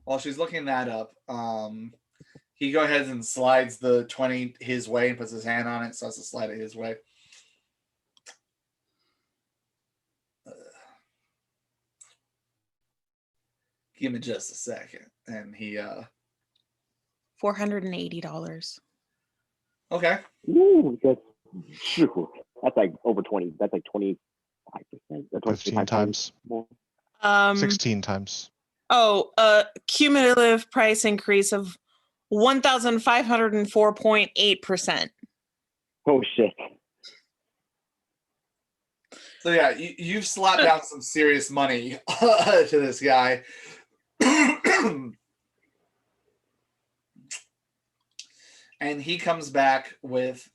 while she's looking that up, he go ahead and slides the 20 his way and puts his hand on it, starts to slide it his way. Give me just a second. And he $480. okay. Ooh, that's like over 20. That's like 25%. 15 times. More. 16 times. Cumulative price increase of 1,504.8%. Oh shit. So yeah, you've slapped down some serious money to this guy. And he comes back with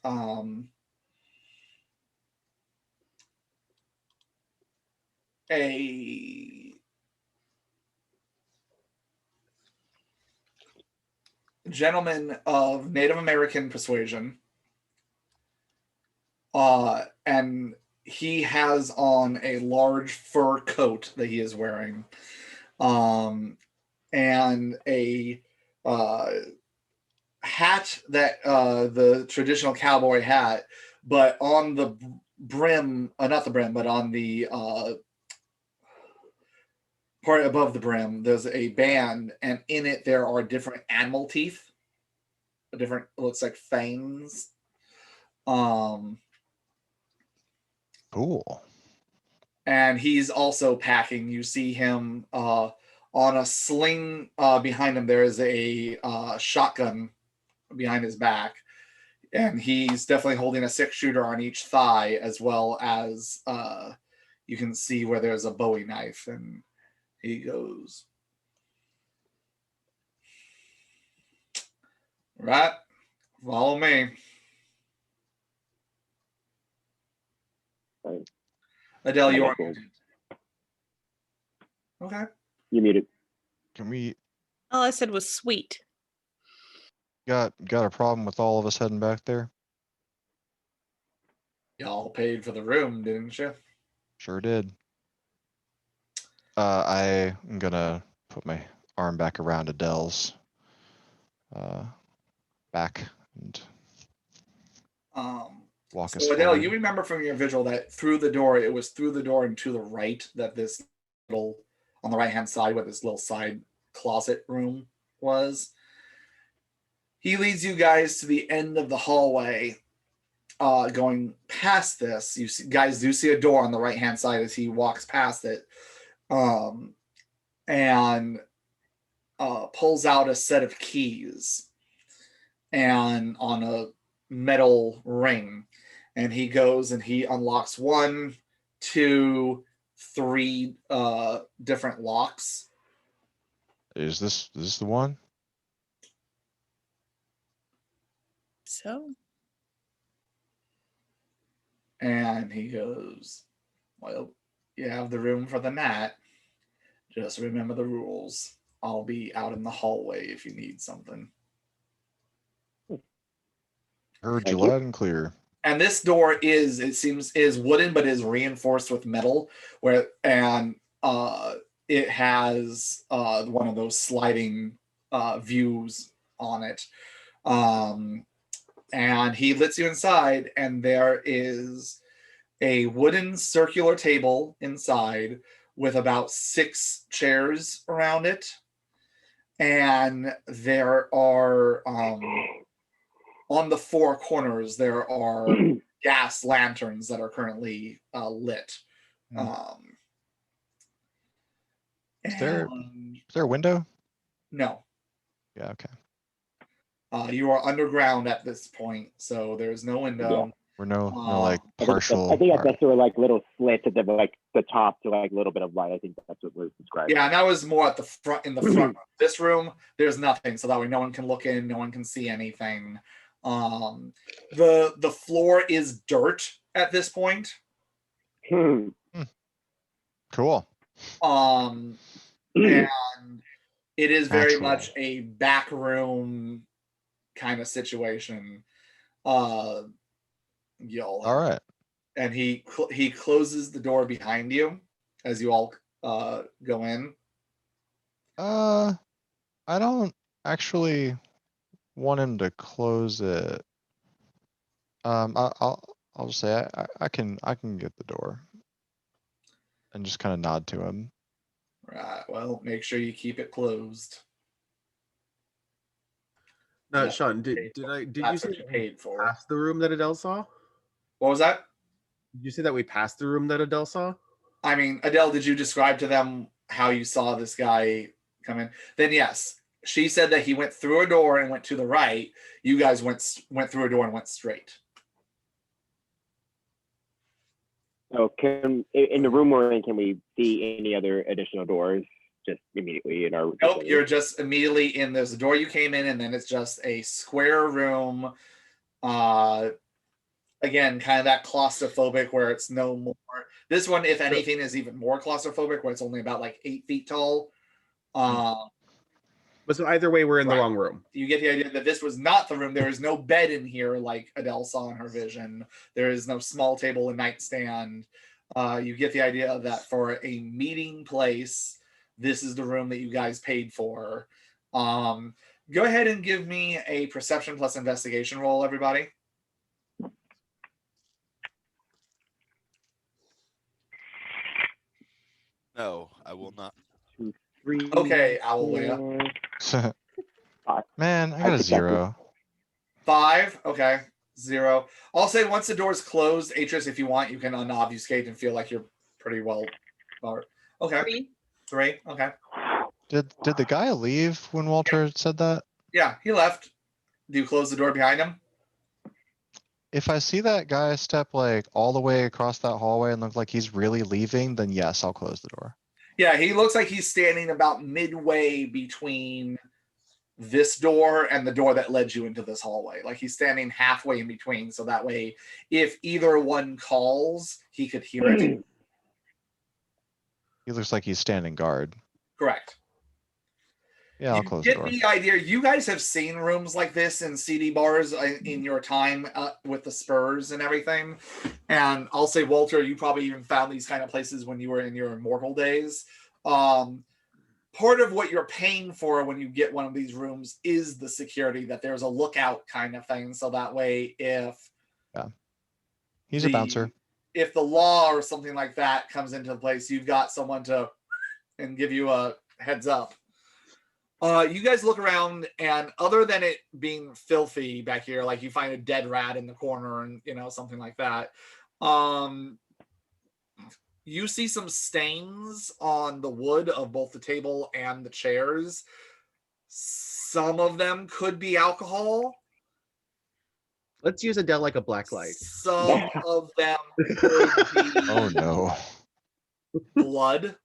a gentleman of Native American persuasion. And he has on a large fur coat that he is wearing. And a hat that the traditional cowboy hat, but on the brim, not the brim, but on the part above the brim, there's a band, and in it there are different animal teeth, different, looks like fangs. Cool. And he's also packing. You see him on a sling behind him. There is a shotgun behind his back, and he's definitely holding a 6-shooter on each thigh, as well as you can see where there's a Bowie knife. And he goes, right, follow me. Right. Adele, I you're guess okay. You muted. Can we All I said was sweet. got a problem with all of us heading back there? Y'all paid for the room, didn't you? Sure did. I am gonna put my arm back around Adele's back and walk us So Adele, forward. you remember from your visual that through the door, it was through the door and to the right that this little, on the right hand side, where this little side closet room was. He leads you guys to the end of the hallway. Going past this, you guys do see a door on the right hand side as he walks past it, and pulls out a set of keys and on a metal ring, and he goes and he unlocks 1, 2, 3 different locks. Is this the one? So And he goes, well, you have the room for the night. Just remember the rules. I'll be out in the hallway if you need something. Heard you Thank you. loud and clear. And this door is, it seems, is wooden, but is reinforced with metal, and it has one of those sliding views on it. And he lets you inside, and there is a wooden circular table inside with about 6 chairs around it. And there are, on the 4 corners, there are gas lanterns that are currently lit. Is there a window? No. Yeah. Okay. You are underground at this point, so there's no window. We're no Uh, like I think partial. I think alright. that's sort of like little slits at the like the top to like a little bit of light. I think that's what was described. Yeah, and that was more at the front. In the front of this room, there's nothing, so that way no one can look in, no one can see anything. The floor is dirt at this point. Cool. And it is very Natural. much a back room kind of situation. Y'all. All right. And he closes the door behind you as you all go in. I don't actually want him to close it. I'll just say I can get the door, and just kind of nod to him. Right. Well, make sure you keep it closed. No, That's Sean, what did you you That's say what you that we paid for. passed the room that Adele saw? What was that? Did you say that we passed the room that Adele saw? I mean, Adele, did you describe to them how you saw this guy come in? Then yes, she said that he went through a door and went to the right. You guys went through a door and went straight. So in the room we're in, can we see any other additional doors just immediately in our? Nope, you're just immediately in. There's a door you came in, and then it's just a square room. Again, kind of that claustrophobic where it's no more. This one, if anything, is even more claustrophobic, where it's only about like 8 feet tall. But so either way, we're in the Right. wrong room. You get the idea that this was not the room. There is no bed in here like Adele saw in her vision. There is no small table and nightstand. You get the idea that for a meeting place, this is the room that you guys paid for. Go ahead and give me a perception plus investigation roll, everybody. No, I will not. 2, 3. Okay, Owlea. 4. Man, I got a I 0. 5. Okay. 0. I'll say once the door's closed, Atris, if you want, you can unobfuscate and feel like you're pretty well. Okay. 3. 3. Okay. Did the guy leave when Walter said that? Yeah, he left. Do you close the door behind him? If I see that guy step like all the way across that hallway and look like he's really leaving, then yes, I'll close the door. Yeah, he looks like he's standing about midway between this door and the door that led you into this hallway. Like he's standing halfway in between, so that way, if either one calls, he could hear it. He looks like he's standing guard. Correct. Yeah, I'll You close the get door. the idea. You guys have seen rooms like this in CD bars in your time with the Spurs and everything. And I'll say, Walter, you probably even found these kind of places when you were in your immortal days. Part of what you're paying for when you get one of these rooms is the security, that there's a lookout kind of thing. So that way, if He's a bouncer. If the law or something like that comes into place, you've got someone to and give you a heads up. You guys look around, and other than it being filthy back here, like you find a dead rat in the corner and something like that, you see some stains on the wood of both the table and the chairs. Some of them could be alcohol. Let's use Adele like a black light. Some of them could be Oh no. blood.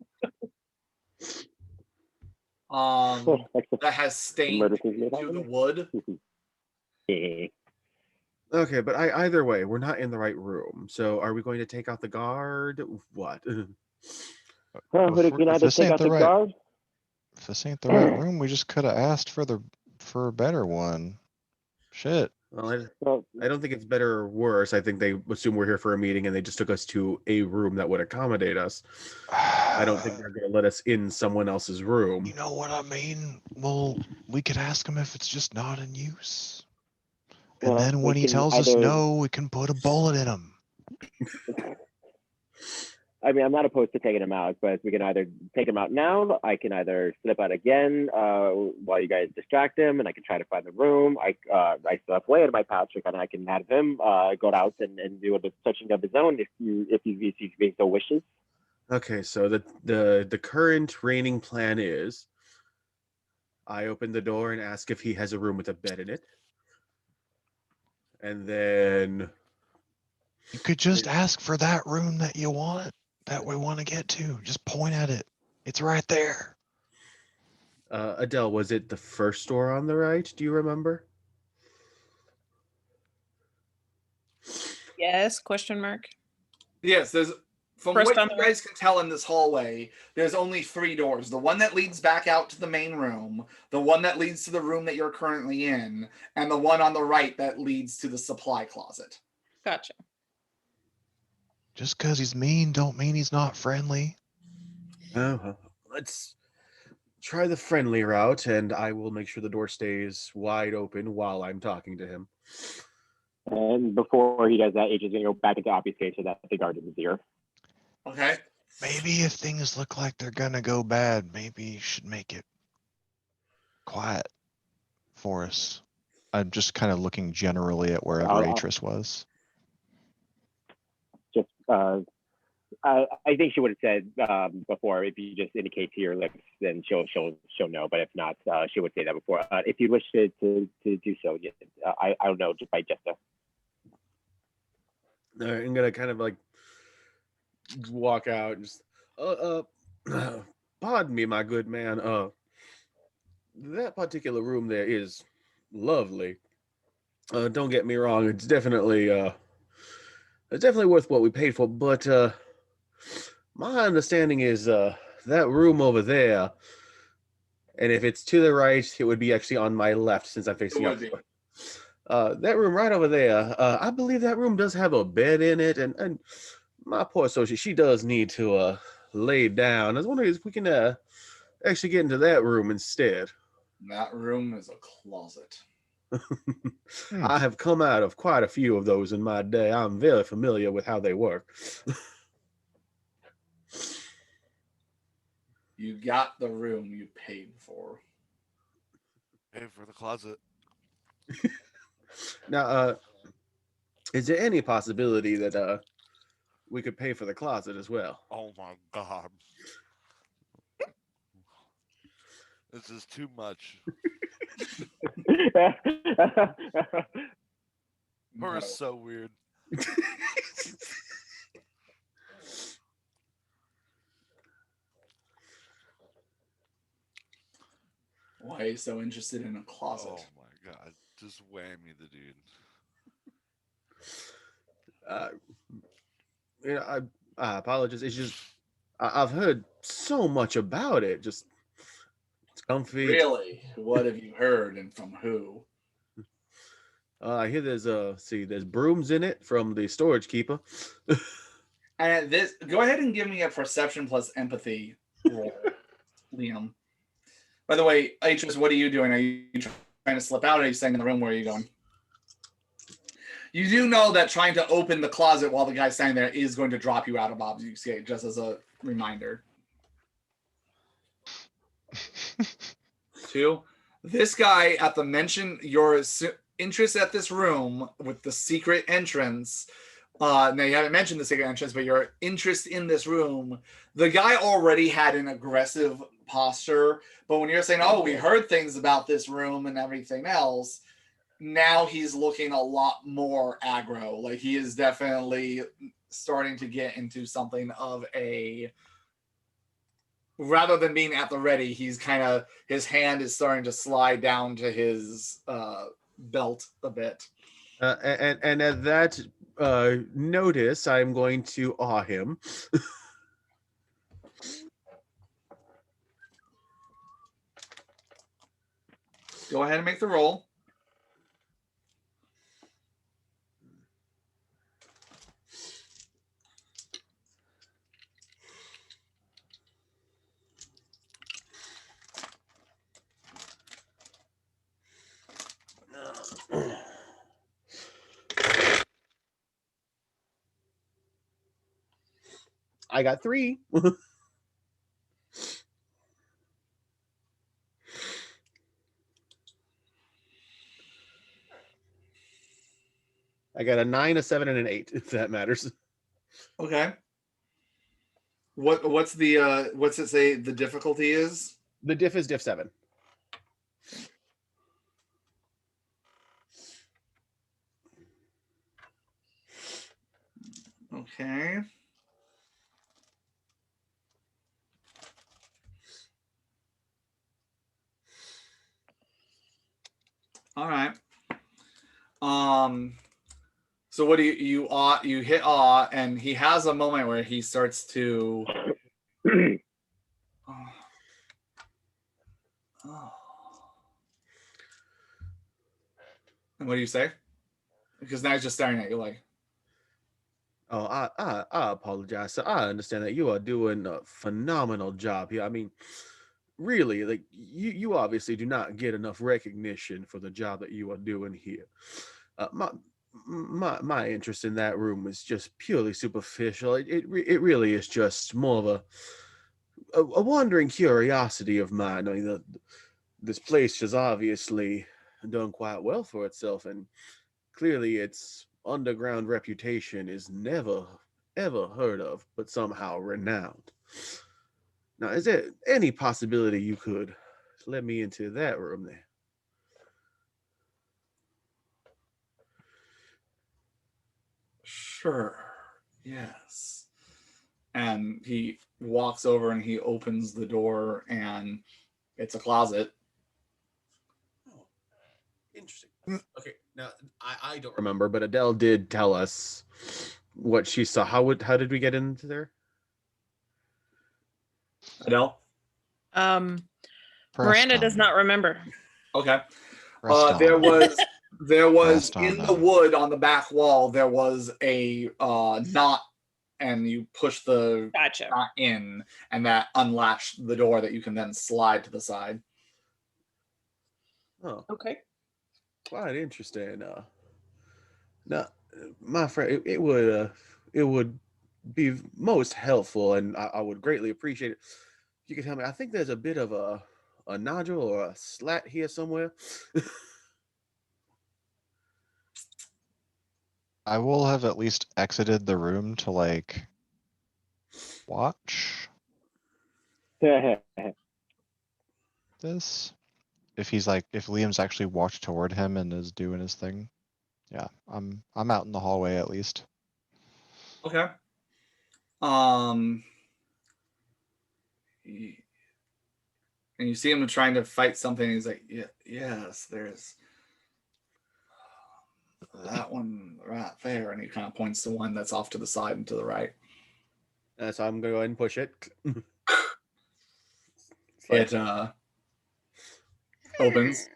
That has stained to the wood. Okay, but either way, we're not in the right room. So are we going to take out the guard? What? Well, we can either take out the guard. If this ain't the right room, we just could have asked for a better one. Shit. Well, I don't think it's better or worse. I think they assume we're here for a meeting and they just took us to a room that would accommodate us. I don't think they're going to let us in someone else's room. You know what I mean? Well, we could ask him if it's just not in use. And then when he tells us no, we can put a bullet in him. I mean, I'm not opposed to taking him out, but we can either take him out now. I can either slip out again while you guys distract him, and I can try to find the room. I still have way in my pouch, and I can have him go out and do a touching of his own if he's being so wishes. Okay, so the current reigning plan is I open the door and ask if he has a room with a bed in it. And then You could just ask for that room that you want, that we want to get to. Just point at it. It's right there. Adele, was it the first door on the right? Do you remember? Yes? Question mark. Yes, there's from First what on you the guys can tell in this hallway, there's only 3 doors. The one that leads back out to the main room, the one that leads to the room that you're currently in, and the one on the right that leads to the supply closet. Gotcha. Just because he's mean don't mean he's not friendly. Let's try the friendly route, and I will make sure the door stays wide open while I'm talking to him. And before he does that, H is going to go back into obfuscate so that the guard isn't here. Okay. Maybe if things look like they're gonna go bad, maybe you should make it quiet for us. I'm just kind of looking generally at wherever Atris was. Just, I think she would have said before, if you just indicate to your lips, then she'll know. But if not, she would say that before. If you wish to do so, I don't know, just by gesture. I'm gonna kind of like walk out and just pardon me, my good man. That particular room there is lovely. Don't get me wrong, it's definitely worth what we paid for, but my understanding is that room over there, and if it's to the right, it would be actually on my left since I'm facing up. That room right over there, I believe that room does have a bed in it, and my poor associate, she does need to lay down. I was wondering if we can actually get into that room instead. That room is a closet. I have come out of quite a few of those in my day. I'm very familiar with how they work. You got the room you paid for. Pay for the closet. Now, is there any possibility that we could pay for the closet as well? Oh my god. This is too much. Her is so weird. Why are you so interested in a closet? Oh my god. Just whammy the dude. I apologize. It's just I've heard so much about it. Just it's comfy. Really? What have you heard, and from who? I hear there's brooms in it from the storage keeper. And go ahead and give me a perception plus empathy roll, Liam. By the way, Atris, what are you doing? Are you trying to slip out, or are you staying in the room? Where are you going? You do know that trying to open the closet while the guy's standing there is going to drop you out of obfuscate, just as a reminder. 2. This guy, at the mention, your interest at this room with the secret entrance. Now, you haven't mentioned the secret entrance, but your interest in this room, the guy already had an aggressive posture. But when you're saying, oh, we heard things about this room and everything else, now he's looking a lot more aggro. Like, he is definitely starting to get into something of a, rather than being at the ready, he's kind of, his hand is starting to slide down to his belt a bit. And at that notice, I'm going to awe him. Go ahead and make the roll. I got 3. I got a 9, a 7, and an 8, if that matters. Okay. What's it say the difficulty is? The diff is diff 7. Okay. All right. So what do you hit awe, and he has a moment where he starts to oh. And what do you say? Because now he's just staring at you like, Oh, I apologize. So I understand that you are doing a phenomenal job here. I mean, really, like you obviously do not get enough recognition for the job that you are doing here. My interest in that room is just purely superficial. It really is just more of a wandering curiosity of mine. I mean, this place has obviously done quite well for itself, and clearly its underground reputation is never ever heard of, but somehow renowned. Now, is there any possibility you could let me into that room there? sure, yes. And he walks over and he opens the door, and it's a closet. Oh, interesting. Okay, now I don't remember, but Adele did tell us what she saw. How did we get into there? Adele? Miranda Press does down. not remember. Okay. Press There down. was Pressed on in the that. wood on the back wall, there was a knot, and you push the Gotcha. knot in, and that unlatched the door that you can then slide to the side. Oh, Okay. quite interesting. Now, my friend, it would be most helpful, and I would greatly appreciate it if you could tell me. I think there's a bit of a nodule or a slat here somewhere. I will have at least exited the room to like watch this. If Liam's actually walked toward him and is doing his thing. Yeah, I'm out in the hallway at least. Okay. And you see him trying to fight something. He's like, yeah, yes, there's that one right there. And he kind of points to one that's off to the side and to the right. So I'm gonna go ahead and push it. It opens.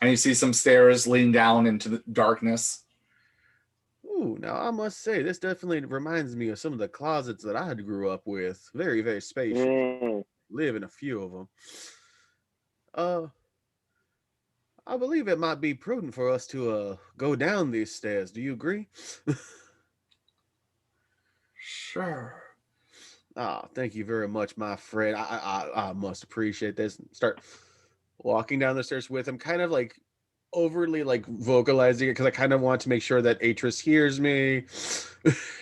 And you see some stairs leading down into the darkness. Ooh, now I must say, this definitely reminds me of some of the closets that I grew up with. Very, very spacious. Live in a few of them. I believe it might be prudent for us to go down these stairs. Do you agree? Sure. Thank you very much, my friend. I must appreciate this. Start walking down the stairs with him, kind of like overly like vocalizing it because I kind of want to make sure that Atris hears me.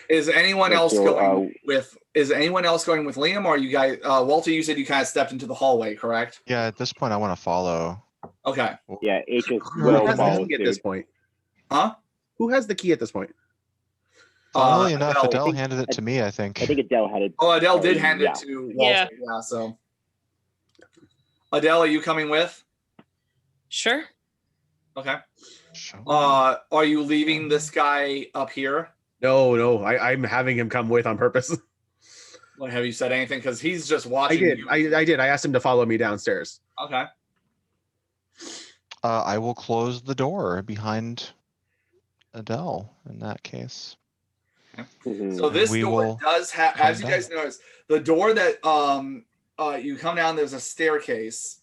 Is anyone Yeah, else so, going with Liam, or you guys Walter, you said you kind of stepped into the hallway, correct? Yeah, at this point I want to follow. Okay. Yeah, Atris Who will has the follow key at this suit. point? Huh? Who has the key at this point? Funnily enough, Adele think- handed it to me, I think. I think Adele had it. Oh, Adele did Oh, hand yeah. it to Walter. Yeah. So Adele, are you coming with? Sure. Okay. Show me. Are you leaving this guy up here? No, I'm having him come with on purpose. Like, have you said anything? Because he's just I watching did. you. I did. I asked him to follow me downstairs. Okay. I will close the door behind Adele in that case. Mhm. So this We door will does have, come as you guys notice, the door that you come down, there's a staircase.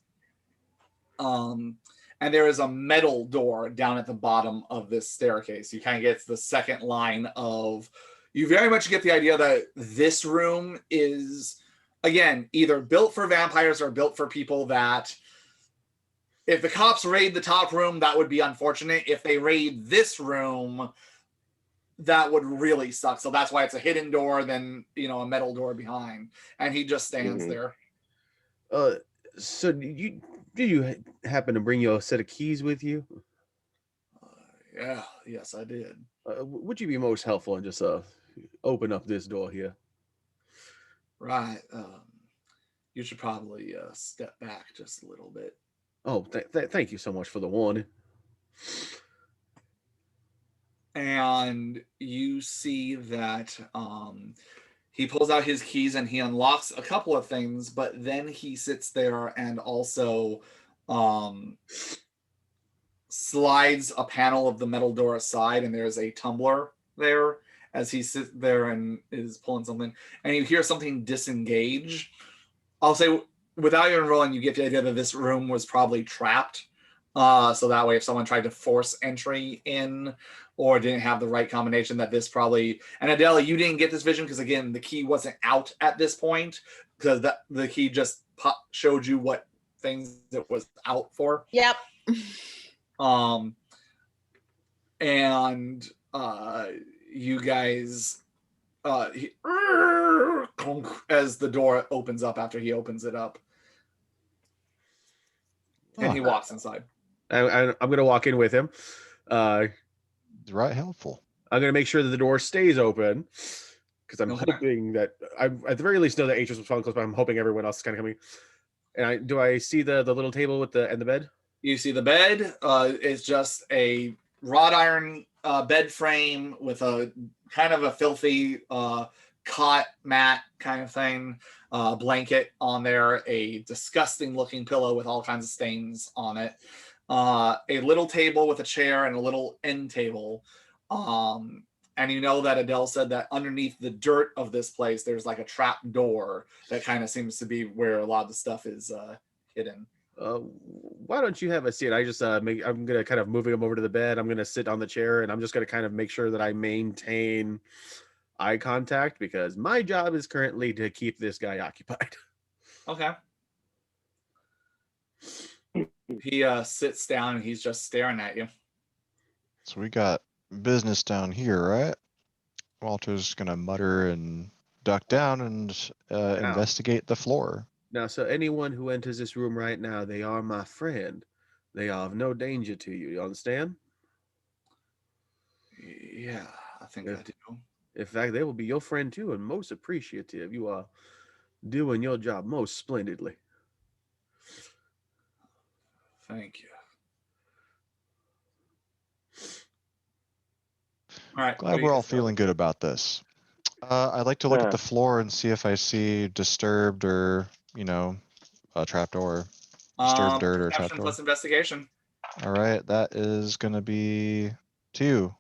And there is a metal door down at the bottom of this staircase. You kind of get the second line of, you very much get the idea that this room is, again, either built for vampires or built for people that, if the cops raid the top room, that would be unfortunate. If they raid this room, that would really suck. So that's why it's a hidden door, then, a metal door behind. And he just stands there. So do you happen to bring your set of keys with you? Yeah, yes, I did. Would you be most helpful and just open up this door here? Right. You should probably step back just a little bit. Oh, thank you so much for the warning. And you see that he pulls out his keys and he unlocks a couple of things, but then he sits there and also slides a panel of the metal door aside, and there's a tumbler there as he sits there and is pulling something, and you hear something disengage. I'll say, without even rolling, you get the idea that this room was probably trapped. So that way, if someone tried to force entry in or didn't have the right combination, that this probably... And Adela, you didn't get this vision because, again, the key wasn't out at this point, because the key just showed you what things it was out for. Yep. And you guys, as the door opens up after he opens it up, and he walks inside. I'm going to walk in with him. Right, helpful. I'm going to make sure that the door stays open because I'm Okay. hoping that I, at the very least, know that Atris was following close, but I'm hoping everyone else is kind of coming. And do I see the little table with the bed? You see the bed. It's just a wrought iron bed frame with a kind of a filthy cot mat kind of thing, blanket on there, a disgusting looking pillow with all kinds of stains on it, a little table with a chair and a little end table. And you know that Adele said that underneath the dirt of this place, there's like a trap door that kind of seems to be where a lot of the stuff is hidden. Why don't you have a seat? I just I'm gonna kind of moving him over to the bed. I'm gonna sit on the chair and I'm just gonna kind of make sure that I maintain eye contact because my job is currently to keep this guy occupied. Okay. He sits down and he's just staring at you. So we got business down here, right? Walter's gonna mutter and duck down and investigate the floor. Now, so anyone who enters this room right now, they are my friend. They are of no danger to you. You understand? Yeah, I think I do. In fact, they will be your friend too and most appreciative. You are doing your job most splendidly. Thank you. All right. Glad we're all feeling good about this. I'd like to look at the floor and see if I see disturbed or, a trapdoor. Disturbed dirt or Perception trapdoor. plus investigation. All right, that is going to be 2.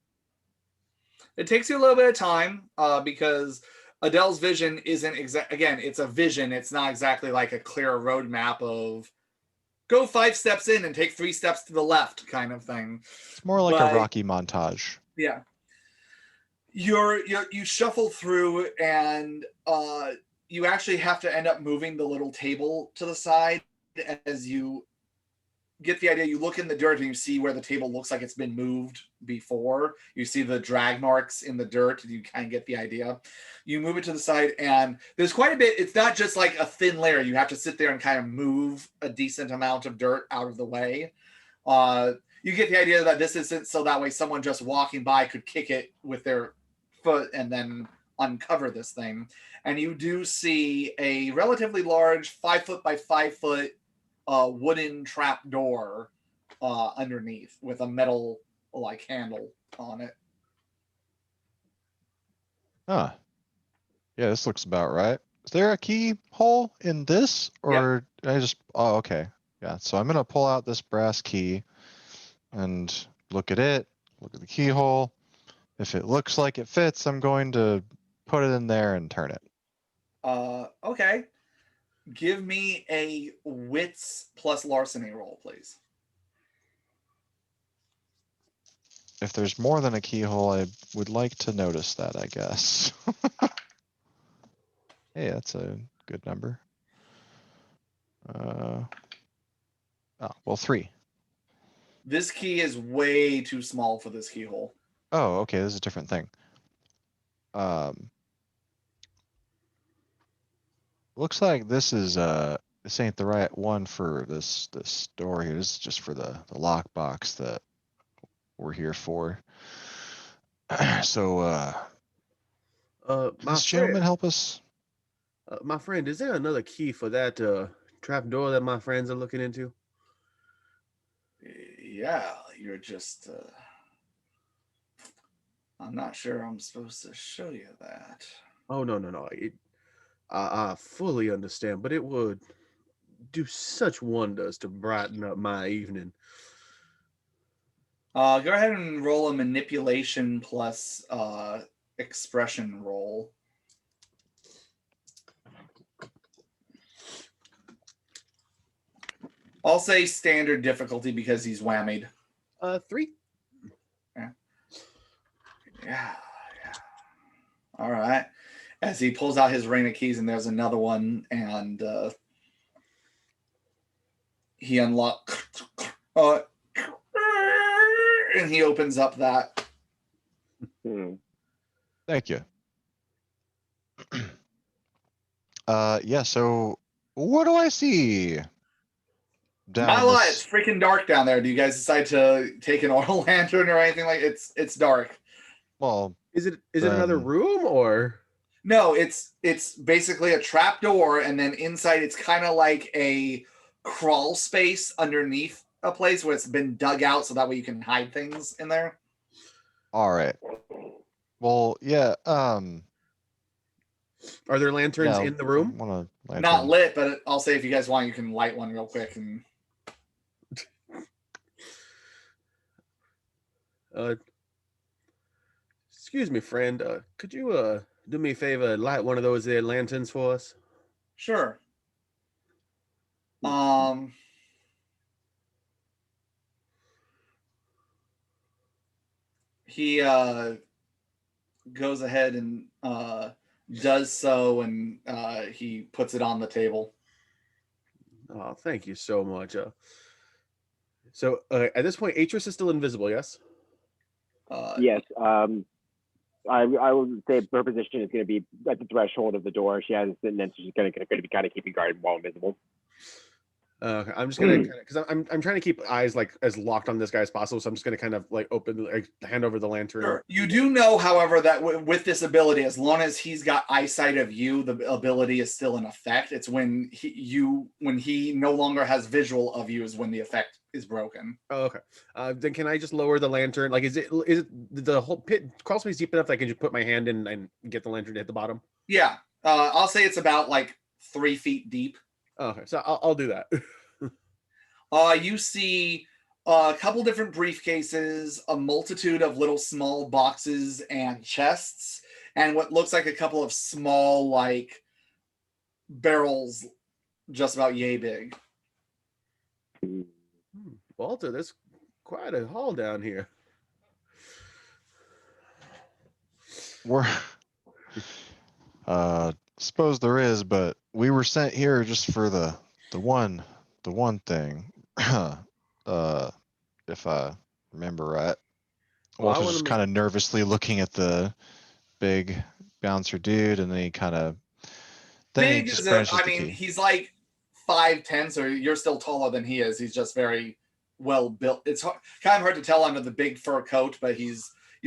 It takes you a little bit of time because Adele's vision isn't again, it's a vision. It's not exactly like a clear roadmap of go 5 steps in and take 3 steps to the left kind of thing. It's more like a Rocky montage. Yeah. You shuffle through and you actually have to end up moving the little table to the side as you get the idea. You look in the dirt and you see where the table looks like it's been moved before. You see the drag marks in the dirt and you kind of get the idea. You move it to the side and there's quite a bit. It's not just like a thin layer. You have to sit there and kind of move a decent amount of dirt out of the way. You get the idea that this isn't so that way someone just walking by could kick it with their foot and then uncover this thing. And you do see a relatively large 5 foot by 5 foot wooden trap door underneath with a metal like handle on it. Huh. Yeah, this looks about right. Is there a keyhole in this or did I just... Oh, okay. Yeah, so I'm going to pull out this brass key and look at it, look at the keyhole. If it looks like it fits, I'm going to put it in there and turn it. Okay. Give me a wits plus larceny roll, please. If there's more than a keyhole, I would like to notice that, I guess. Hey, that's a good number. Well, 3. This key is way too small for this keyhole. Oh, okay, this is a different thing. Looks like this ain't the right one for this door here. This is just for the lockbox that we're here for. So, My this gentleman friend, help us? my friend, is there another key for that trap door that my friends are looking into? Yeah, you're just. I'm not sure I'm supposed to show you that. Oh no. I fully understand, but it would do such wonders to brighten up my evening. Go ahead and roll a manipulation plus expression roll. I'll say standard difficulty because he's whammied. 3. Yeah. All right. As he pulls out his ring of keys, and there's another one, and he unlocks. And he opens up that. Thank you. Yeah. So, what do I see? Down My lot, this- it's freaking dark down there. Do you guys decide to take an oil lantern or anything like it's dark? Well, Is it another room or? No, it's basically a trap door, and then inside it's kind of like a crawl space underneath a place where it's been dug out, so that way you can hide things in there. all right. Well, yeah. Are there lanterns Yeah, in the room? Want a lantern. Not lit, but I'll say if you guys want, you can light one real quick. And Excuse me, friend. Could you do me a favor, light one of those there lanterns for us? sure. He goes ahead and does so, and he puts it on the table. Oh, thank you so much. So at this point, Atris is still invisible, yes? Yes. I would say her position is going to be at the threshold of the door. She has, and then she's going to be kind of keeping guard while invisible. I'm just gonna because I'm trying to keep eyes like as locked on this guy as possible. So I'm just gonna kind of like hand over the lantern. Sure. You do know, however, that with this ability, as long as he's got eyesight of you, the ability is still in effect. It's when he no longer has visual of you is when the effect is broken. Oh, okay. Then can I just lower the lantern? Like, is it the whole pit crawl space deep enough that I can just put my hand in and get the lantern to hit the bottom? Yeah. I'll say it's about like 3 feet deep. Okay, so I'll do that. You see a couple different briefcases, a multitude of little small boxes and chests, and what looks like a couple of small like barrels just about yay big. Walter, there's quite a haul down here. We're suppose there is, but we were sent here just for the one thing. If I remember right. Well, Walter's just kind of nervously looking at the big bouncer dude, and then he kind of Big is he's like 5'10", so you're still taller than he is. He's just very well built. It's kind of hard to tell under the big fur coat, but you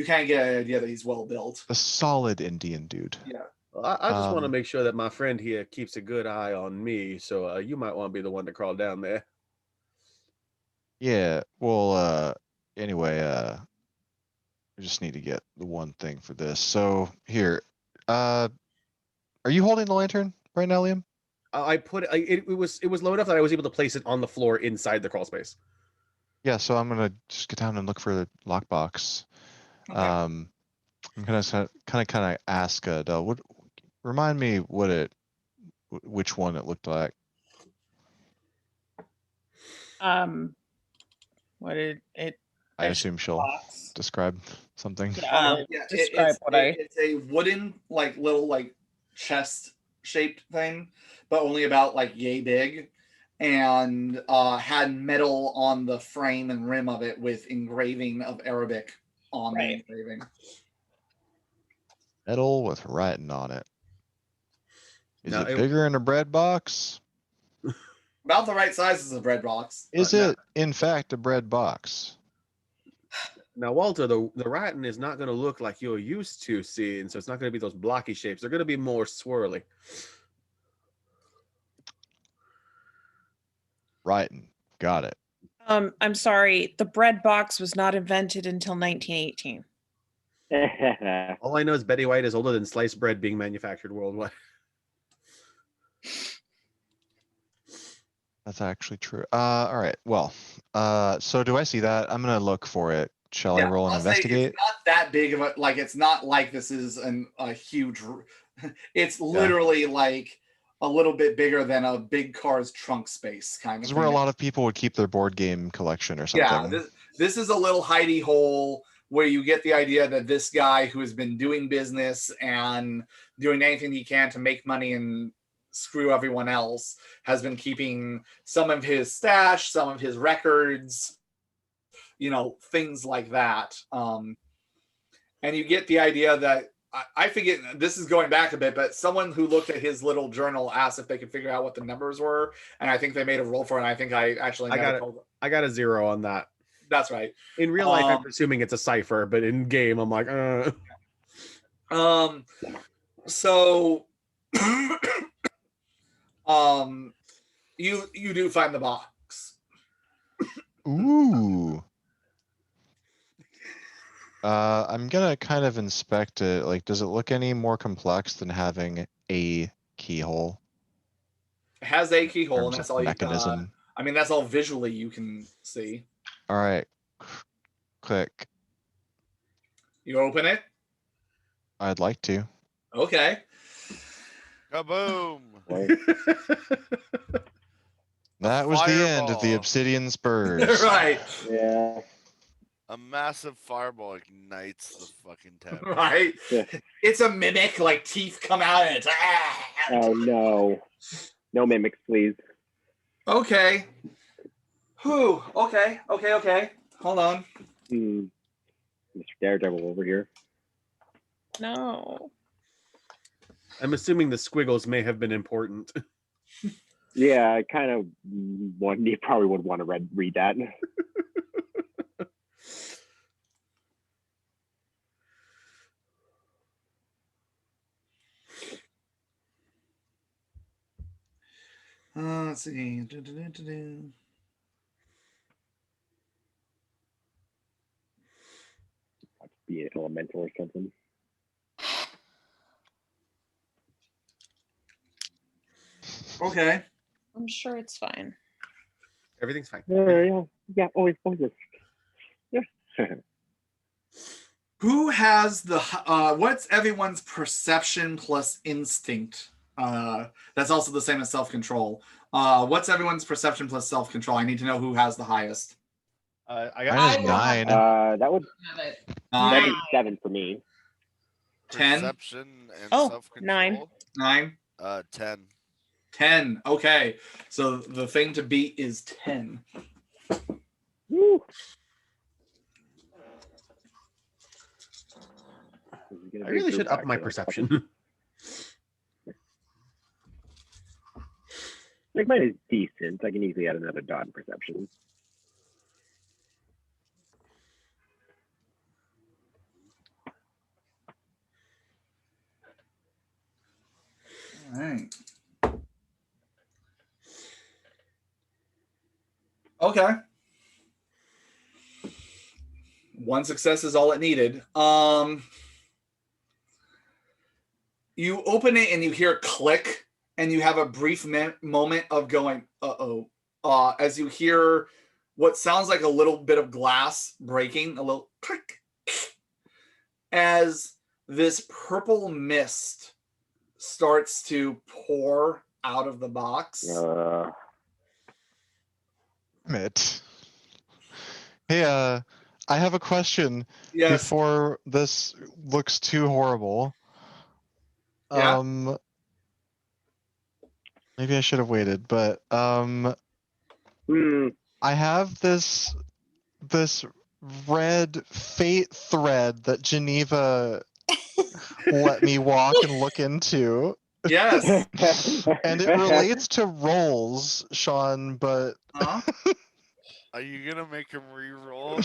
kind of get an idea that he's well built. A solid Indian dude. Yeah. Well, I just want to make sure that my friend here keeps a good eye on me, so you might want to be the one to crawl down there. Yeah, well, anyway, we just need to get the one thing for this. So here, are you holding the lantern right now, Liam? I put it was low enough that I was able to place it on the floor inside the crawl space. Yeah, so I'm gonna just get down and look for the lockbox. Okay. I'm gonna kind of ask Del, remind me which one it looked like. What did it? I assume she'll describe something. Describe it's a wooden little chest shaped thing, but only about yay big, and had metal on the frame and rim of it with engraving of Arabic on the engraving. Metal with writing on it. Is it bigger in a bread box? About the right size as a bread box. Is it, in fact, a bread box? Now, Walter, the rattan is not going to look like you're used to seeing, so it's not going to be those blocky shapes. They're going to be more swirly. Right. Got it. I'm sorry. The bread box was not invented until 1918. All I know is Betty White is older than sliced bread being manufactured worldwide. That's actually true. All right. Well, so do I see that? I'm gonna look for it. Shall I roll and I'll say investigate? it's not that big of a like. It's not like this is a huge. It's literally like a little bit bigger than a big car's trunk space kind of. This is where a lot of people would keep their board game collection or something. Yeah, this is a little hidey hole where you get the idea that this guy who has been doing business and doing anything he can to make money and screw everyone else has been keeping some of his stash, some of his records, things like that. And you get the idea that I forget, this is going back a bit, but someone who looked at his little journal asked if they could figure out what the numbers were, and I think they made a roll for it. And I think I actually I got a 0 on that. That's right. In real life, I'm assuming it's a cipher, but in game, I'm like, So, you do find the box. Ooh. I'm gonna kind of inspect it. Like, does it look any more complex than having a keyhole? It has a keyhole, and Terms that's of all mechanism. that's all visually you can see. All right. Click. You open it. I'd like to. Okay. Kaboom! That was the end of the Fireball. Obsidian Spurs. Right. Yeah. A massive fireball ignites the fucking tab. Right. Yeah. It's a mimic, like teeth come out and it's Oh no. No mimics, please. Okay. Whew. Okay. Hold on. Mr. Daredevil over here. No. I'm assuming the squiggles may have been important. Yeah, I kind of you probably would want to read that. Let's see. Be an elemental or something. Okay. I'm sure it's fine. Everything's fine. Yeah. Always. Yeah. Who has the what's everyone's perception plus instinct? That's also the same as self-control. What's everyone's perception plus self-control? I need to know who has the highest. I got Mine is 9. That would Have it. that'd be 7 for me. 10? Perception and Oh, self-control. 9. 9? 10. 10. Okay. So the thing to beat is 10. Woo. I really should up my perception. Like mine is decent. I can easily add another dot in perception. All right. Okay. One success is all it needed. You open it and you hear a click, and you have a brief moment of going, uh-oh, as you hear what sounds like a little bit of glass breaking, a little click, as this purple mist starts to pour out of the box. It. Hey, I have a question Yes. before this looks too horrible. Yeah. Maybe I should have waited, but I have this red fate thread that Geneva let me walk and look into. Yes. And it relates to rolls, Sean, but Are you gonna make him re-roll?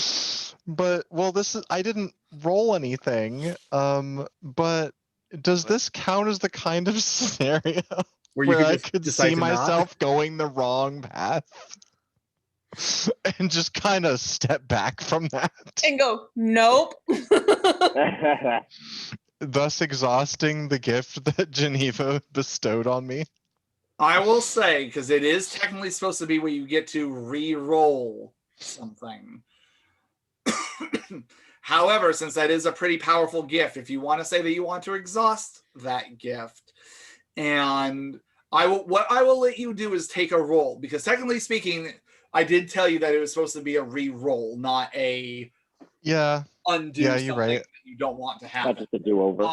But well, I didn't roll anything. But does this count as the kind of scenario Where you where could I just could decide see to not? myself going the wrong path and just kind of step back from that, And go, nope. thus exhausting the gift that Geneva bestowed on me? I will say, because it is technically supposed to be where you get to re-roll something. However, since that is a pretty powerful gift, if you want to say that you want to exhaust that gift, and what I will let you do is take a roll, because technically speaking, I did tell you that it was supposed to be a re-roll, not a undo you're something right. that you don't want to Not happen. just a do-over.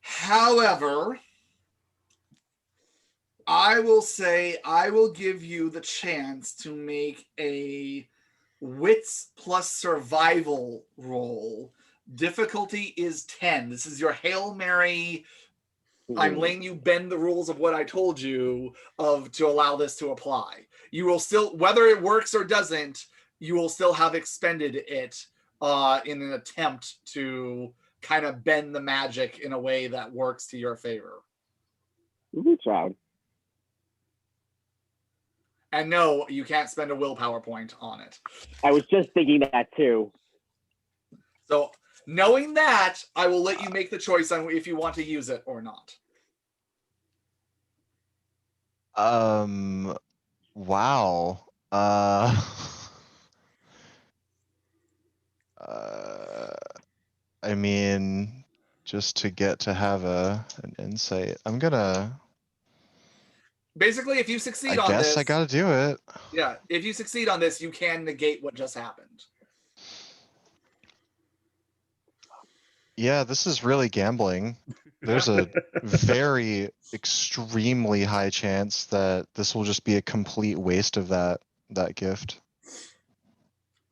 However, I will say I will give you the chance to make a wits plus survival roll. Difficulty is 10. This is your Hail Mary. I'm letting you bend the rules of what I told you to allow this to apply. You will still, whether it works or doesn't, you will still have expended it in an attempt to kind of bend the magic in a way that works to your favor. Good job. And no, you can't spend a willpower point on it. I was just thinking that too. So knowing that, I will let you make the choice on if you want to use it or not. Wow. I mean, just to get to have an insight, I'm gonna. Basically, if you succeed I on guess this, I gotta do it. yeah, if you succeed on this, you can negate what just happened. Yeah, this is really gambling. There's a very extremely high chance that this will just be a complete waste of that gift.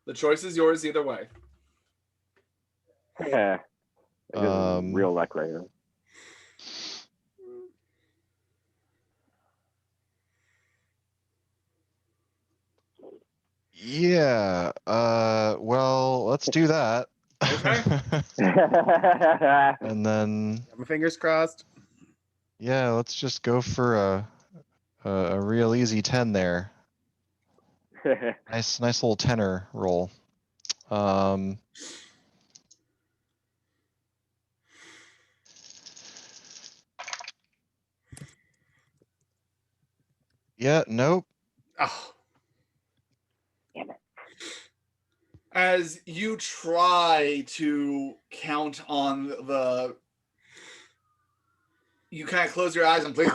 The choice is yours either way. Yeah. This is real luck right here. Yeah. Well, let's do that. Okay. And then My fingers crossed. yeah, let's just go for a real easy 10 there. Nice little tenor roll. Yeah, nope. Oh. Damn it. As you try to count on you kind of close your eyes and please,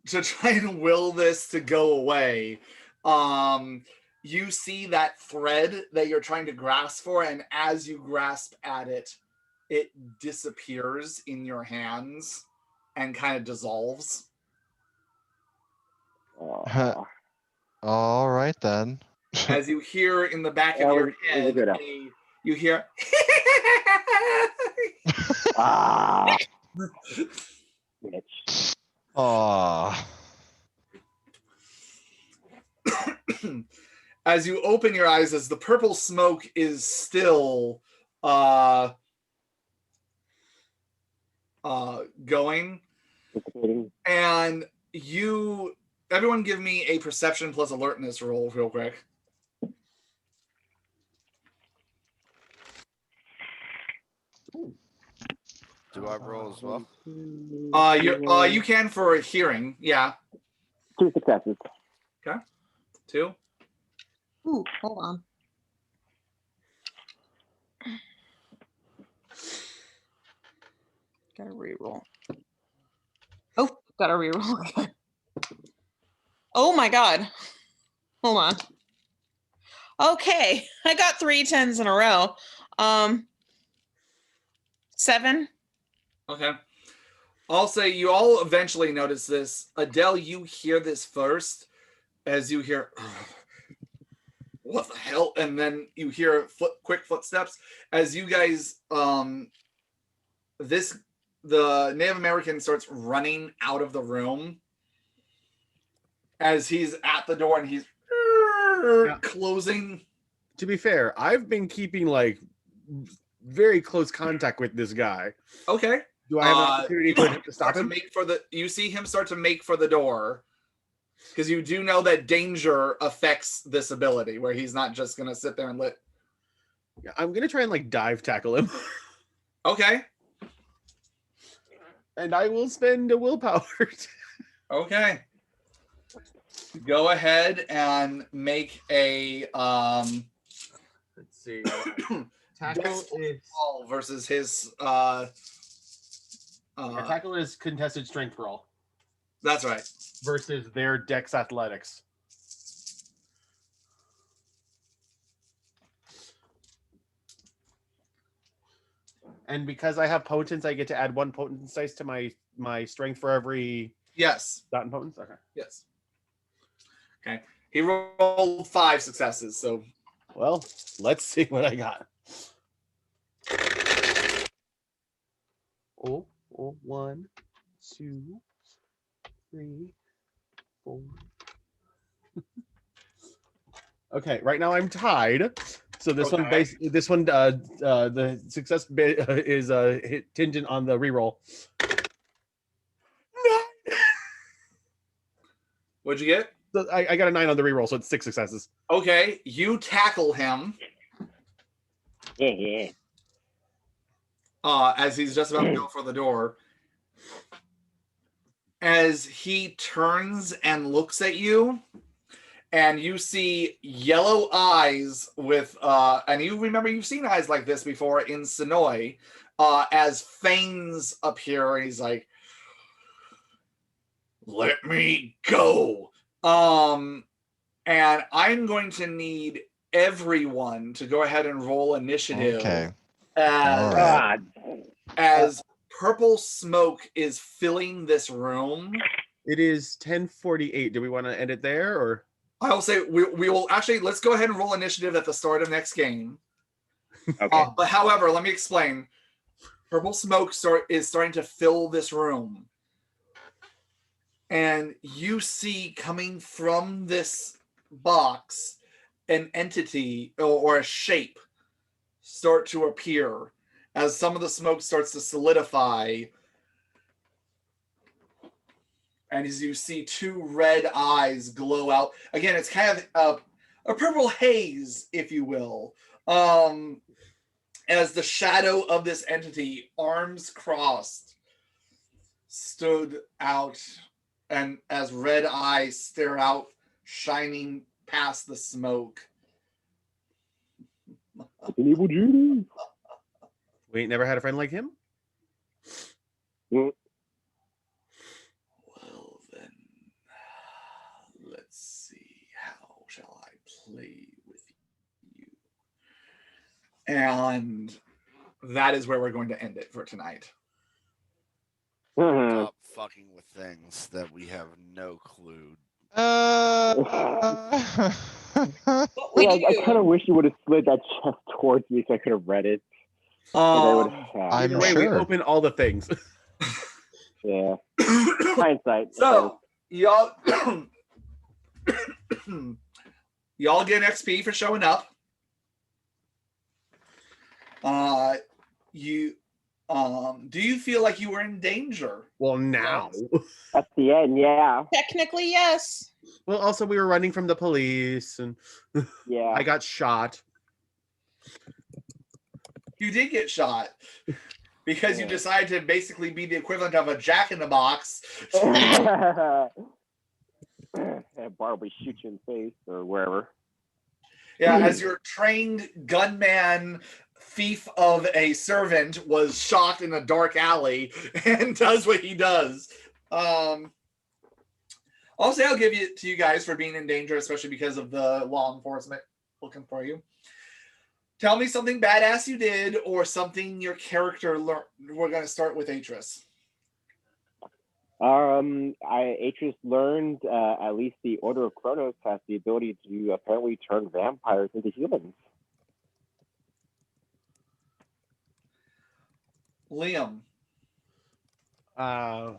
to try and will this to go away. You see that thread that you're trying to grasp for, and as you grasp at it, it disappears in your hands and kind of dissolves. Oh. All right then. As you hear in the back of your head, you hear Ah. Bitch. Aw. As you open your eyes, as the purple smoke is still going, and everyone give me a perception plus alertness roll real quick. Do I roll as well? You can for hearing, yeah. 2 successes. Okay. 2. Ooh, hold on. Gotta reroll. Oh, gotta reroll again. Oh my god. Hold on. Okay, I got 3 10s in a row. 7. Okay. I'll say you all eventually notice this. Adele, you hear this first as you hear, what the hell? And then you hear quick footsteps as you guys, the Native American starts running out of the room as he's at the door and he's closing. To be fair, I've been keeping like very close contact with this guy. Okay. Do I have an opportunity for him to stop him? You see him start to make for the door, because you do know that danger affects this ability, where he's not just gonna sit there and let. Yeah, I'm gonna try and like dive tackle him. Okay. And I will spend a willpower. Okay. Go ahead and make a Let's see. Tackle Dex is roll versus his tackle is contested strength roll that's right. versus their Dex athletics. And because I have potence, I get to add 1 potence dice to my strength for every Yes. dot in potence. Okay. Yes. Okay. He rolled 5 successes, so Well, let's see what I got. Oh, 1, 2, 3, 4. Okay, right now I'm tied. So this one, Okay. the success is contingent on the reroll. what'd you get? So I got a 9 on the reroll, so it's 6 successes. Okay, you tackle him Yeah. as he's just about to go for the door. As he turns and looks at you, and you see yellow eyes with and you remember you've seen eyes like this before in Sonoy, as fangs appear, and he's like, let me go. And I'm going to need everyone to go ahead and roll initiative. Okay. As, All right. as purple smoke is filling this room. It is 10:48. Do we want to end it there, or? I will say we will actually, let's go ahead and roll initiative at the start of next game. Okay. But however, let me explain. Purple smoke is starting to fill this room. And you see coming from this box an entity or a shape start to appear as some of the smoke starts to solidify. And as you see 2 red eyes glow out. Again, it's kind of a purple haze, if you will. As the shadow of this entity, arms crossed, stood out, and as red eyes stare out, shining past the smoke. It's an evil genie. We ain't never had a friend like him. Well then, let's see. How shall I play with you? And that is where we're going to end it for tonight. Stop fucking with things that we have no clue. What we Yeah, I do. kind of wish you would have slid that chest towards me so I could have read it. And I would have. I'm Either way, we sure. open all the things. Yeah. Hindsight. So y'all y'all get XP for showing up. You do you feel like you were in danger? Well, now. At the end, yeah. Technically, yes. Well, also we were running from the police, and Yeah. I got shot. You did get shot because you decided to basically be the equivalent of a jack-in-the-box. That bar will shoot you in the face or wherever. Yeah, as your trained gunman thief of a servant was shot in a dark alley and does what he does. Also, I'll give it to you guys for being in danger, especially because of the law enforcement looking for you. Tell me something badass you did or something your character learned. We're going to start with Atris. Atris learned at least the Order of Chronos has the ability to apparently turn vampires into humans. Liam. I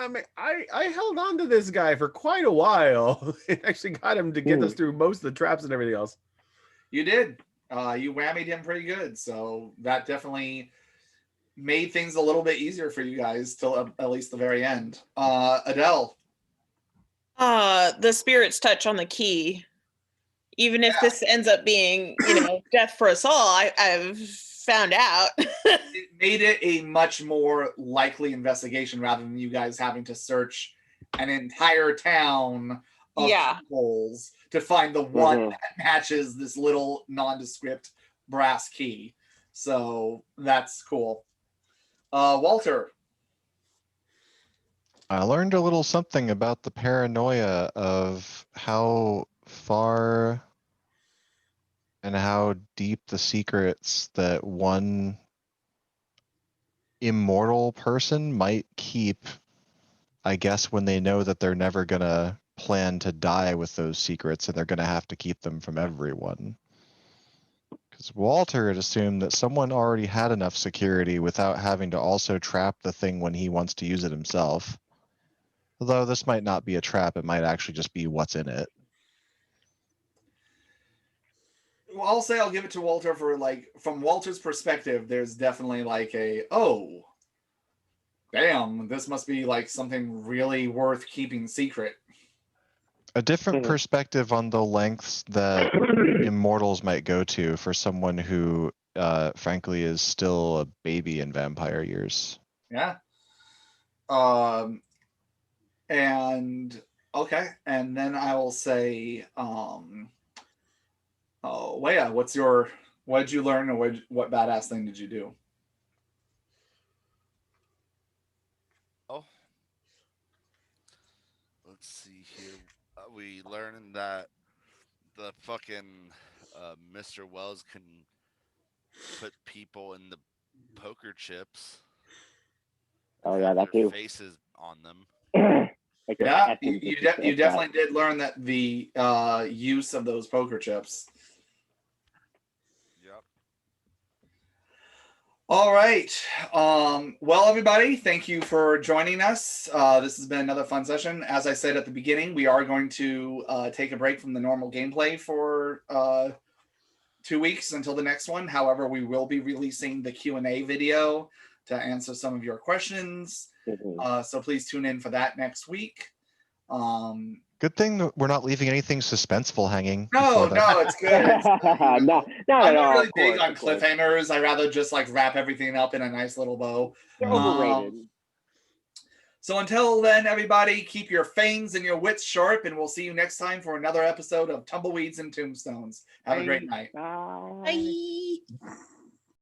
I mean, I held on to this guy for quite a while. It actually got him to get us through most of the traps and everything else. You did. You whammied him pretty good, so that definitely made things a little bit easier for you guys till at least the very end. Adele. The spirit's touch on the key. Even if this ends up being, death for us all, I've found out. It made it a much more likely investigation rather than you guys having to search an entire town of holes to find the one that matches this little nondescript brass key. So that's cool. Walter. I learned a little something about the paranoia of how far and how deep the secrets that one immortal person might keep, I guess, when they know that they're never gonna plan to die with those secrets and they're gonna have to keep them from everyone. Because Walter had assumed that someone already had enough security without having to also trap the thing when he wants to use it himself. Although this might not be a trap, it might actually just be what's in it. Well, I'll say I'll give it to Walter for from Walter's perspective, there's definitely oh, damn, this must be something really worth keeping secret. A different perspective on the lengths that immortals might go to for someone who, frankly, is still a baby in vampire years. Yeah. And okay, and then I will say, Leia, what did you learn, or what badass thing did you do? Oh, let's see here. We learned that the fucking Mr. Wells can put people in the poker chips. Oh yeah, that too. Faces on them. Yeah, you definitely did learn that the use of those poker chips. Yep. All right. Well, everybody, thank you for joining us. This has been another fun session. As I said at the beginning, we are going to take a break from the normal gameplay for 2 weeks until the next one. However, we will be releasing the Q&A video to answer some of your questions. So please tune in for that next week. Good thing that we're not leaving anything suspenseful hanging. No, it's good. I'm not really big on cliffhangers. I rather just wrap everything up in a nice little bow. They're overrated. So until then, everybody, keep your fangs and your wits sharp, and we'll see you next time for another episode of Tumbleweeds and Tombstones. Have a great night. Bye. Bye.